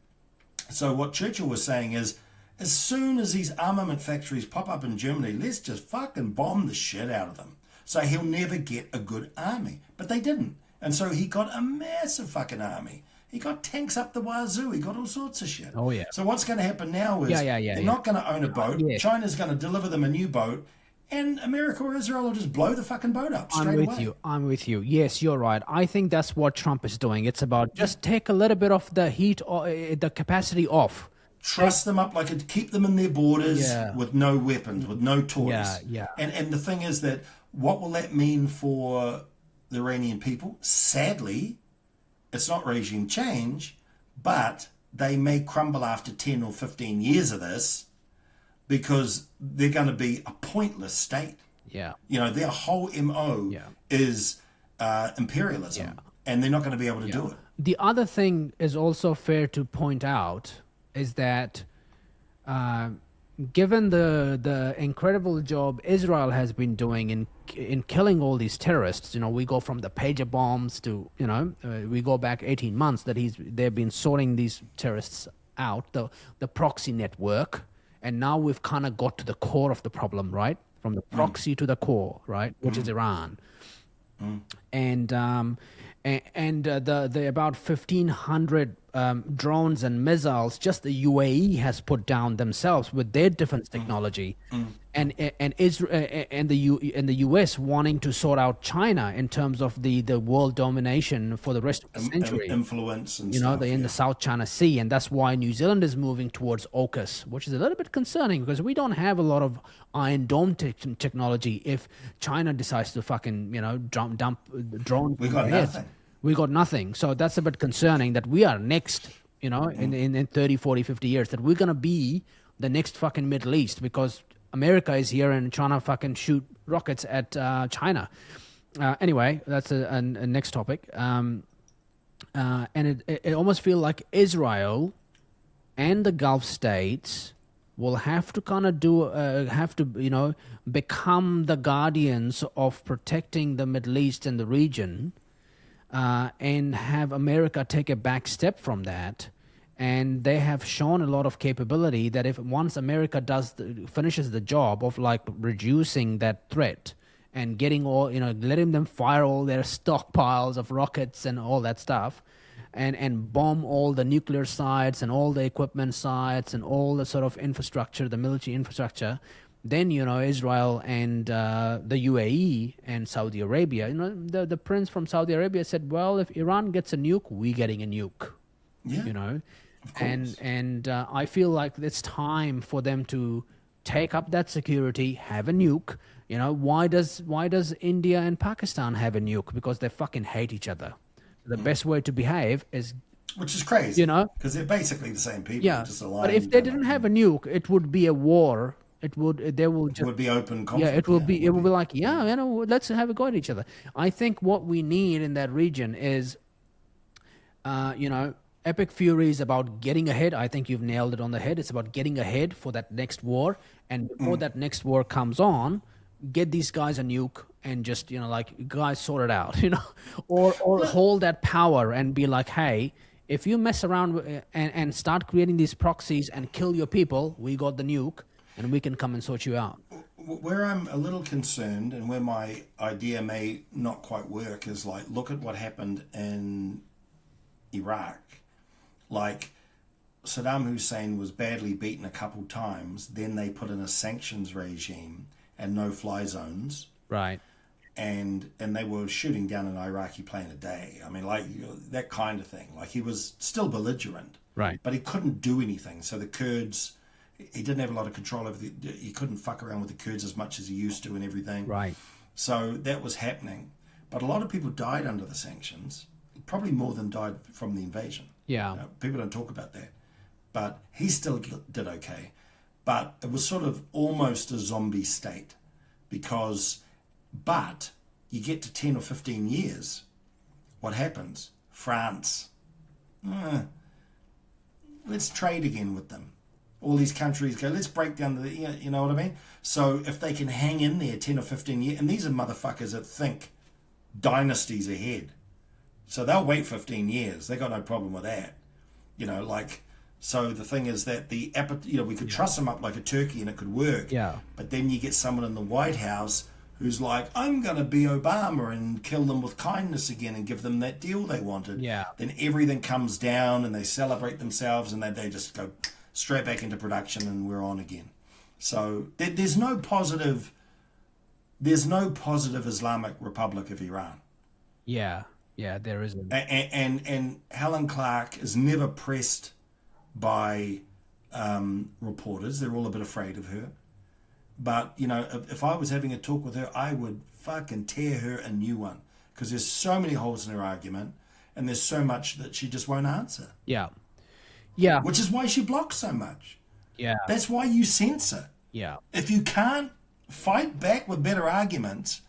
So what Churchill was saying is, as soon as these armament factories pop up in Germany, let's just fucking bomb the shit out of them. So he'll never get a good army. But they didn't. And so he got a massive fucking army. He got tanks up the wazoo. He got all sorts of shit. Oh, yeah. So what's going to happen now is they're not going to own a boat. Yeah. China's going to deliver them a new boat. And America or Israel will just blow the fucking boat up straight away. I'm with you. Yes, you're right. I think that's what Trump is doing. It's about just take a little bit of the heat, or the capacity off. Truss them up, keep them in their borders with no weapons, with no toys. Yeah. And the thing is that, what will that mean for the Iranian people? Sadly, it's not regime change, but they may crumble after 10 or 15 years of this, because they're going to be a pointless state. Yeah. You know, their whole MO is imperialism, and they're not going to be able to do it. The other thing is also fair to point out is that given the incredible job Israel has been doing in killing all these terrorists, you know, we go from the pager bombs to, you know, we go back 18 months that they've been sorting these terrorists out, the proxy network. And now we've kind of got to the core of the problem, right? From the proxy to the core, right? Which is Iran. And the about 1,500 drones and missiles just the UAE has put down themselves with their defense technology, and Israel and the US wanting to sort out China in terms of the world domination for the rest of the century, influence, and you know, stuff, in the South China Sea, and that's why New Zealand is moving towards AUKUS, which is a little bit concerning because we don't have a lot of Iron Dome technology. If China decides to fucking, you know, dump drones, we got nothing. We got nothing. So that's a bit concerning that we are next, you know, in 30, 40, 50 years, that we're going to be the next fucking Middle East because America is here and trying to fucking shoot rockets at China. Anyway, that's a next topic. And it almost feels like Israel and the Gulf states will have to kind of you know, become the guardians of protecting the Middle East and the region. And have America take a back step from that. And they have shown a lot of capability that if once America finishes the job of like reducing that threat and getting all, you know, letting them fire all their stockpiles of rockets and all that stuff, and bomb all the nuclear sites and all the equipment sites and all the sort of infrastructure, the military infrastructure, then, you know, Israel and the UAE and Saudi Arabia, you know, the prince from Saudi Arabia said, well, if Iran gets a nuke, we're getting a nuke, you know. Of course. And I feel like it's time for them to take up that security, have a nuke. You know, why does India and Pakistan have a nuke? Because they fucking hate each other. The best way to behave is, which is crazy, you know, because they're basically the same people. yeah. Just But if they didn't have a nuke, it would be a war. It would be open conflict. Yeah, it will be like, yeah, you know, let's have a go at each other. I think what we need in that region is, you know, epic furies about getting ahead. I think you've nailed it on the head. It's about getting ahead for that next war, and before that next war comes on, get these guys a nuke and just, you know, like, guys, sort it out, you know, or hold that power and be like, hey, if you mess around and start creating these proxies and kill your people, we got the nuke and we can come and sort you out. Where I'm a little concerned and where my idea may not quite work is, like, look at what happened in Iraq. Like, Saddam Hussein was badly beaten a couple times. Then they put in a sanctions regime and no-fly zones. Right. And they were shooting down an Iraqi plane a day. I mean, like, you know, that kind of thing. Like, he was still belligerent. Right. But he couldn't do anything. So the Kurds, he didn't have a lot of control over he couldn't fuck around with the Kurds as much as he used to and everything. Right. So that was happening. But a lot of people died under the sanctions. Probably more than died from the invasion. Yeah. You know, people don't talk about that. But he still did okay. But it was sort of almost a zombie state, but you get to 10 or 15 years, what happens? France, let's trade again with them. All these countries go, let's break down you know what I mean? So if they can hang in there 10 or 15 years, and these are motherfuckers that think dynasties ahead. So they'll wait 15 years. They got no problem with that. You know, like, so the thing is that you know, we could truss them up like a turkey and it could work. Yeah. But then you get someone in the White House who's like, I'm going to be Obama and kill them with kindness again and give them that deal they wanted. Yeah. Then everything comes down and they celebrate themselves and they just go straight back into production and we're on again. So there's no positive Islamic Republic of Iran. Yeah. Yeah, there isn't. And Helen Clark is never pressed by reporters. They're all a bit afraid of her. But, you know, if I was having a talk with her, I would fucking tear her a new one. Because there's so many holes in her argument, and there's so much that she just won't answer. Yeah. Yeah. Which is why she blocks so much. Yeah. That's why you censor. Yeah. If you can't fight back with better arguments,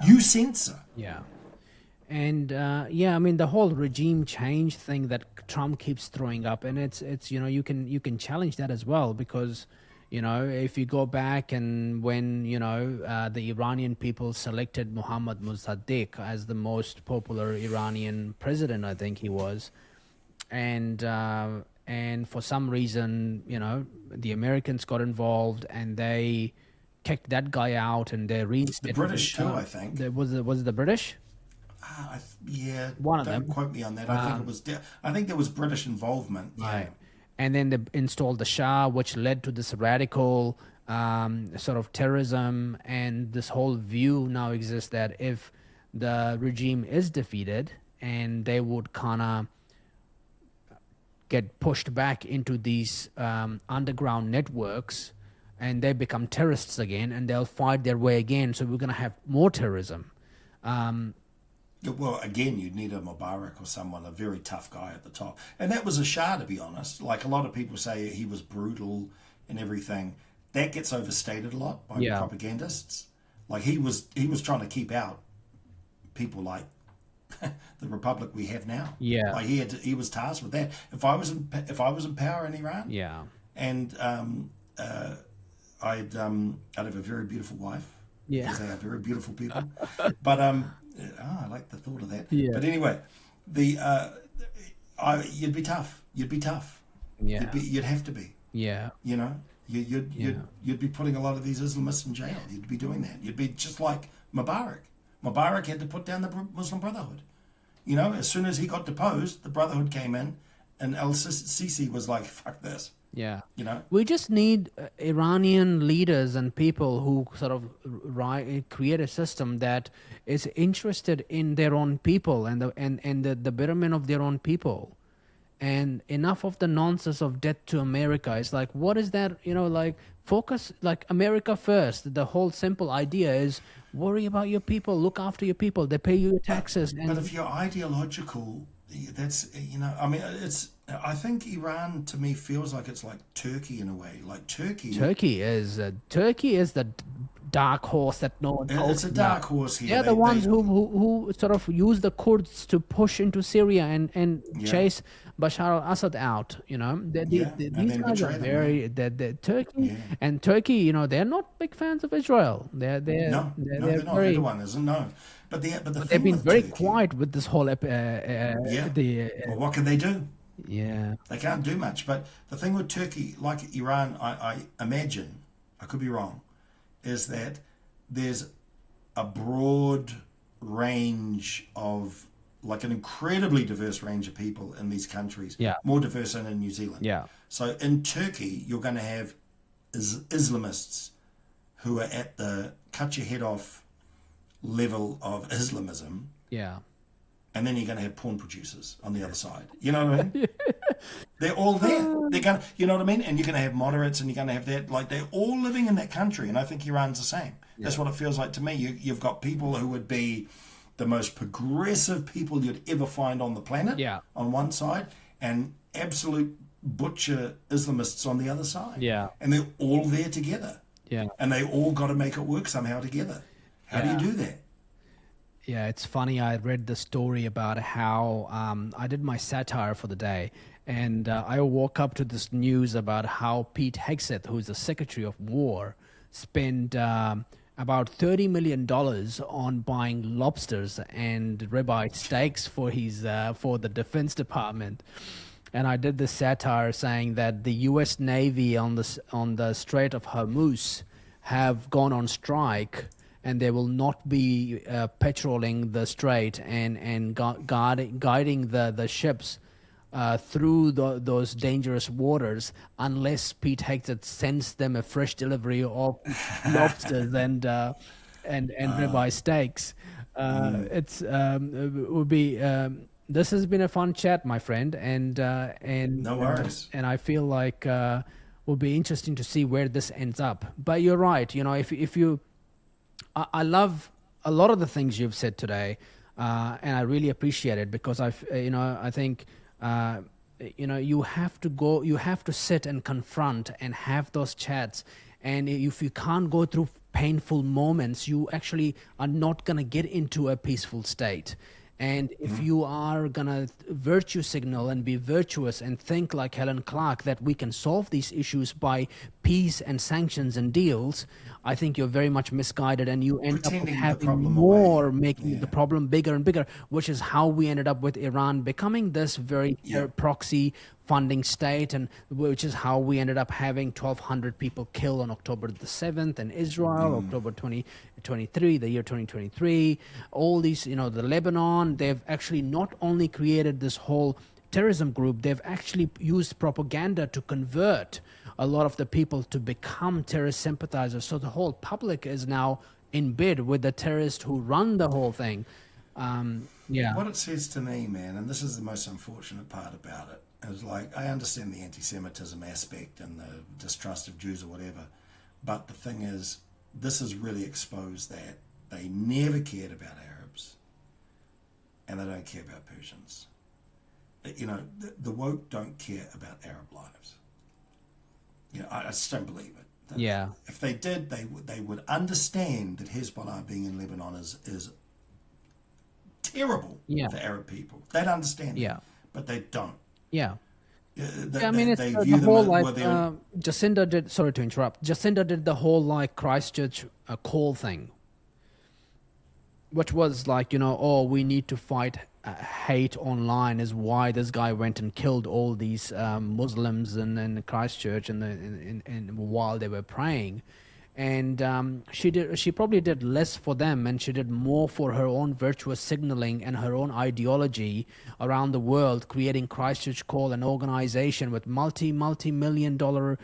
you censor. Yeah. And yeah, I mean, the whole regime change thing that Trump keeps throwing up, and it's you know, you can challenge that as well, because, you know, if you go back and when, you know, the Iranian people selected Mohammad Mossadegh as the most popular Iranian president, I think he was, and for some reason, you know, the Americans got involved and they kicked that guy out and they reinstated the British too, I think. Was it the British? Yeah, one of them. Don't quote me on that. I think there was British involvement. Yeah. Right. And then they installed the Shah, which led to this radical sort of terrorism, and this whole view now exists that if the regime is defeated and they would kind of get pushed back into these underground networks and they become terrorists again and they'll fight their way again. So we're going to have more terrorism. Well, again, you'd need a Mubarak or someone, a very tough guy at the top. And that was a Shah, to be honest. Like, a lot of people say he was brutal and everything. That gets overstated a lot by propagandists. Like, he was trying to keep out people like the republic we have now. Yeah. Like, he was tasked with that. If I was in power in Iran, and I'd have a very beautiful wife. Yeah. Because they are very beautiful people. But I like the thought of that. Yeah. But anyway, you'd be tough. You'd be tough. Yeah. You'd have to be. Yeah. You know, you'd be putting a lot of these Islamists in jail. You'd be doing that. You'd be just like Mubarak. Mubarak had to put down the Muslim Brotherhood. You know, as soon as he got deposed, the Brotherhood came in, and El-Sisi was like, "Fuck this." Yeah. You know, we just need Iranian leaders and people who sort of create a system that is interested in their own people and the betterment of their own people, and enough of the nonsense of death to America. It's like, what is that? Like, focus, like, America first. The whole simple idea is worry about your people, look after your people. They pay you your taxes. But if you're ideological, that's, I mean, I think Iran to me feels like it's like Turkey in a way. Like Turkey is the dark horse that no one talks It's a dark horse here. They're the ones who sort of use the Kurds to push into Syria and chase Bashar al-Assad out. These guys are very Turkey and Turkey. They're not big fans of Israel. They're not. very, Everyone isn't. No, but they've been very quiet with this whole. Well, what can they do? Yeah, they can't do much. But the thing with Turkey, like Iran, I imagine, I could be wrong, is that there's a broad range of, like, an incredibly diverse range of people in these countries. Yeah. More diverse than in New Zealand. Yeah. So in Turkey, you're going to have Islamists who are at the cut your head off level of Islamism. Yeah. And then you're going to have porn producers on the other side. You know what I mean? They're all there. They're going to, you know what I mean? And you're going to have moderates, and you're going to have that. Like, they're all living in that country, and I think Iran's the same. Yeah. That's what it feels like to me. You've got people who would be the most progressive people you'd ever find on the planet on one side, and absolute butcher Islamists on the other side. Yeah. And they're all there together. Yeah. And they all got to make it work somehow together. How do you do that? Yeah, it's funny. I read the story about how I did my satire for the day, and I woke up to this news about how Pete Hegseth, who is the Secretary of War, spent about $30 million on buying lobsters and ribeye steaks for the Defense Department. And I did the satire saying that the U.S. Navy on the Strait of Hormuz have gone on strike, and they will not be patrolling the strait and guiding the ships through those dangerous waters unless Pete Hegseth sends them a fresh delivery of lobsters and ribeye steaks. It would be. This has been a fun chat, my friend, and no worries. And I feel like will be interesting to see where this ends up. But you're right. If you I love a lot of the things you've said today, and I really appreciate it, because I think you have to sit and confront and have those chats, and if you can't go through painful moments, you actually are not going to get into a peaceful state. And if you are going to virtue signal and be virtuous and think like Helen Clark that we can solve these issues by peace and sanctions and deals, I think you're very much misguided, and you end up having more, making the problem bigger and bigger, which is how we ended up with Iran becoming this very proxy funding state, and which is how we ended up having 1,200 people killed on October the 7th in Israel, October 2023, the year 2023. All these, the Lebanon, they've actually not only created this whole terrorism group, they've actually used propaganda to convert a lot of the people to become terrorist sympathizers. So the whole public is now in bed with the terrorists who run the whole thing. What it says to me, man, and this is the most unfortunate part about it, is like, I understand the anti-Semitism aspect and the distrust of Jews or whatever, but the thing is, this has really exposed that they never cared about Arabs, and they don't care about Persians. The woke don't care about Arab lives. I just don't believe it. If they did, they would understand that Hezbollah being in Lebanon is terrible for Arab people. They'd understand it, but they don't. Yeah. They, I mean, it's they the view them whole, as, like, Jacinda did, sorry to interrupt, Jacinda did the whole, like, Christchurch call thing, which was like, we need to fight hate online, is why this guy went and killed all these Muslims in Christchurch and while they were praying. And she probably did less for them, and she did more for her own virtuous signaling and her own ideology around the world, creating Christchurch Call, an organization with multi-million dollar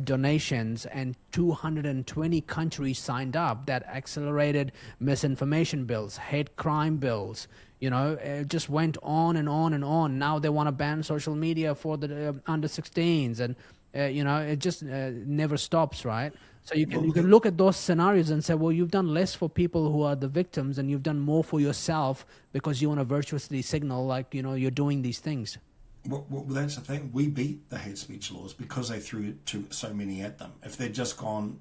donations, and 220 countries signed up, that accelerated misinformation bills, hate crime bills, It just went on and on and on. Now they want to ban social media for the under 16s, and it just never stops, right? So you can look at those scenarios and say, well, you've done less for people who are the victims, and you've done more for yourself because you want to virtuously signal like you're doing these things. Well, that's the thing. We beat the hate speech laws because they threw so many at them. If they'd just gone,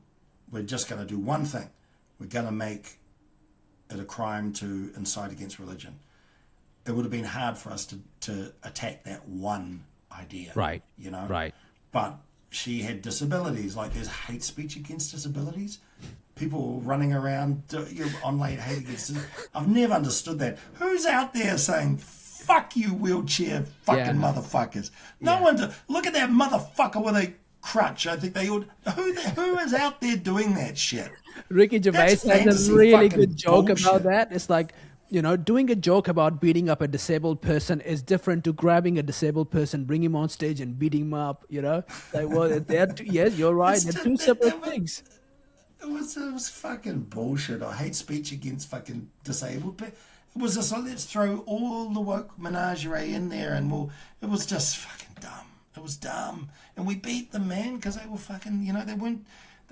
we're just going to do one thing. We're going to make it a crime to incite against religion. It would have been hard for us to attack that one idea. Right. Right. But she had disabilities. Like, there's hate speech against disabilities. People running around online hate against I've never understood that. Who's out there saying, fuck you, wheelchair fucking motherfuckers? No one. Look at that motherfucker with a crutch. I think they all. Who is out there doing that shit? Ricky Gervais has a really good joke about that. It's like, doing a joke about beating up a disabled person is different to grabbing a disabled person, bring him on stage and beating him up. Like, well, yes, you're right. They're two separate things. It was fucking bullshit. I hate speech against fucking disabled people. It was just like, let's throw all the woke menagerie in there, and it was just fucking dumb. It was dumb, and we beat them, man, because they were fucking,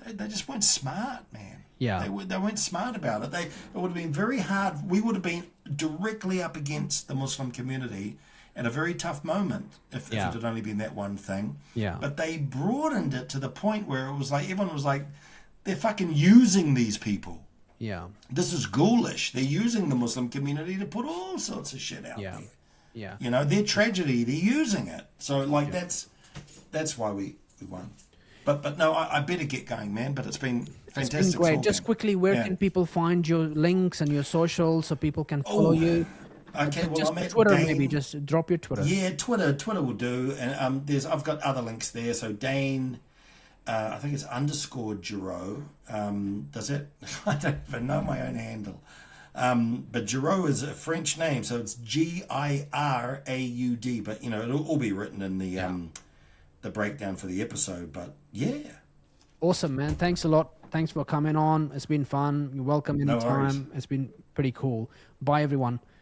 they just weren't smart, man. Yeah, they weren't smart about it. It would have been very hard. We would have been directly up against the Muslim community at a very tough moment if it had only been that one thing. Yeah, but they broadened it to the point where it was like everyone was like, they're fucking using these people. Yeah, this is ghoulish. They're using the Muslim community to put all sorts of shit out there. Yeah, their tragedy, they're using it. So like that's why we won. But no, I better get going, man. But it's been fantastic. It's been great. Talking. Just quickly, where can people find your links and your socials so people can follow you? Okay, well, just I'm at Twitter, Dane, maybe. Just drop your Twitter. Yeah, Twitter will do. And I've got other links there. So Dane, I think it's _Giraud. Does it? I don't even know my own handle. But Giraud is a French name, so it's Giraud. But it'll all be written in the breakdown for the episode. But yeah, awesome, man. Thanks a lot. Thanks for coming on. It's been fun. You're welcome anytime. It's been pretty cool. Bye, everyone.